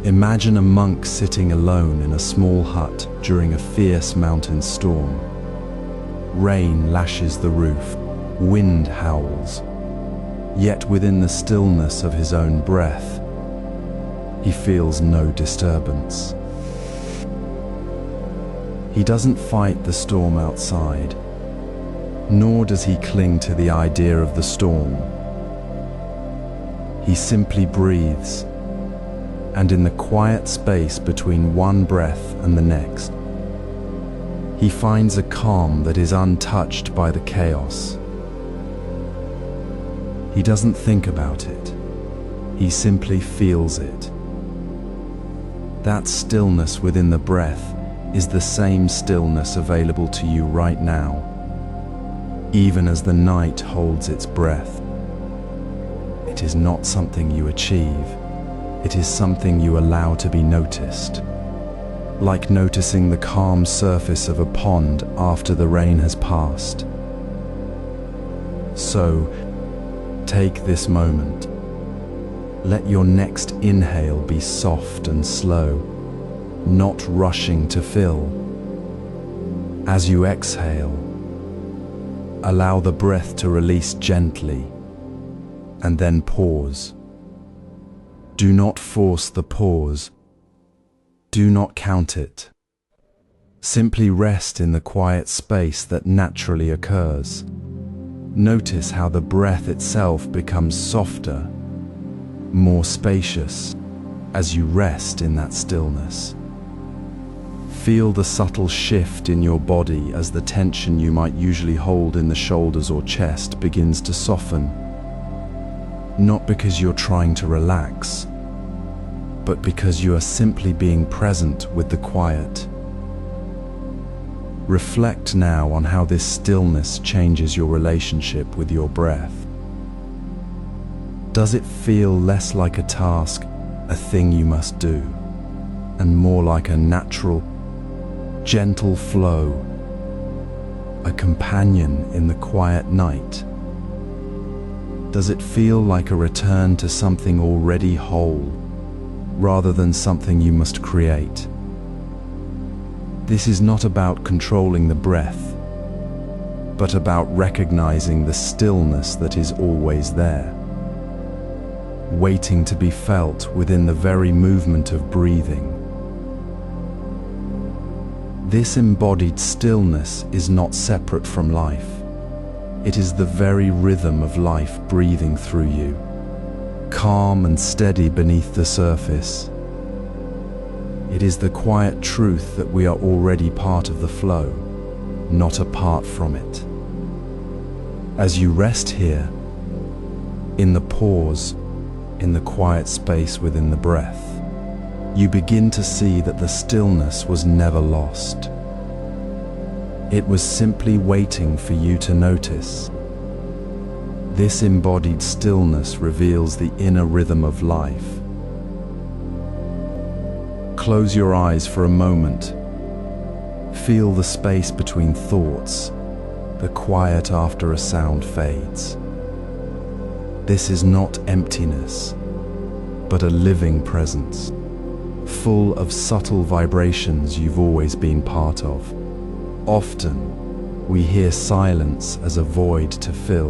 Imagine a monk sitting alone in a small hut during a fierce mountain storm. Rain lashes the roof, wind howls, yet within the stillness of his own breath, he feels no disturbance. He doesn't fight the storm outside, nor does he cling to the idea of the storm. He simply breathes, and in the quiet space between one breath and the next, he finds a calm that is untouched by the chaos. He doesn't think about it, he simply feels it. That stillness within the breath is the same stillness available to you right now, even as the night holds its breath. It is not something you achieve, it is something you allow to be noticed, like noticing the calm surface of a pond after the rain has passed. So, take this moment. Let your next inhale be soft and slow, not rushing to fill. As you exhale, Allow the breath to release gently, and then pause. Do not force the pause. Do not count it. Simply rest in the quiet space that naturally occurs. Notice how the breath itself becomes softer, more spacious, as you rest in that stillness. Feel the subtle shift in your body as the tension you might usually hold in the shoulders or chest begins to soften. Not because you're trying to relax, but because you are simply being present with the quiet. Reflect now on how this stillness changes your relationship with your breath. Does it feel less like a task, a thing you must do, and more like a natural, gentle flow, a companion in the quiet night? Does it feel like a return to something already whole, rather than something you must create? This is not about controlling the breath, but about recognizing the stillness that is always there, waiting to be felt within the very movement of breathing. This embodied stillness is not separate from life. It is the very rhythm of life breathing through you, calm and steady beneath the surface. It is the quiet truth that we are already part of the flow, not apart from it. As you rest here, in the pause, in the quiet space within the breath, you begin to see that the stillness was never lost. It was simply waiting for you to notice. This embodied stillness reveals the inner rhythm of life. Close your eyes for a moment. Feel the space between thoughts, the quiet after a sound fades. This is not emptiness, but a living presence, full of subtle vibrations you've always been part of. Often, we hear silence as a void to fill,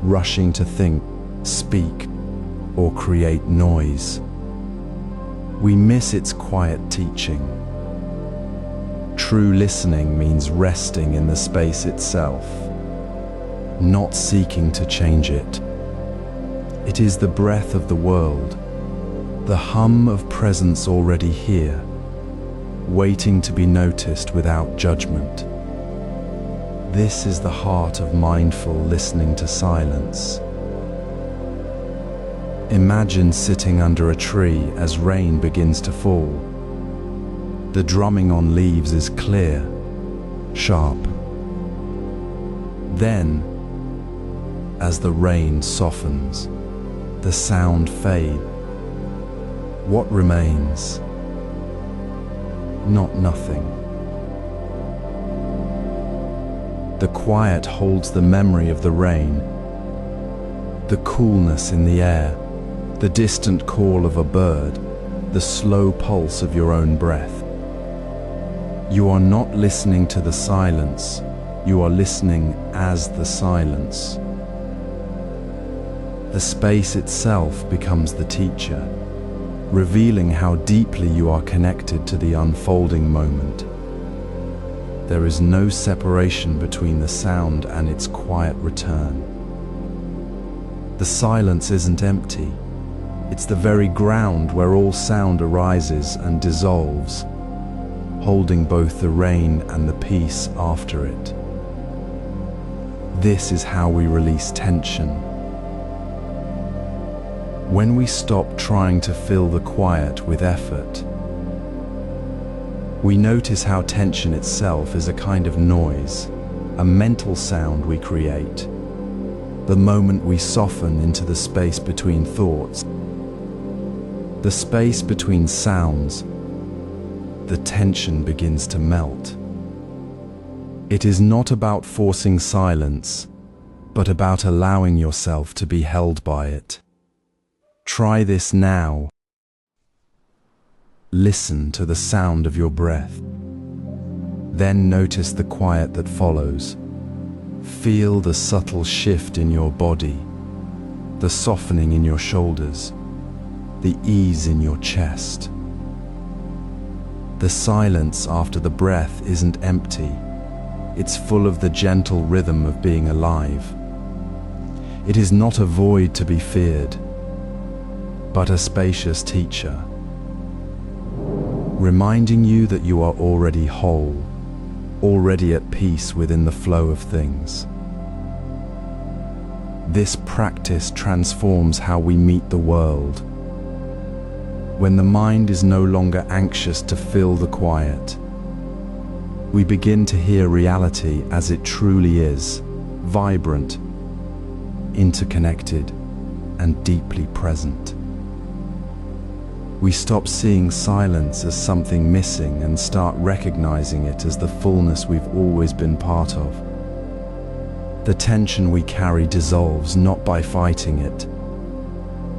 rushing to think, speak, or create noise. We miss its quiet teaching. True listening means resting in the space itself, not seeking to change it. It is the breath of the world, the hum of presence already here, waiting to be noticed without judgment. This is the heart of mindful listening to silence. Imagine sitting under a tree as rain begins to fall. The drumming on leaves is clear, sharp. Then, as the rain softens, the sound fades. What remains? Not nothing. The quiet holds the memory of the rain, the coolness in the air, the distant call of a bird, the slow pulse of your own breath. You are not listening to the silence, you are listening as the silence. The space itself becomes the teacher, revealing how deeply you are connected to the unfolding moment. There is no separation between the sound and its quiet return. The silence isn't empty. It's the very ground where all sound arises and dissolves, holding both the rain and the peace after it. This is how we release tension. When we stop trying to fill the quiet with effort, we notice how tension itself is a kind of noise, a mental sound we create. The moment we soften into the space between thoughts, the space between sounds, the tension begins to melt. It is not about forcing silence, but about allowing yourself to be held by it. Try this now. Listen to the sound of your breath. Then notice the quiet that follows. Feel the subtle shift in your body, the softening in your shoulders, the ease in your chest. The silence after the breath isn't empty. It's full of the gentle rhythm of being alive. It is not a void to be feared, but a spacious teacher, reminding you that you are already whole, already at peace within the flow of things. This practice transforms how we meet the world. When the mind is no longer anxious to fill the quiet, we begin to hear reality as it truly is, vibrant, interconnected, and deeply present. We stop seeing silence as something missing and start recognizing it as the fullness we've always been part of. The tension we carry dissolves not by fighting it,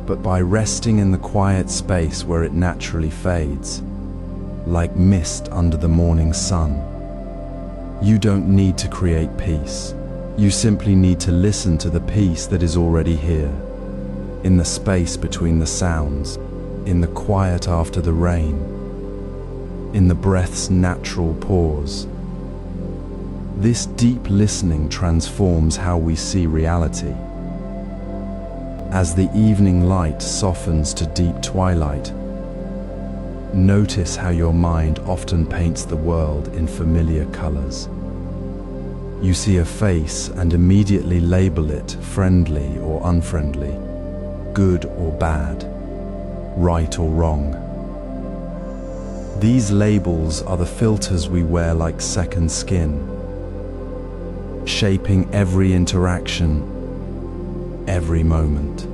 but by resting in the quiet space where it naturally fades, like mist under the morning sun. You don't need to create peace. You simply need to listen to the peace that is already here, in the space between the sounds, in the quiet after the rain, in the breath's natural pause. This deep listening transforms how we see reality. As the evening light softens to deep twilight, notice how your mind often paints the world in familiar colors. You see a face and immediately label it friendly or unfriendly, good or bad, right or wrong. These labels are the filters we wear like second skin, shaping every interaction, every moment.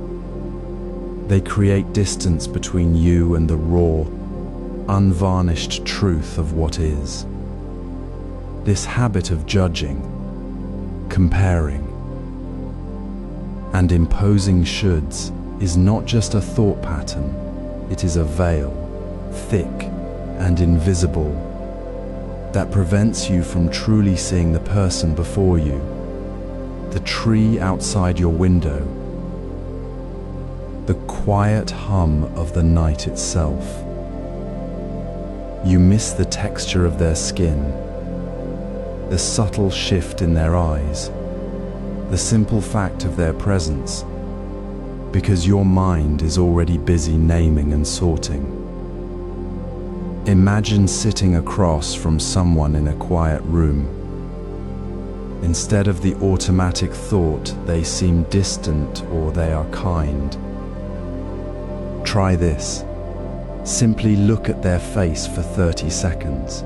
They create distance between you and the raw, unvarnished truth of what is. This habit of judging, comparing, and imposing shoulds is not just a thought pattern, it is a veil, thick and invisible, that prevents you from truly seeing the person before you, the tree outside your window, the quiet hum of the night itself. You miss the texture of their skin, the subtle shift in their eyes, the simple fact of their presence, because your mind is already busy naming and sorting. Imagine sitting across from someone in a quiet room. Instead of the automatic thought, they seem distant or they are kind. Try this. Simply look at their face for 30 seconds.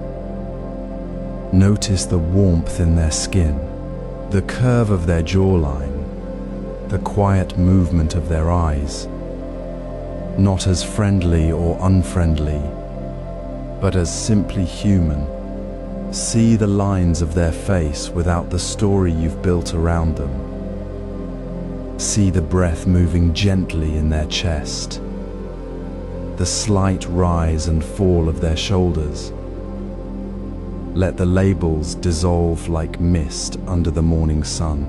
Notice the warmth in their skin, the curve of their jawline, the quiet movement of their eyes. Not as friendly or unfriendly, but as simply human. See the lines of their face without the story you've built around them. See the breath moving gently in their chest, the slight rise and fall of their shoulders. Let the labels dissolve like mist under the morning sun.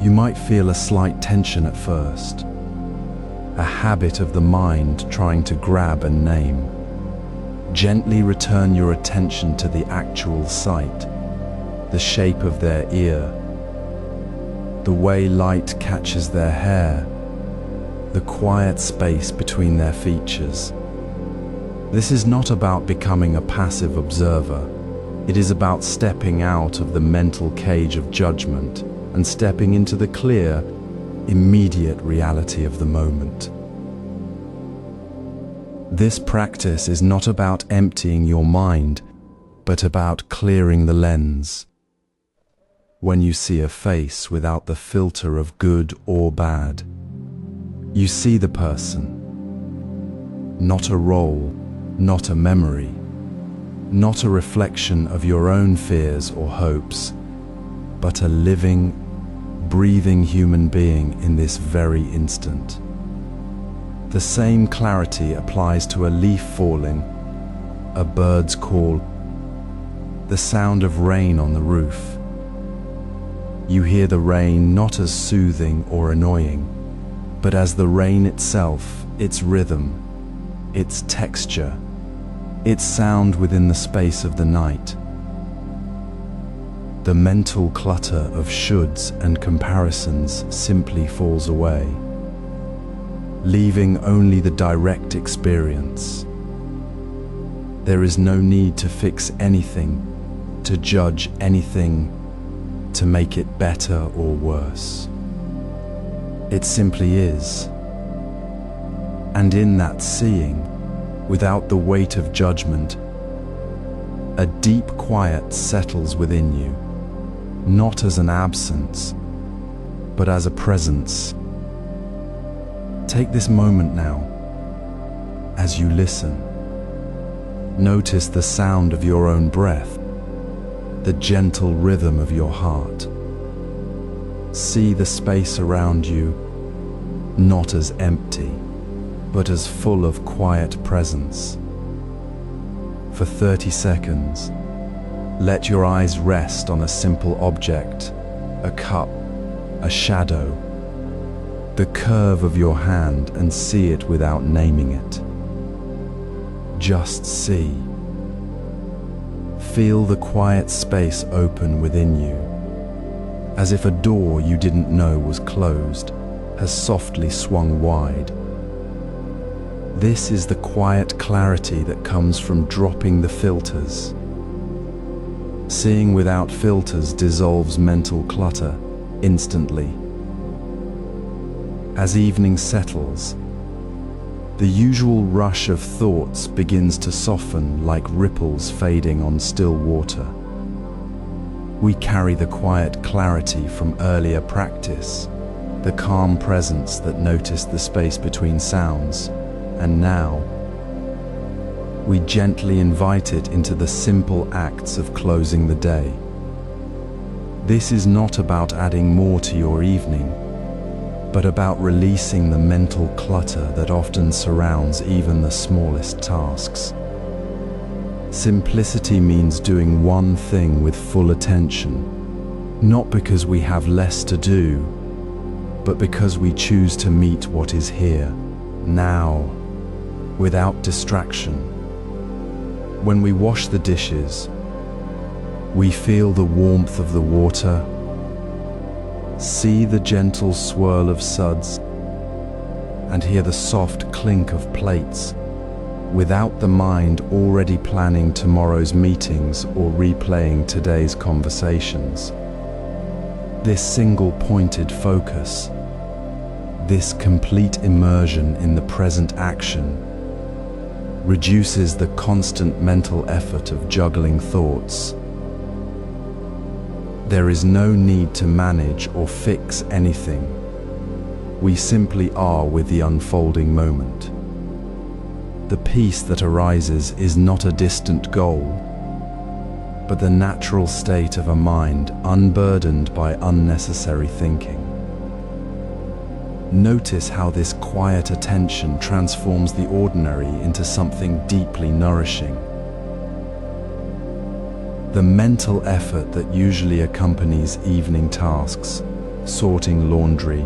You might feel a slight tension at first, a habit of the mind trying to grab and name. Gently return your attention to the actual sight, the shape of their ear, the way light catches their hair, the quiet space between their features. This is not about becoming a passive observer. It is about stepping out of the mental cage of judgment and stepping into the clear, immediate reality of the moment. This practice is not about emptying your mind, but about clearing the lens. When you see a face without the filter of good or bad, you see the person, not a role, not a memory, not a reflection of your own fears or hopes, but a living, breathing human being in this very instant. The same clarity applies to a leaf falling, a bird's call, the sound of rain on the roof, You hear the rain not as soothing or annoying, but as the rain itself, its rhythm, its texture, its sound within the space of the night. The mental clutter of shoulds and comparisons simply falls away, leaving only the direct experience. There is no need to fix anything, to judge anything, to make it better or worse. It simply is. And in that seeing, without the weight of judgment, a deep quiet settles within you, not as an absence, but as a presence. Take this moment now, as you listen. Notice the sound of your own breath, the gentle rhythm of your heart. See the space around you, not as empty, but as full of quiet presence. For 30 seconds, let your eyes rest on a simple object, a cup, a shadow, the curve of your hand, and see it without naming it. Just see. Feel the quiet space open within you, as if a door you didn't know was closed has softly swung wide. This is the quiet clarity that comes from dropping the filters. Seeing without filters dissolves mental clutter instantly. As evening settles, the usual rush of thoughts begins to soften like ripples fading on still water. We carry the quiet clarity from earlier practice, the calm presence that noticed the space between sounds, and now we gently invite it into the simple acts of closing the day. This is not about adding more to your evening, but about releasing the mental clutter that often surrounds even the smallest tasks. Simplicity means doing one thing with full attention, not because we have less to do, but because we choose to meet what is here, now, without distraction. When we wash the dishes, we feel the warmth of the water, see the gentle swirl of suds, and hear the soft clink of plates, without the mind already planning tomorrow's meetings or replaying today's conversations. This single-pointed focus, this complete immersion in the present action, reduces the constant mental effort of juggling thoughts. There is no need to manage or fix anything. We simply are with the unfolding moment. The peace that arises is not a distant goal, but the natural state of a mind unburdened by unnecessary thinking. Notice how this quiet attention transforms the ordinary into something deeply nourishing. The mental effort that usually accompanies evening tasks, sorting laundry,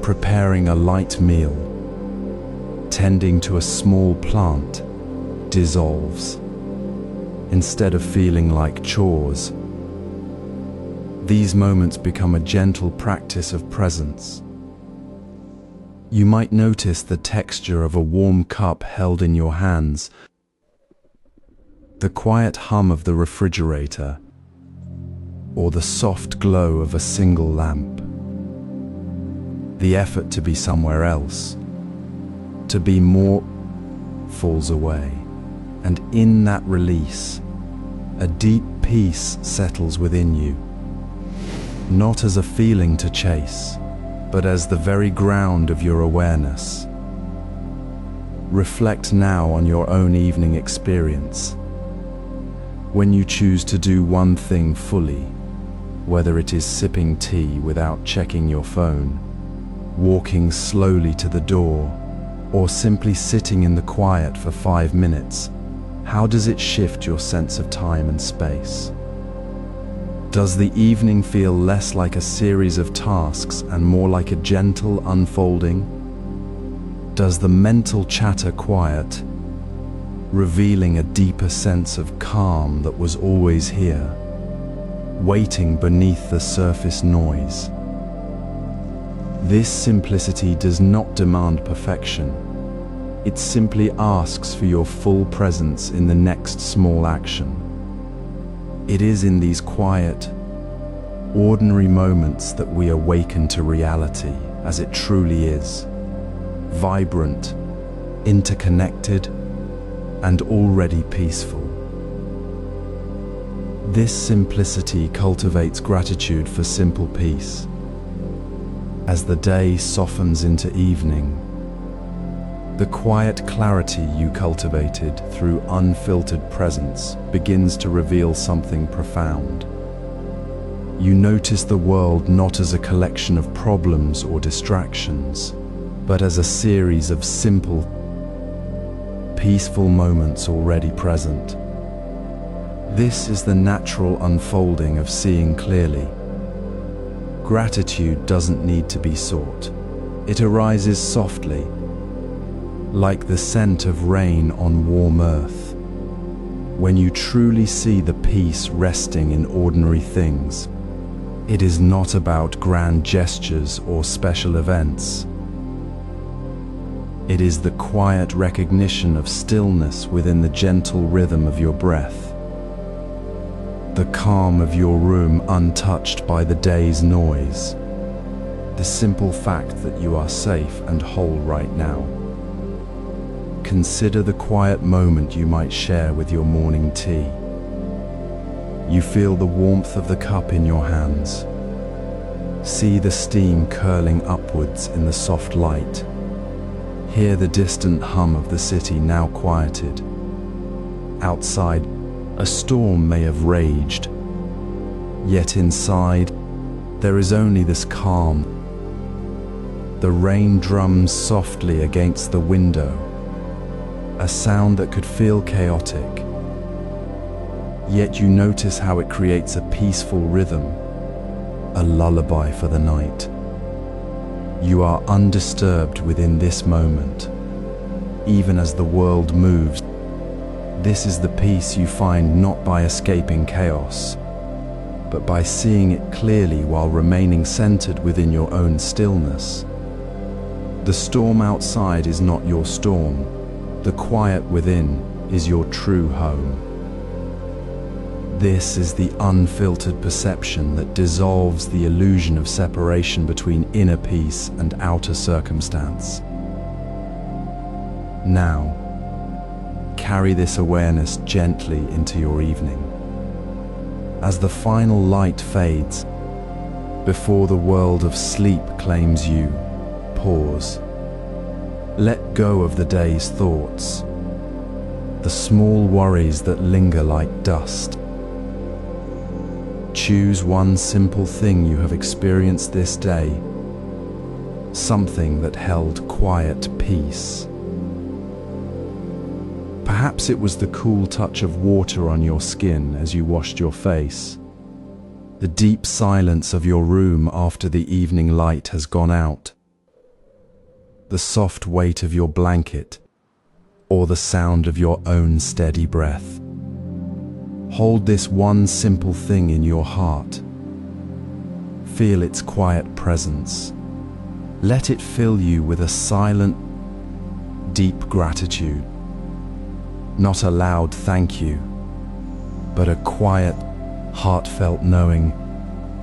preparing a light meal, tending to a small plant, dissolves. Instead of feeling like chores, these moments become a gentle practice of presence. You might notice the texture of a warm cup held in your hands, the quiet hum of the refrigerator, or the soft glow of a single lamp. The effort to be somewhere else, to be more, falls away, and in that release, a deep peace settles within you, not as a feeling to chase, but as the very ground of your awareness. Reflect now on your own evening experience. When you choose to do one thing fully, whether it is sipping tea without checking your phone, walking slowly to the door, or simply sitting in the quiet for 5 minutes, how does it shift your sense of time and space? Does the evening feel less like a series of tasks and more like a gentle unfolding? Does the mental chatter quiet, revealing a deeper sense of calm that was always here, waiting beneath the surface noise? This simplicity does not demand perfection. It simply asks for your full presence in the next small action. It is in these quiet, ordinary moments that we awaken to reality as it truly is, vibrant, interconnected, and already peaceful. This simplicity cultivates gratitude for simple peace. As the day softens into evening, the quiet clarity you cultivated through unfiltered presence begins to reveal something profound. You notice the world not as a collection of problems or distractions, but as a series of simple, peaceful moments already present. This is the natural unfolding of seeing clearly. Gratitude doesn't need to be sought. It arises softly, like the scent of rain on warm earth. When you truly see the peace resting in ordinary things, it is not about grand gestures or special events. It is the quiet recognition of stillness within the gentle rhythm of your breath, the calm of your room untouched by the day's noise, the simple fact that you are safe and whole right now. Consider the quiet moment you might share with your morning tea. You feel the warmth of the cup in your hands. See the steam curling upwards in the soft light. Hear the distant hum of the city now quieted. Outside, a storm may have raged, yet inside, there is only this calm. The rain drums softly against the window, a sound that could feel chaotic, yet you notice how it creates a peaceful rhythm, a lullaby for the night. You are undisturbed within this moment, even as the world moves. This is the peace you find not by escaping chaos, but by seeing it clearly while remaining centered within your own stillness. The storm outside is not your storm. The quiet within is your true home. This is the unfiltered perception that dissolves the illusion of separation between inner peace and outer circumstance. Now, carry this awareness gently into your evening. As the final light fades, before the world of sleep claims you, pause. Let go of the day's thoughts, the small worries that linger like dust. Choose one simple thing you have experienced this day, something that held quiet peace. Perhaps it was the cool touch of water on your skin as you washed your face, the deep silence of your room after the evening light has gone out, the soft weight of your blanket, or the sound of your own steady breath. Hold this one simple thing in your heart. Feel its quiet presence. Let it fill you with a silent, deep gratitude. Not a loud thank you, but a quiet, heartfelt knowing,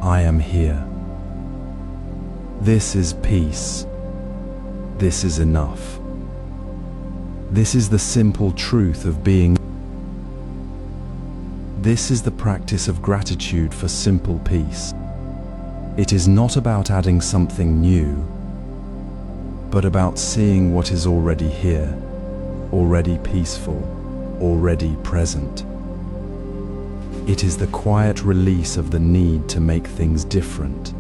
I am here. This is peace. This is enough. This is the simple truth of being. This is the practice of gratitude for simple peace. It is not about adding something new, but about seeing what is already here, already peaceful, already present. It is the quiet release of the need to make things different,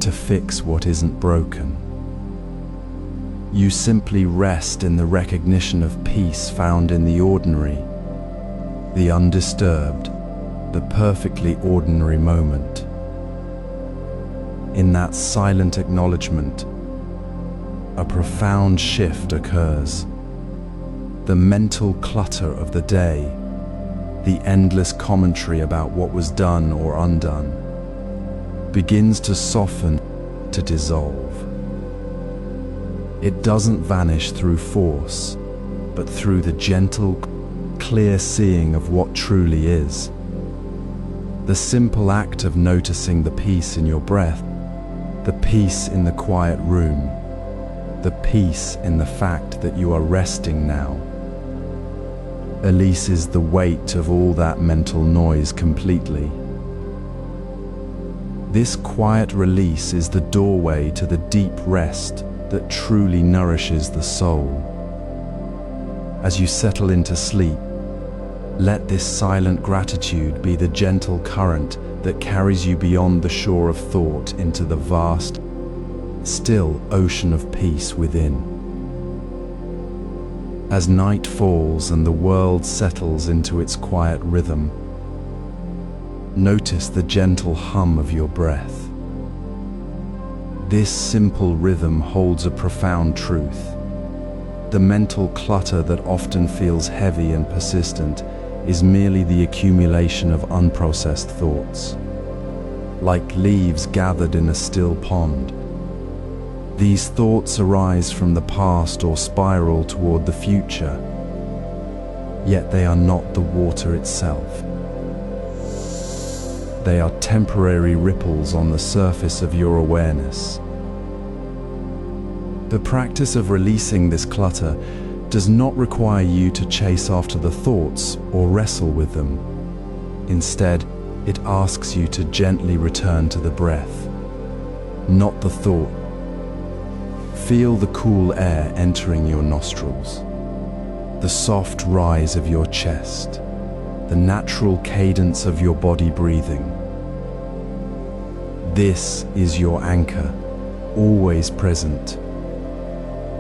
to fix what isn't broken. You simply rest in the recognition of peace found in the ordinary, the undisturbed, the perfectly ordinary moment. In that silent acknowledgement, a profound shift occurs. The mental clutter of the day, the endless commentary about what was done or undone, begins to soften, to dissolve. It doesn't vanish through force, but through the gentle, clear seeing of what truly is. The simple act of noticing the peace in your breath, the peace in the quiet room, the peace in the fact that you are resting now, releases the weight of all that mental noise completely. This quiet release is the doorway to the deep rest that truly nourishes the soul. As you settle into sleep, let this silent gratitude be the gentle current that carries you beyond the shore of thought into the vast, still ocean of peace within. As night falls and the world settles into its quiet rhythm, notice the gentle hum of your breath. This simple rhythm holds a profound truth. The mental clutter that often feels heavy and persistent is merely the accumulation of unprocessed thoughts. Like leaves gathered in a still pond, these thoughts arise from the past or spiral toward the future, yet they are not the water itself. They are temporary ripples on the surface of your awareness. The practice of releasing this clutter does not require you to chase after the thoughts or wrestle with them. Instead, it asks you to gently return to the breath, not the thought. Feel the cool air entering your nostrils, the soft rise of your chest, the natural cadence of your body breathing. This is your anchor, always present,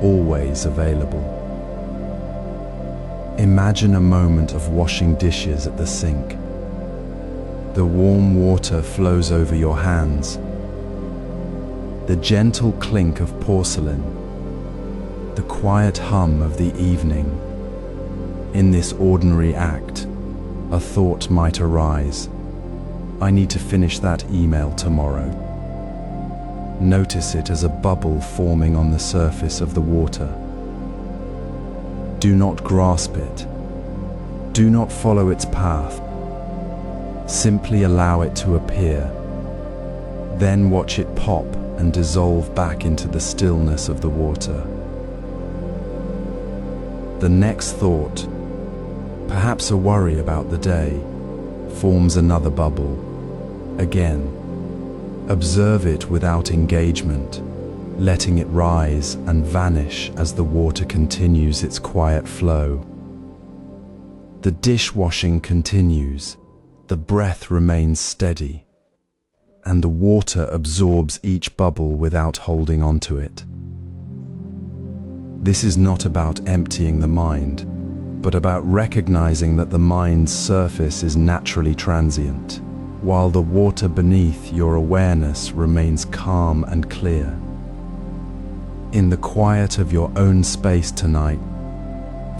always available. Imagine a moment of washing dishes at the sink. The warm water flows over your hands. The gentle clink of porcelain, the quiet hum of the evening. In this ordinary act, a thought might arise. I need to finish that email tomorrow. Notice it as a bubble forming on the surface of the water. Do not grasp it. Do not follow its path. Simply allow it to appear. Then watch it pop and dissolve back into the stillness of the water. The next thought, perhaps a worry about the day, forms another bubble. Again, observe it without engagement, letting it rise and vanish as the water continues its quiet flow. The dishwashing continues, the breath remains steady, and the water absorbs each bubble without holding onto it. This is not about emptying the mind, but about recognizing that the mind's surface is naturally transient, while the water beneath your awareness remains calm and clear. In the quiet of your own space tonight,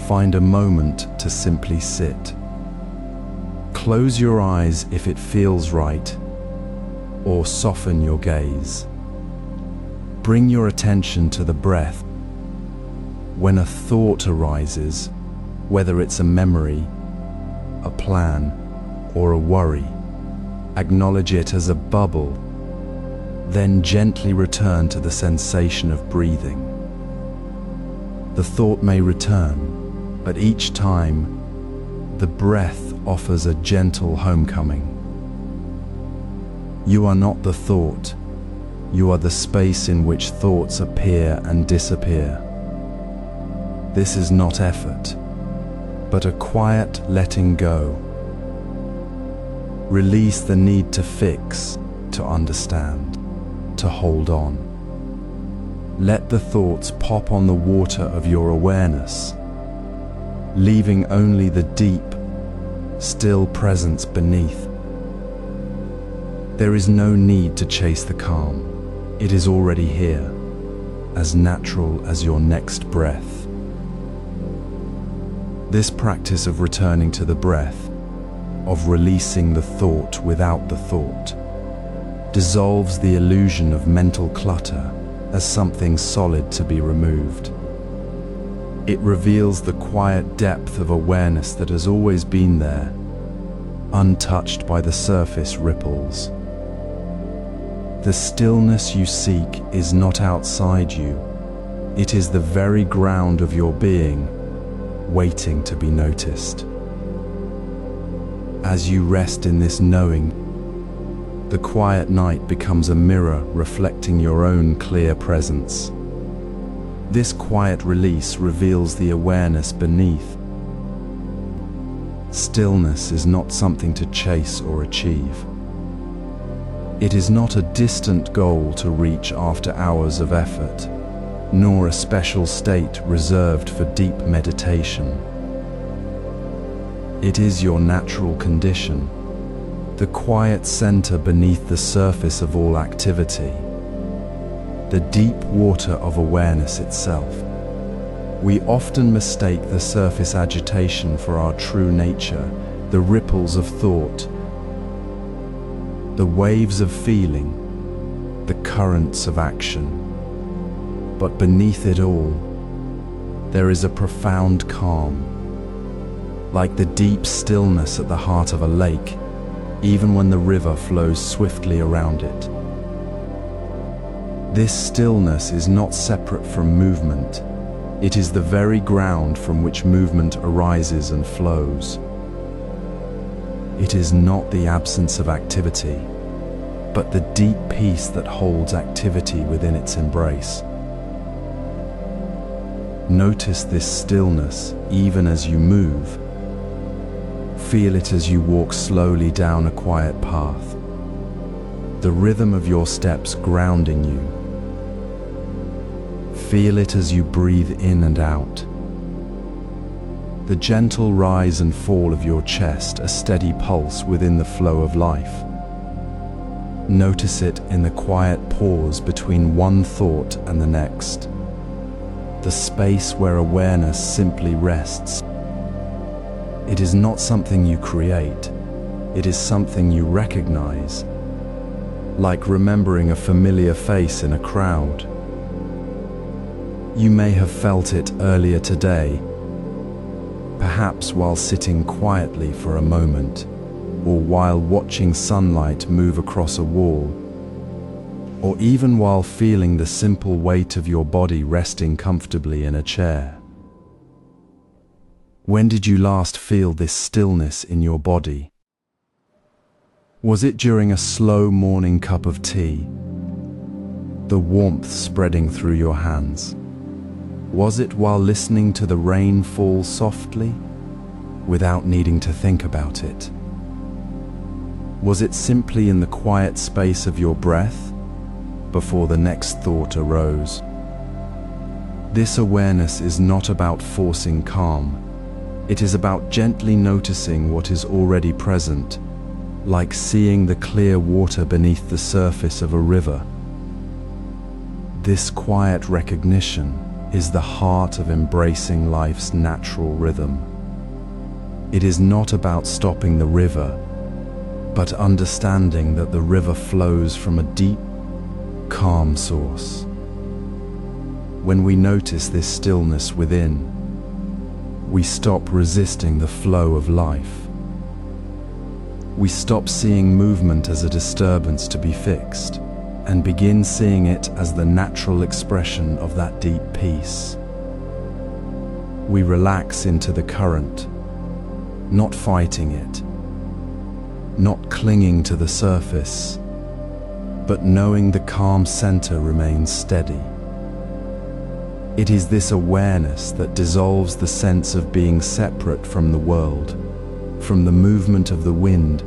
find a moment to simply sit. Close your eyes if it feels right, or soften your gaze. Bring your attention to the breath. When a thought arises, whether it's a memory, a plan, or a worry, acknowledge it as a bubble, then gently return to the sensation of breathing. The thought may return, but each time, the breath offers a gentle homecoming. You are not the thought, you are the space in which thoughts appear and disappear. This is not effort, but a quiet letting go. Release the need to fix, to understand, to hold on. Let the thoughts pop on the water of your awareness, leaving only the deep, still presence beneath There is no need to chase the calm. It is already here, as natural as your next breath. This practice of returning to the breath, of releasing the thought without the thought, dissolves the illusion of mental clutter as something solid to be removed. It reveals the quiet depth of awareness that has always been there, untouched by the surface ripples. The stillness you seek is not outside you. It is the very ground of your being, waiting to be noticed. As you rest in this knowing, the quiet night becomes a mirror reflecting your own clear presence. This quiet release reveals the awareness beneath. Stillness is not something to chase or achieve. It is not a distant goal to reach after hours of effort, nor a special state reserved for deep meditation. It is your natural condition, the quiet center beneath the surface of all activity, the deep water of awareness itself. We often mistake the surface agitation for our true nature, the ripples of thought, the waves of feeling, the currents of action. But beneath it all, there is a profound calm, like the deep stillness at the heart of a lake, even when the river flows swiftly around it. This stillness is not separate from movement. It is the very ground from which movement arises and flows. It is not the absence of activity, but the deep peace that holds activity within its embrace. Notice this stillness even as you move. Feel it as you walk slowly down a quiet path, the rhythm of your steps grounding you. Feel it as you breathe in and out, the gentle rise and fall of your chest, a steady pulse within the flow of life. Notice it in the quiet pause between one thought and the next, the space where awareness simply rests. It is not something you create, it is something you recognize, like remembering a familiar face in a crowd. You may have felt it earlier today, perhaps while sitting quietly for a moment, or while watching sunlight move across a wall, or even while feeling the simple weight of your body resting comfortably in a chair. When did you last feel this stillness in your body? Was it during a slow morning cup of tea, the warmth spreading through your hands? Was it while listening to the rain fall softly, without needing to think about it? Was it simply in the quiet space of your breath, before the next thought arose? This awareness is not about forcing calm. It is about gently noticing what is already present, like seeing the clear water beneath the surface of a river. This quiet recognition is the heart of embracing life's natural rhythm. It is not about stopping the river, but understanding that the river flows from a deep, calm source. When we notice this stillness within, we stop resisting the flow of life. We stop seeing movement as a disturbance to be fixed, and begin seeing it as the natural expression of that deep peace. We relax into the current, not fighting it, not clinging to the surface, but knowing the calm center remains steady. It is this awareness that dissolves the sense of being separate from the world, from the movement of the wind,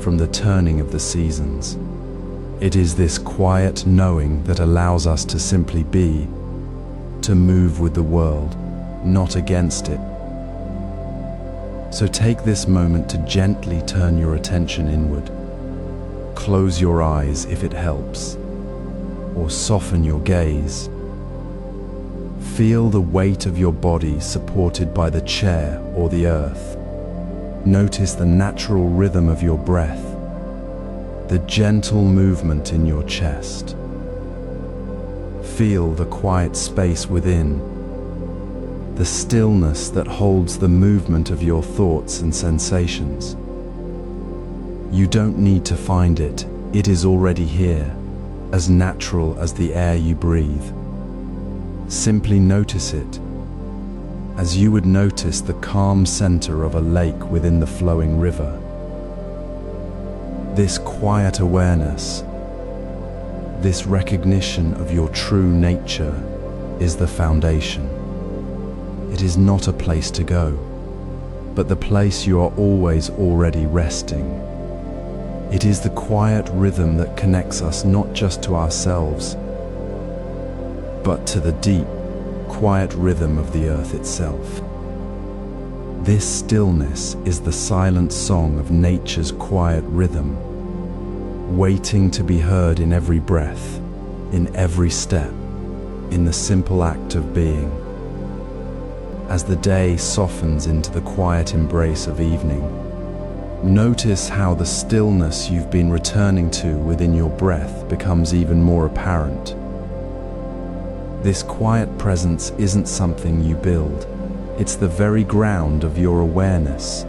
from the turning of the seasons. It is this quiet knowing that allows us to simply be, to move with the world, not against it. So take this moment to gently turn your attention inward. close your eyes if it helps, or soften your gaze. Feel the weight of your body supported by the chair or the earth. Notice the natural rhythm of your breath, the gentle movement in your chest. Feel the quiet space within, the stillness that holds the movement of your thoughts and sensations. You don't need to find it, it is already here, as natural as the air you breathe. Simply notice it, as you would notice the calm center of a lake within the flowing river. This quiet awareness, this recognition of your true nature, is the foundation. It is not a place to go, but the place you are always already resting. It is the quiet rhythm that connects us not just to ourselves, but to the deep, quiet rhythm of the earth itself. This stillness is the silent song of nature's quiet rhythm, waiting to be heard in every breath, in every step, in the simple act of being. As the day softens into the quiet embrace of evening, notice how the stillness you've been returning to within your breath becomes even more apparent. This quiet presence isn't something you build, it's the very ground of your awareness,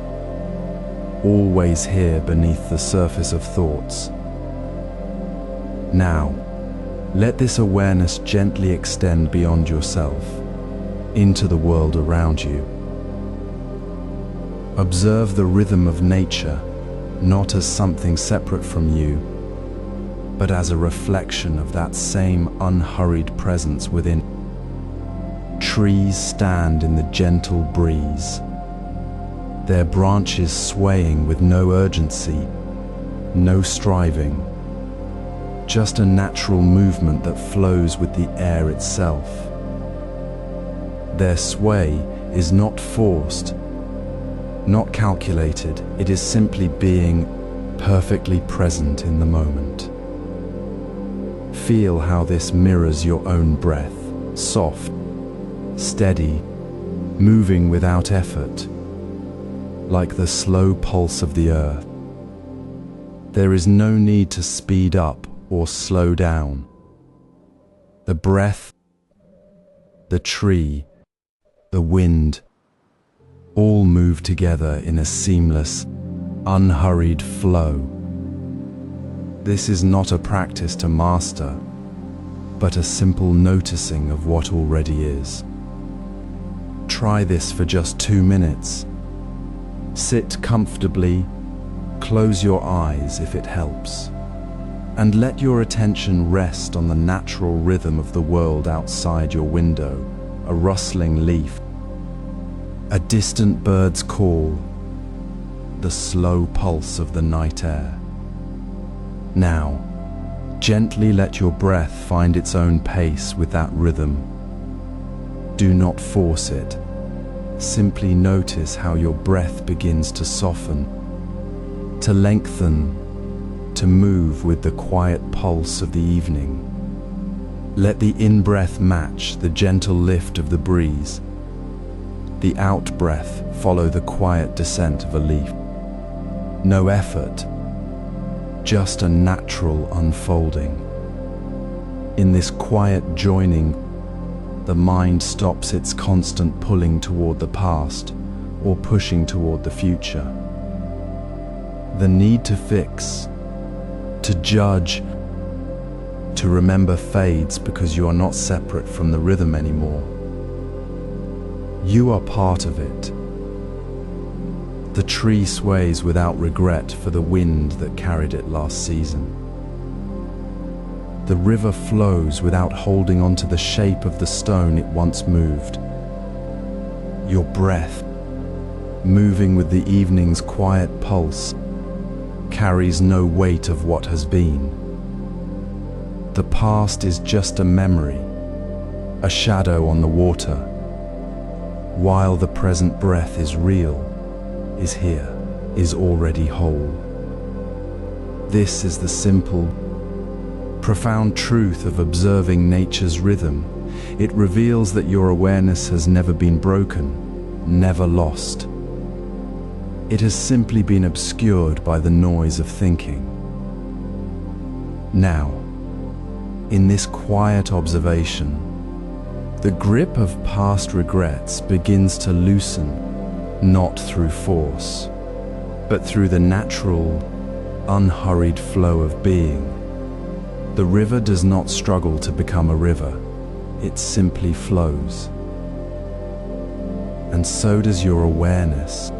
always here beneath the surface of thoughts. Now, let this awareness gently extend beyond yourself, into the world around you. Observe the rhythm of nature, not as something separate from you, but as a reflection of that same unhurried presence within. Trees stand in the gentle breeze, their branches swaying with no urgency, no striving, just a natural movement that flows with the air itself. Their sway is not forced, not calculated, it is simply being perfectly present in the moment. Feel how this mirrors your own breath, soft, steady, moving without effort, like the slow pulse of the earth. There is no need to speed up or slow down. The breath, the tree, the wind, all move together in a seamless, unhurried flow. This is not a practice to master, but a simple noticing of what already is. Try this for just 2 minutes. Sit comfortably, close your eyes if it helps, and let your attention rest on the natural rhythm of the world outside your window, a rustling leaf, a distant bird's call, the slow pulse of the night air. Now, gently let your breath find its own pace with that rhythm. Do not force it. Simply notice how your breath begins to soften, to lengthen, to move with the quiet pulse of the evening. Let the in-breath match the gentle lift of the breeze. The out-breath follow the quiet descent of a leaf. No effort, just a natural unfolding. In this quiet joining, the mind stops its constant pulling toward the past or pushing toward the future. The need to fix, to judge, to remember fades because you are not separate from the rhythm anymore. You are part of it. The tree sways without regret for the wind that carried it last season. The river flows without holding on to the shape of the stone it once moved. Your breath, moving with the evening's quiet pulse, carries no weight of what has been. The past is just a memory, a shadow on the water, while the present breath is real, is here, is already whole. This is the simple, profound truth of observing nature's rhythm. It reveals that your awareness has never been broken, never lost. It has simply been obscured by the noise of thinking. Now, in this quiet observation, the grip of past regrets begins to loosen, not through force, but through the natural, unhurried flow of being. The river does not struggle to become a river, it simply flows. And so does your awareness,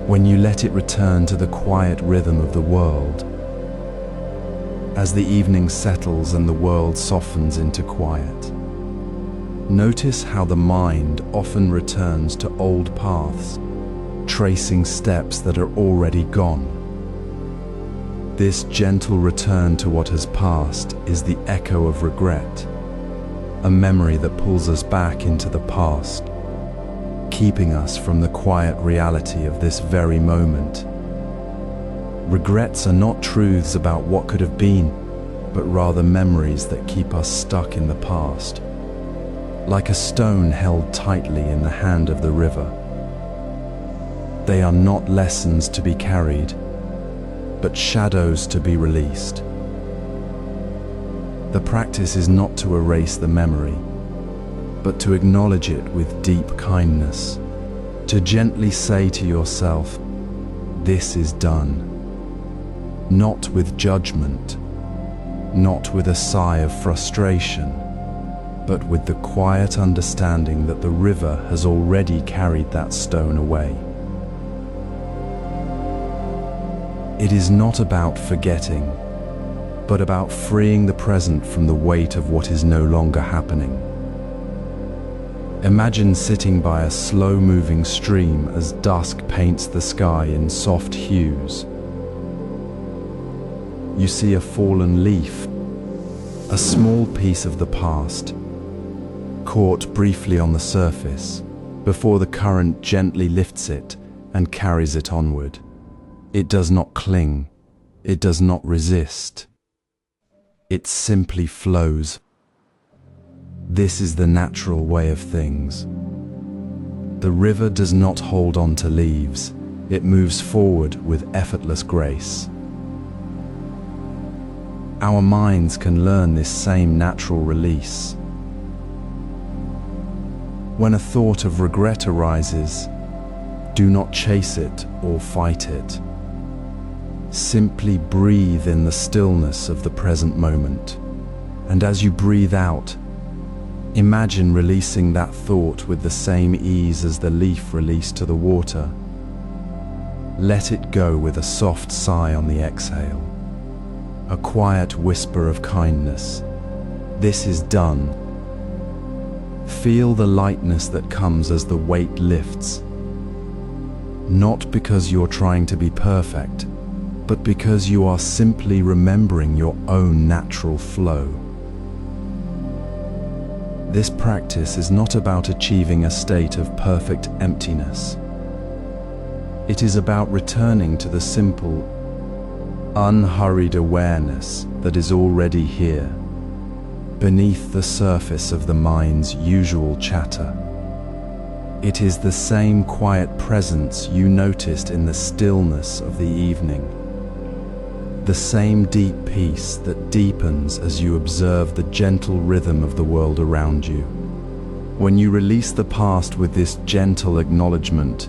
when you let it return to the quiet rhythm of the world. As the evening settles and the world softens into quiet, notice how the mind often returns to old paths, tracing steps that are already gone. This gentle return to what has passed is the echo of regret, a memory that pulls us back into the past, keeping us from the quiet reality of this very moment. Regrets are not truths about what could have been, but rather memories that keep us stuck in the past, like a stone held tightly in the hand of the river. They are not lessons to be carried, but shadows to be released. The practice is not to erase the memory, but to acknowledge it with deep kindness, to gently say to yourself, "This is done," not with judgment, not with a sigh of frustration, but with the quiet understanding that the river has already carried that stone away. It is not about forgetting, but about freeing the present from the weight of what is no longer happening. Imagine sitting by a slow-moving stream as dusk paints the sky in soft hues. You see a fallen leaf, a small piece of the past, caught briefly on the surface, before the current gently lifts it and carries it onward. It does not cling, it does not resist. It simply flows. This is the natural way of things. The river does not hold on to leaves, it moves forward with effortless grace. Our minds can learn this same natural release. When a thought of regret arises, do not chase it or fight it. Simply breathe in the stillness of the present moment, and as you breathe out, imagine releasing that thought with the same ease as the leaf released to the water. Let it go with a soft sigh on the exhale, a quiet whisper of kindness. This is done. Feel the lightness that comes as the weight lifts, not because you're trying to be perfect, but because you are simply remembering your own natural flow. This practice is not about achieving a state of perfect emptiness. It is about returning to the simple, unhurried awareness that is already here, beneath the surface of the mind's usual chatter. It is the same quiet presence you noticed in the stillness of the evening, the same deep peace that deepens as you observe the gentle rhythm of the world around you. When you release the past with this gentle acknowledgement,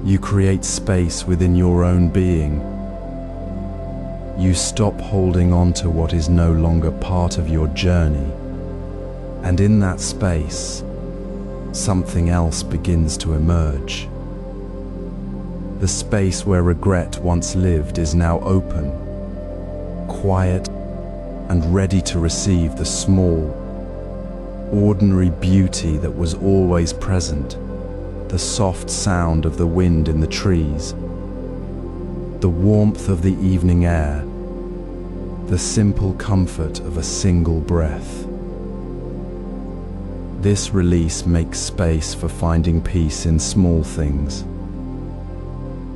you create space within your own being. You stop holding on to what is no longer part of your journey, and in that space, something else begins to emerge. The space where regret once lived is now open, quiet, and ready to receive the small, ordinary beauty that was always present, the soft sound of the wind in the trees, the warmth of the evening air, the simple comfort of a single breath. This release makes space for finding peace in small things.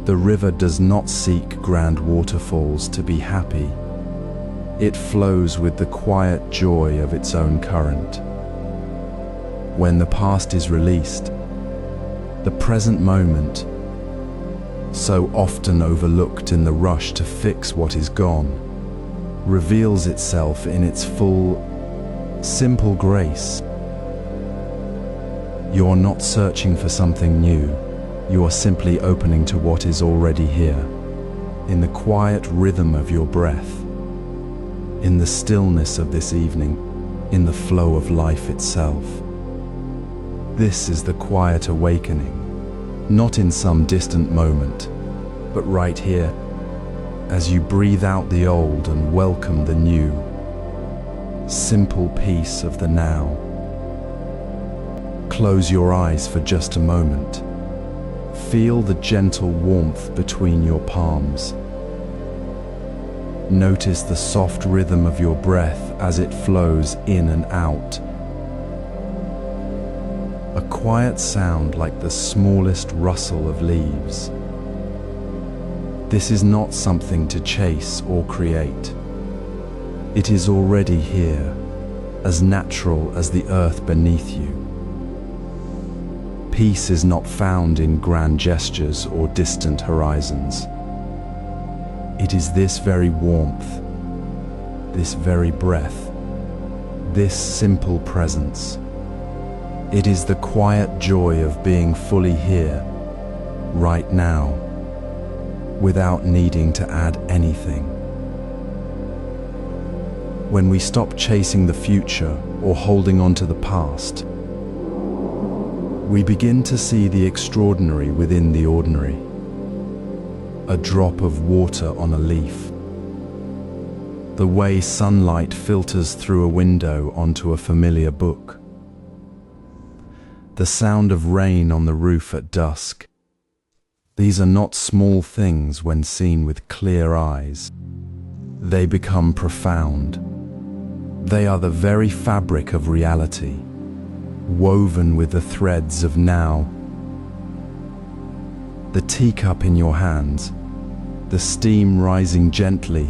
The river does not seek grand waterfalls to be happy. It flows with the quiet joy of its own current. When the past is released, the present moment, so often overlooked in the rush to fix what is gone, reveals itself in its full, simple grace. You are not searching for something new. You are simply opening to what is already here, in the quiet rhythm of your breath, in the stillness of this evening, in the flow of life itself. This is the quiet awakening, not in some distant moment, but right here, as you breathe out the old and welcome the new. Simple peace of the now. Close your eyes for just a moment. Feel the gentle warmth between your palms. Notice the soft rhythm of your breath as it flows in and out. A quiet sound like the smallest rustle of leaves. This is not something to chase or create. It is already here, as natural as the earth beneath you. Peace is not found in grand gestures or distant horizons. It is this very warmth, this very breath, this simple presence. It is the quiet joy of being fully here, right now, without needing to add anything. When we stop chasing the future or holding on to the past, we begin to see the extraordinary within the ordinary. A drop of water on a leaf. The way sunlight filters through a window onto a familiar book. The sound of rain on the roof at dusk. These are not small things when seen with clear eyes. They become profound. They are the very fabric of reality, woven with the threads of now. The teacup in your hands, the steam rising gently,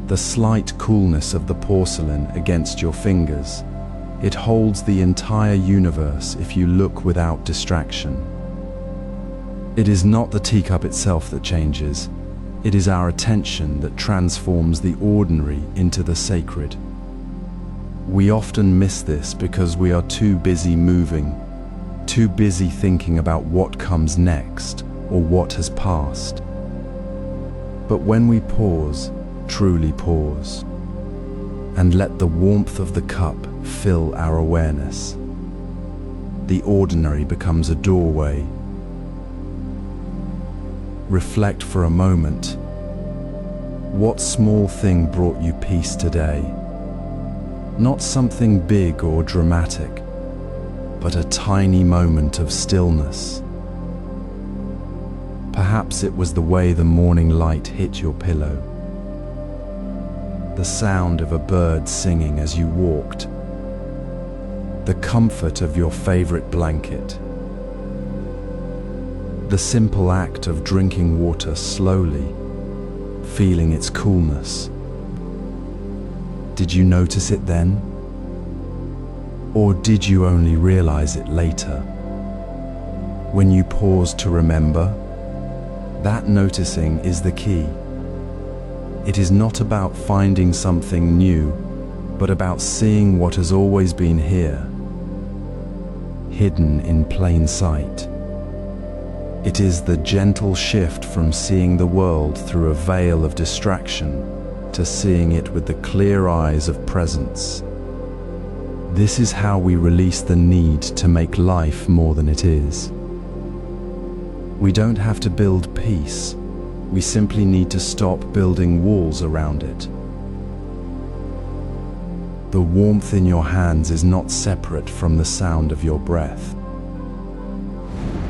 the slight coolness of the porcelain against your fingers. It holds the entire universe if you look without distraction. It is not the teacup itself that changes. It is our attention that transforms the ordinary into the sacred. We often miss this because we are too busy moving, too busy thinking about what comes next or what has passed. But when we pause, truly pause, and let the warmth of the cup fill our awareness, the ordinary becomes a doorway. Reflect for a moment. What small thing brought you peace today? Not something big or dramatic, but a tiny moment of stillness. Perhaps it was the way the morning light hit your pillow, the sound of a bird singing as you walked, the comfort of your favorite blanket, the simple act of drinking water slowly, feeling its coolness. Did you notice it then? Or did you only realize it later? When you pause to remember, that noticing is the key. It is not about finding something new, but about seeing what has always been here, hidden in plain sight. It is the gentle shift from seeing the world through a veil of distraction to seeing it with the clear eyes of presence. This is how we release the need to make life more than it is. We don't have to build peace. We simply need to stop building walls around it. The warmth in your hands is not separate from the sound of your breath.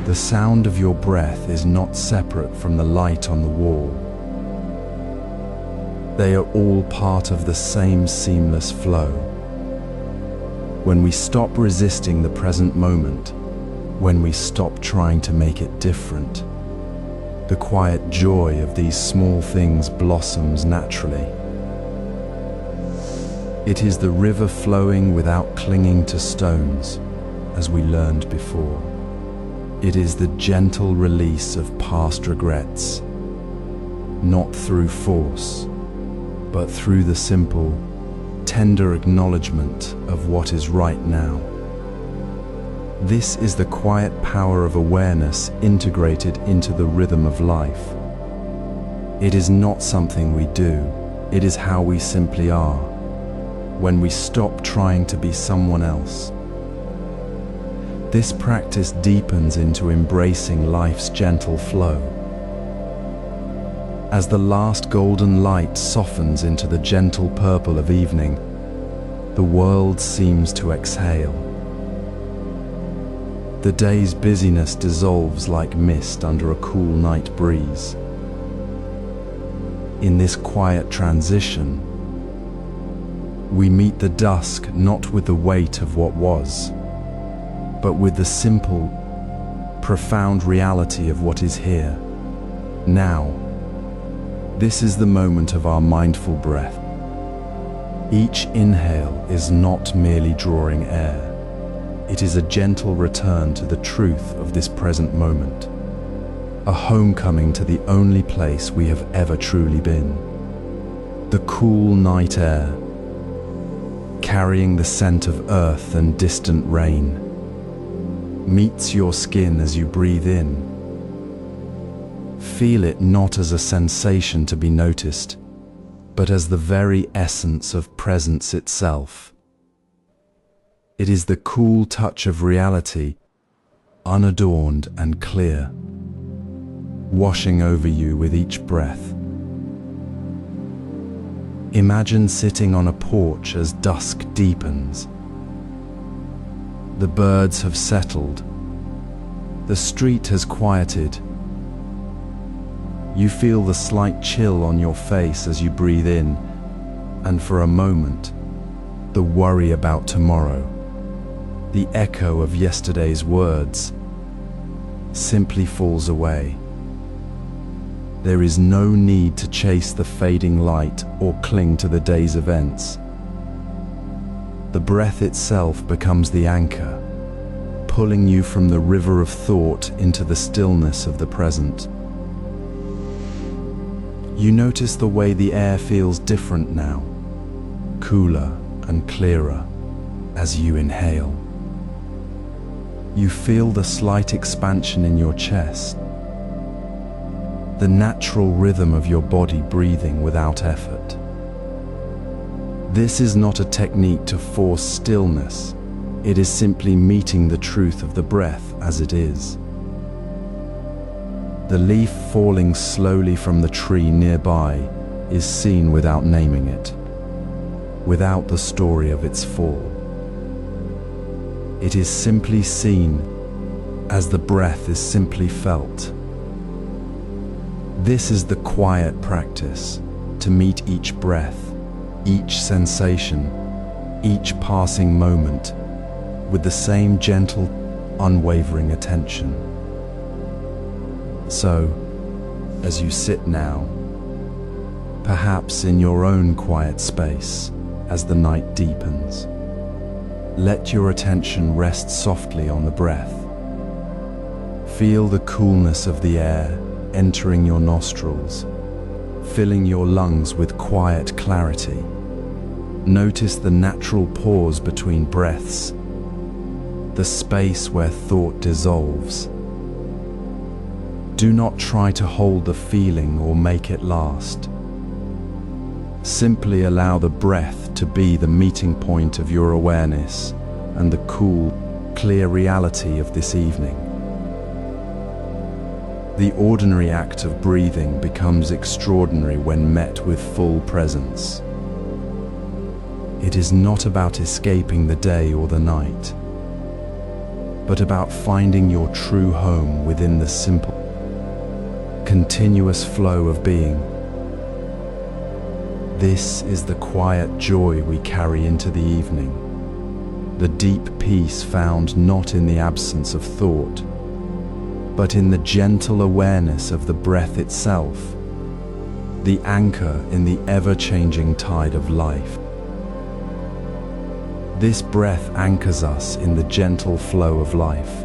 The sound of your breath is not separate from the light on the wall. They are all part of the same seamless flow. When we stop resisting the present moment, when we stop trying to make it different, The quiet joy of these small things blossoms naturally. It is the river flowing without clinging to stones, as we learned before. It is the gentle release of past regrets, not through force, but through the simple, tender acknowledgement of what is right now. This is the quiet power of awareness integrated into the rhythm of life. It is not something we do, it is how we simply are, when we stop trying to be someone else. This practice deepens into embracing life's gentle flow. As the last golden light softens into the gentle purple of evening, the world seems to exhale. The day's busyness dissolves like mist under a cool night breeze. In this quiet transition, we meet the dusk not with the weight of what was, but with the simple, profound reality of what is here, now. This is the moment of our mindful breath. Each inhale is not merely drawing air. It is a gentle return to the truth of this present moment, a homecoming to the only place we have ever truly been. The cool night air, carrying the scent of earth and distant rain, meets your skin as you breathe in. Feel it not as a sensation to be noticed, but as the very essence of presence itself. It is the cool touch of reality, unadorned and clear, washing over you with each breath. Imagine sitting on a porch as dusk deepens. The birds have settled. The street has quieted. You feel the slight chill on your face as you breathe in, and for a moment, the worry about tomorrow, the echo of yesterday's words, simply falls away. There is no need to chase the fading light or cling to the day's events. The breath itself becomes the anchor, pulling you from the river of thought into the stillness of the present. You notice the way the air feels different now, cooler and clearer as you inhale. You feel the slight expansion in your chest, the natural rhythm of your body breathing without effort. This is not a technique to force stillness. It is simply meeting the truth of the breath as it is. The leaf falling slowly from the tree nearby is seen without naming it, without the story of its fall. It is simply seen as the breath is simply felt. This is the quiet practice, to meet each breath, each sensation, each passing moment with the same gentle, unwavering attention. So, as you sit now, perhaps in your own quiet space, as the night deepens, let your attention rest softly on the breath. Feel the coolness of the air entering your nostrils, filling your lungs with quiet clarity. Notice the natural pause between breaths, the space where thought dissolves. Do not try to hold the feeling or make it last. Simply allow the breath to be the meeting point of your awareness and the cool, clear reality of this evening. The ordinary act of breathing becomes extraordinary when met with full presence. It is not about escaping the day or the night, but about finding your true home within the simple, continuous flow of being. This is the quiet joy we carry into the evening, the deep peace found not in the absence of thought, but in the gentle awareness of the breath itself, the anchor in the ever-changing tide of life. This breath anchors us in the gentle flow of life.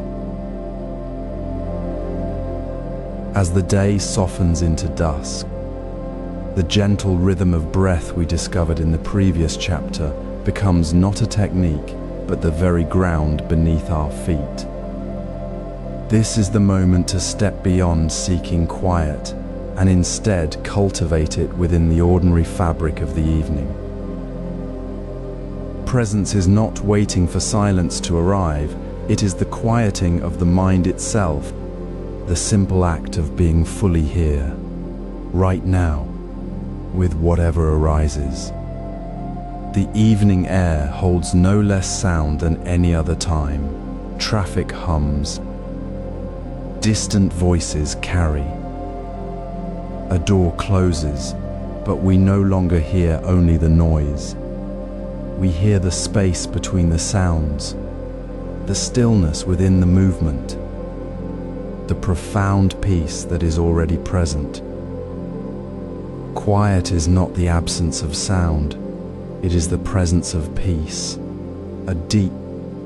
As the day softens into dusk, the gentle rhythm of breath we discovered in the previous chapter becomes not a technique, but the very ground beneath our feet. This is the moment to step beyond seeking quiet and instead cultivate it within the ordinary fabric of the evening. Presence is not waiting for silence to arrive, it is the quieting of the mind itself, the simple act of being fully here, right now, with whatever arises. The evening air holds no less sound than any other time. Traffic hums, distant voices carry. A door closes, but we no longer hear only the noise. We hear the space between the sounds, the stillness within the movement, the profound peace that is already present. Quiet is not the absence of sound, it is the presence of peace, a deep,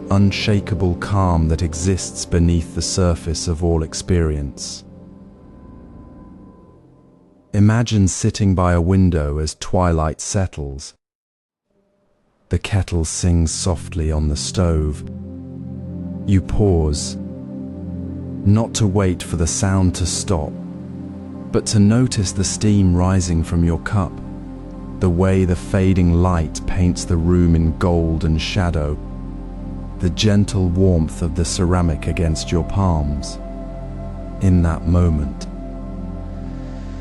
unshakable calm that exists beneath the surface of all experience. Imagine sitting by a window as twilight settles. The kettle sings softly on the stove. You pause, not to wait for the sound to stop, but to notice the steam rising from your cup, the way the fading light paints the room in gold and shadow, the gentle warmth of the ceramic against your palms. In that moment,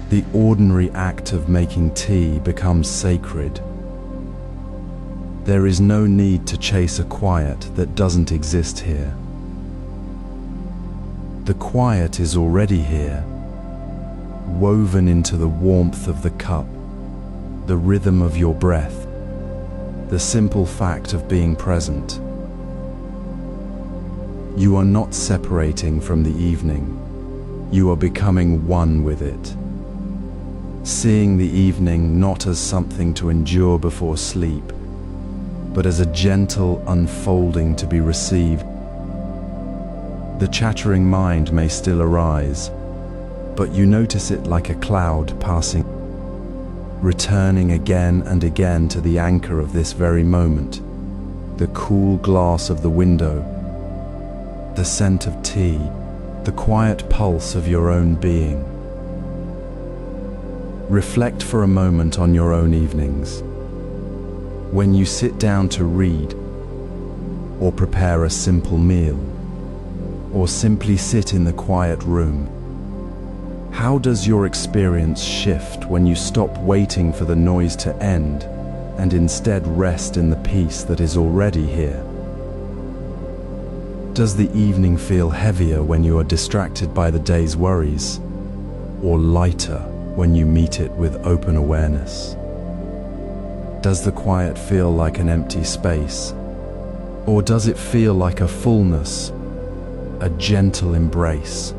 the ordinary act of making tea becomes sacred. There is no need to chase a quiet that doesn't exist here. The quiet is already here, woven into the warmth of the cup, the rhythm of your breath, the simple fact of being present. You are not separating from the evening, you are becoming one with it. Seeing the evening not as something to endure before sleep, but as a gentle unfolding to be received. The chattering mind may still arise, but you notice it like a cloud passing, returning again and again to the anchor of this very moment, the cool glass of the window, the scent of tea, the quiet pulse of your own being. Reflect for a moment on your own evenings. When you sit down to read, or prepare a simple meal, or simply sit in the quiet room, how does your experience shift when you stop waiting for the noise to end and instead rest in the peace that is already here? Does the evening feel heavier when you are distracted by the day's worries, or lighter when you meet it with open awareness? Does the quiet feel like an empty space, or does it feel like a fullness, a gentle embrace?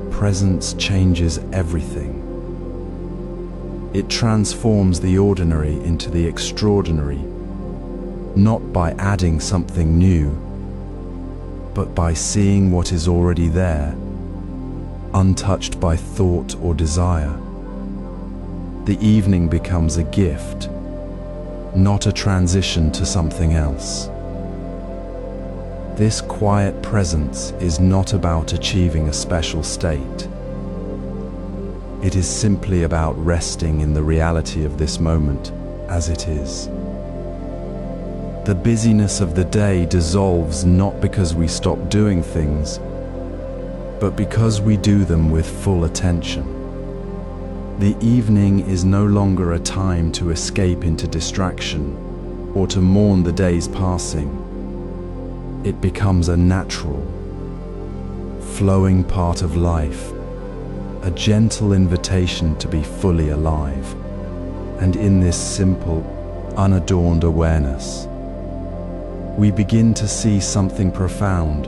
Presence changes everything. It transforms the ordinary into the extraordinary, not by adding something new, but by seeing what is already there, untouched by thought or desire. The evening becomes a gift, not a transition to something else. This quiet presence is not about achieving a special state. It is simply about resting in the reality of this moment as it is. The busyness of the day dissolves not because we stop doing things, but because we do them with full attention. The evening is no longer a time to escape into distraction or to mourn the day's passing. It becomes a natural, flowing part of life, a gentle invitation to be fully alive. And in this simple, unadorned awareness, we begin to see something profound.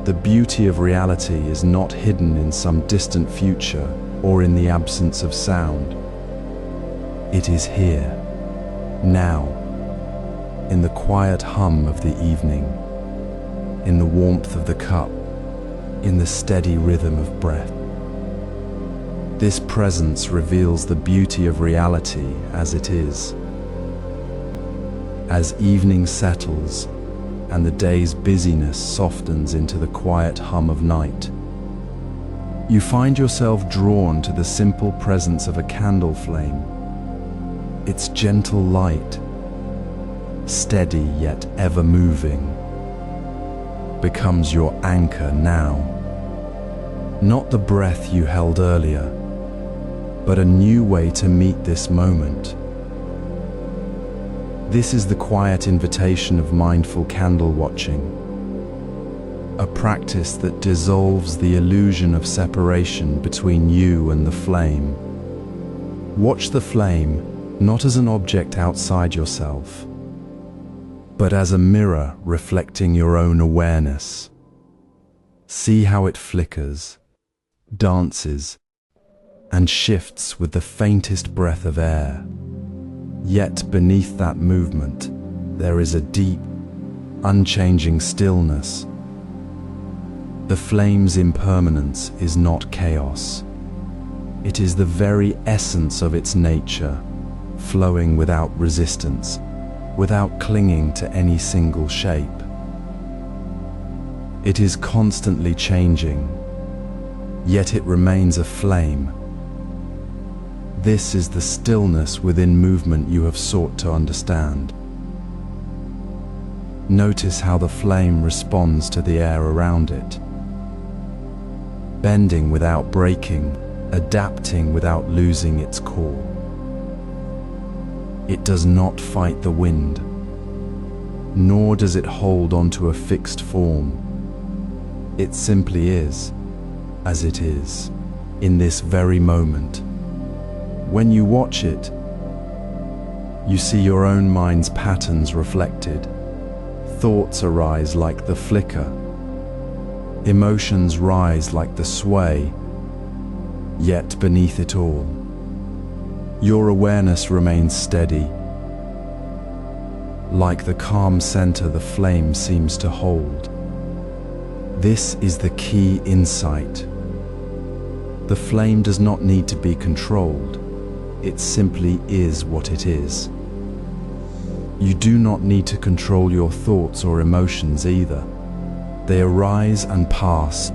The beauty of reality is not hidden in some distant future or in the absence of sound. It is here, now, in the quiet hum of the evening, in the warmth of the cup, in the steady rhythm of breath. This presence reveals the beauty of reality as it is. As evening settles and the day's busyness softens into the quiet hum of night, you find yourself drawn to the simple presence of a candle flame. Its gentle light, steady yet ever moving, becomes your anchor now. Not the breath you held earlier, but a new way to meet this moment. This is the quiet invitation of mindful candle watching, a practice that dissolves the illusion of separation between you and the flame. Watch the flame not as an object outside yourself, but as a mirror reflecting your own awareness. See how it flickers, dances, and shifts with the faintest breath of air. Yet beneath that movement, there is a deep, unchanging stillness. The flame's impermanence is not chaos. It is the very essence of its nature, flowing without resistance, without clinging to any single shape. It is constantly changing, yet it remains a flame. This is the stillness within movement you have sought to understand. Notice how the flame responds to the air around it, bending without breaking, adapting without losing its core. It does not fight the wind, nor does it hold onto a fixed form. It simply is, as it is, in this very moment. When you watch it, you see your own mind's patterns reflected. Thoughts arise like the flicker. Emotions rise like the sway. Yet beneath it all, your awareness remains steady. Like the calm center the flame seems to hold. This is the key insight. The flame does not need to be controlled. It simply is what it is. You do not need to control your thoughts or emotions either. They arise and pass,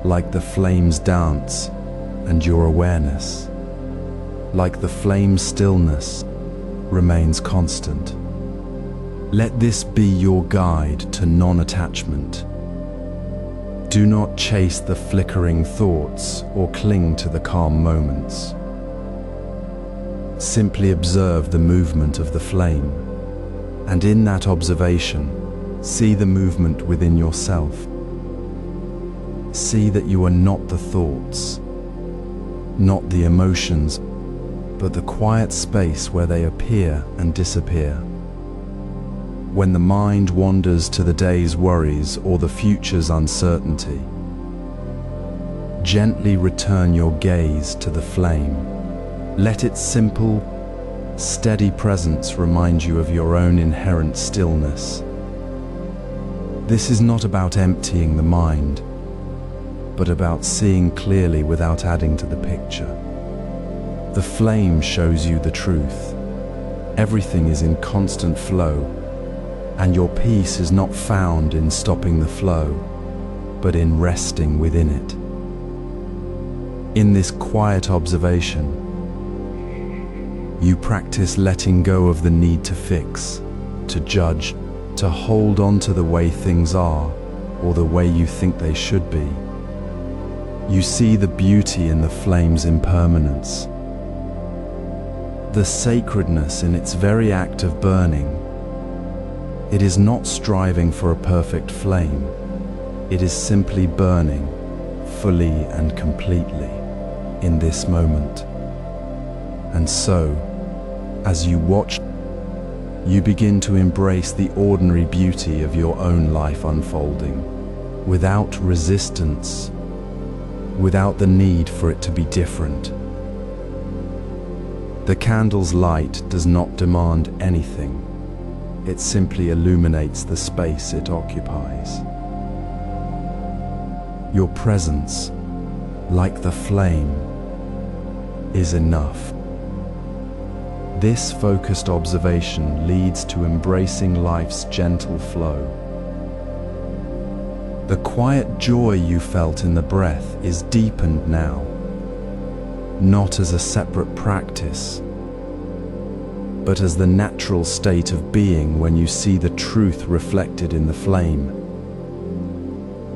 like the flame's dance and your awareness, like the flame's stillness, remains constant. Let this be your guide to non-attachment. Do not chase the flickering thoughts or cling to the calm moments. Simply observe the movement of the flame, and in that observation, see the movement within yourself. See that you are not the thoughts, not the emotions, but the quiet space where they appear and disappear. When the mind wanders to the day's worries or the future's uncertainty, gently return your gaze to the flame. Let its simple, steady presence remind you of your own inherent stillness. This is not about emptying the mind, but about seeing clearly without adding to the picture. The flame shows you the truth. Everything is in constant flow, and your peace is not found in stopping the flow, but in resting within it. In this quiet observation, you practice letting go of the need to fix, to judge, to hold on to the way things are or the way you think they should be. You see the beauty in the flame's impermanence, the sacredness in its very act of burning. It is not striving for a perfect flame. It is simply burning, fully and completely, in this moment. And so, as you watch, you begin to embrace the ordinary beauty of your own life unfolding. without resistance, without the need for it to be different. The candle's light does not demand anything. It simply illuminates the space it occupies. Your presence, like the flame, is enough. This focused observation leads to embracing life's gentle flow. The quiet joy you felt in the breath is deepened now, not as a separate practice, but as the natural state of being when you see the truth reflected in the flame.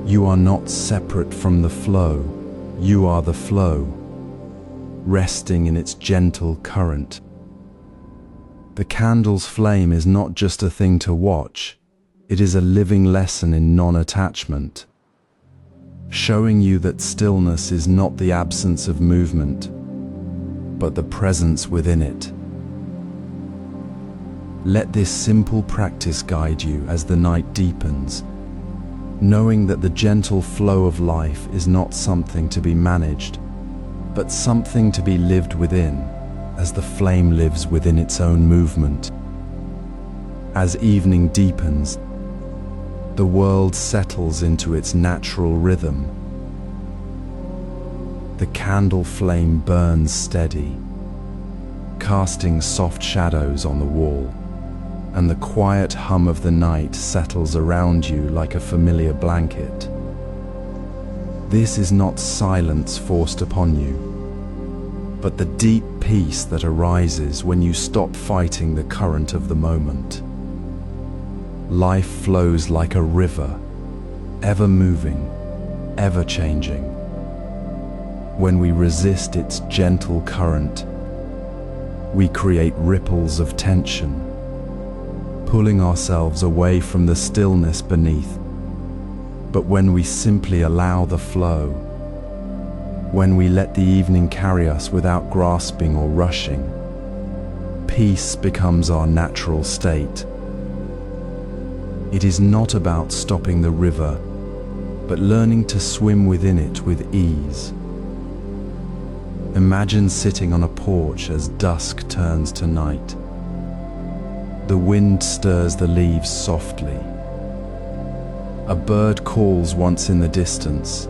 You are not separate from the flow, you are the flow, resting in its gentle current. The candle's flame is not just a thing to watch, it is a living lesson in non-attachment, showing you that stillness is not the absence of movement, but the presence within it. Let this simple practice guide you as the night deepens, knowing that the gentle flow of life is not something to be managed, but something to be lived within, as the flame lives within its own movement. As evening deepens, the world settles into its natural rhythm. The candle flame burns steady, casting soft shadows on the wall, and the quiet hum of the night settles around you like a familiar blanket. This is not silence forced upon you, but the deep peace that arises when you stop fighting the current of the moment. Life flows like a river, ever moving, ever changing. When we resist its gentle current, we create ripples of tension, pulling ourselves away from the stillness beneath. But when we simply allow the flow, when we let the evening carry us without grasping or rushing, peace becomes our natural state. It is not about stopping the river, but learning to swim within it with ease. Imagine sitting on a porch as dusk turns to night. The wind stirs the leaves softly. A bird calls once in the distance,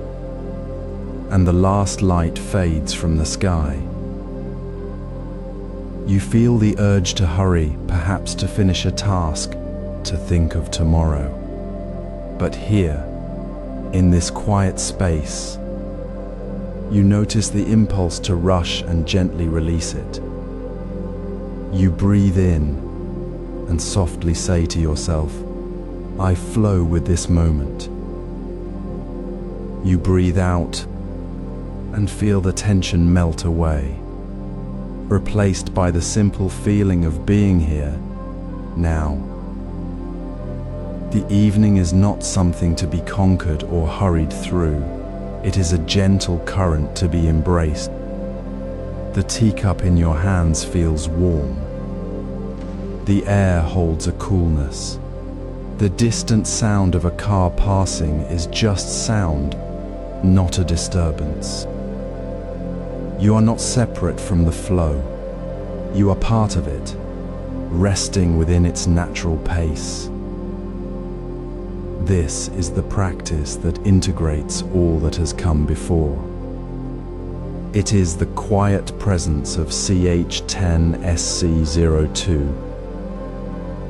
and the last light fades from the sky. You feel the urge to hurry, perhaps to finish a task, to think of tomorrow. But here, in this quiet space, you notice the impulse to rush and gently release it. You breathe in and softly say to yourself, I flow with this moment. You breathe out and feel the tension melt away, replaced by the simple feeling of being here, now. The evening is not something to be conquered or hurried through. It is a gentle current to be embraced. The teacup in your hands feels warm. The air holds a coolness. The distant sound of a car passing is just sound, not a disturbance. You are not separate from the flow. You are part of it, resting within its natural pace. This is the practice that integrates all that has come before. It is the quiet presence of CH10SC02,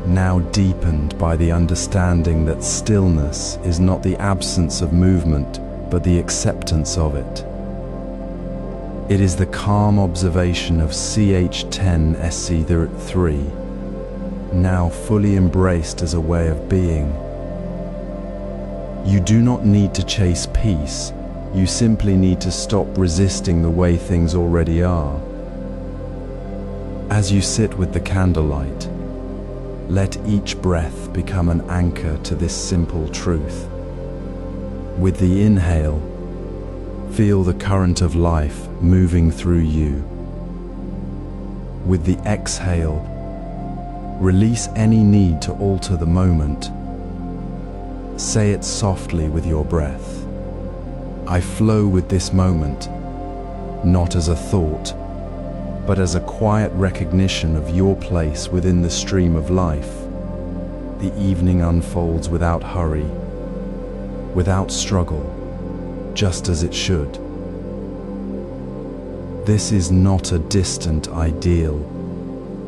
now deepened by the understanding that stillness is not the absence of movement, but the acceptance of it. It is the calm observation of CH10SC3, now fully embraced as a way of being. You do not need to chase peace, you simply need to stop resisting the way things already are. As you sit with the candlelight, let each breath become an anchor to this simple truth. With the inhale, feel the current of life moving through you. With the exhale, release any need to alter the moment. Say it softly with your breath. I flow with this moment, not as a thought, but as a quiet recognition of your place within the stream of life. The evening unfolds without hurry, without struggle, just as it should. This is not a distant ideal,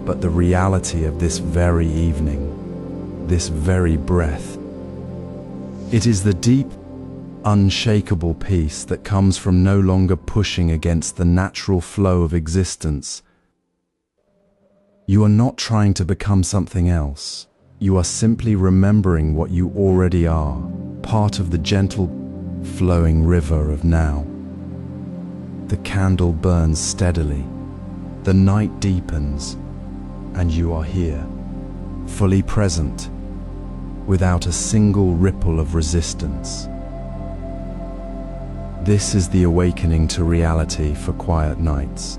but the reality of this very evening, this very breath. It is the deep, unshakable peace that comes from no longer pushing against the natural flow of existence. You are not trying to become something else. You are simply remembering what you already are, part of the gentle, flowing river of now. The candle burns steadily, the night deepens, and you are here, fully present, without a single ripple of resistance. This is the awakening to reality for quiet nights.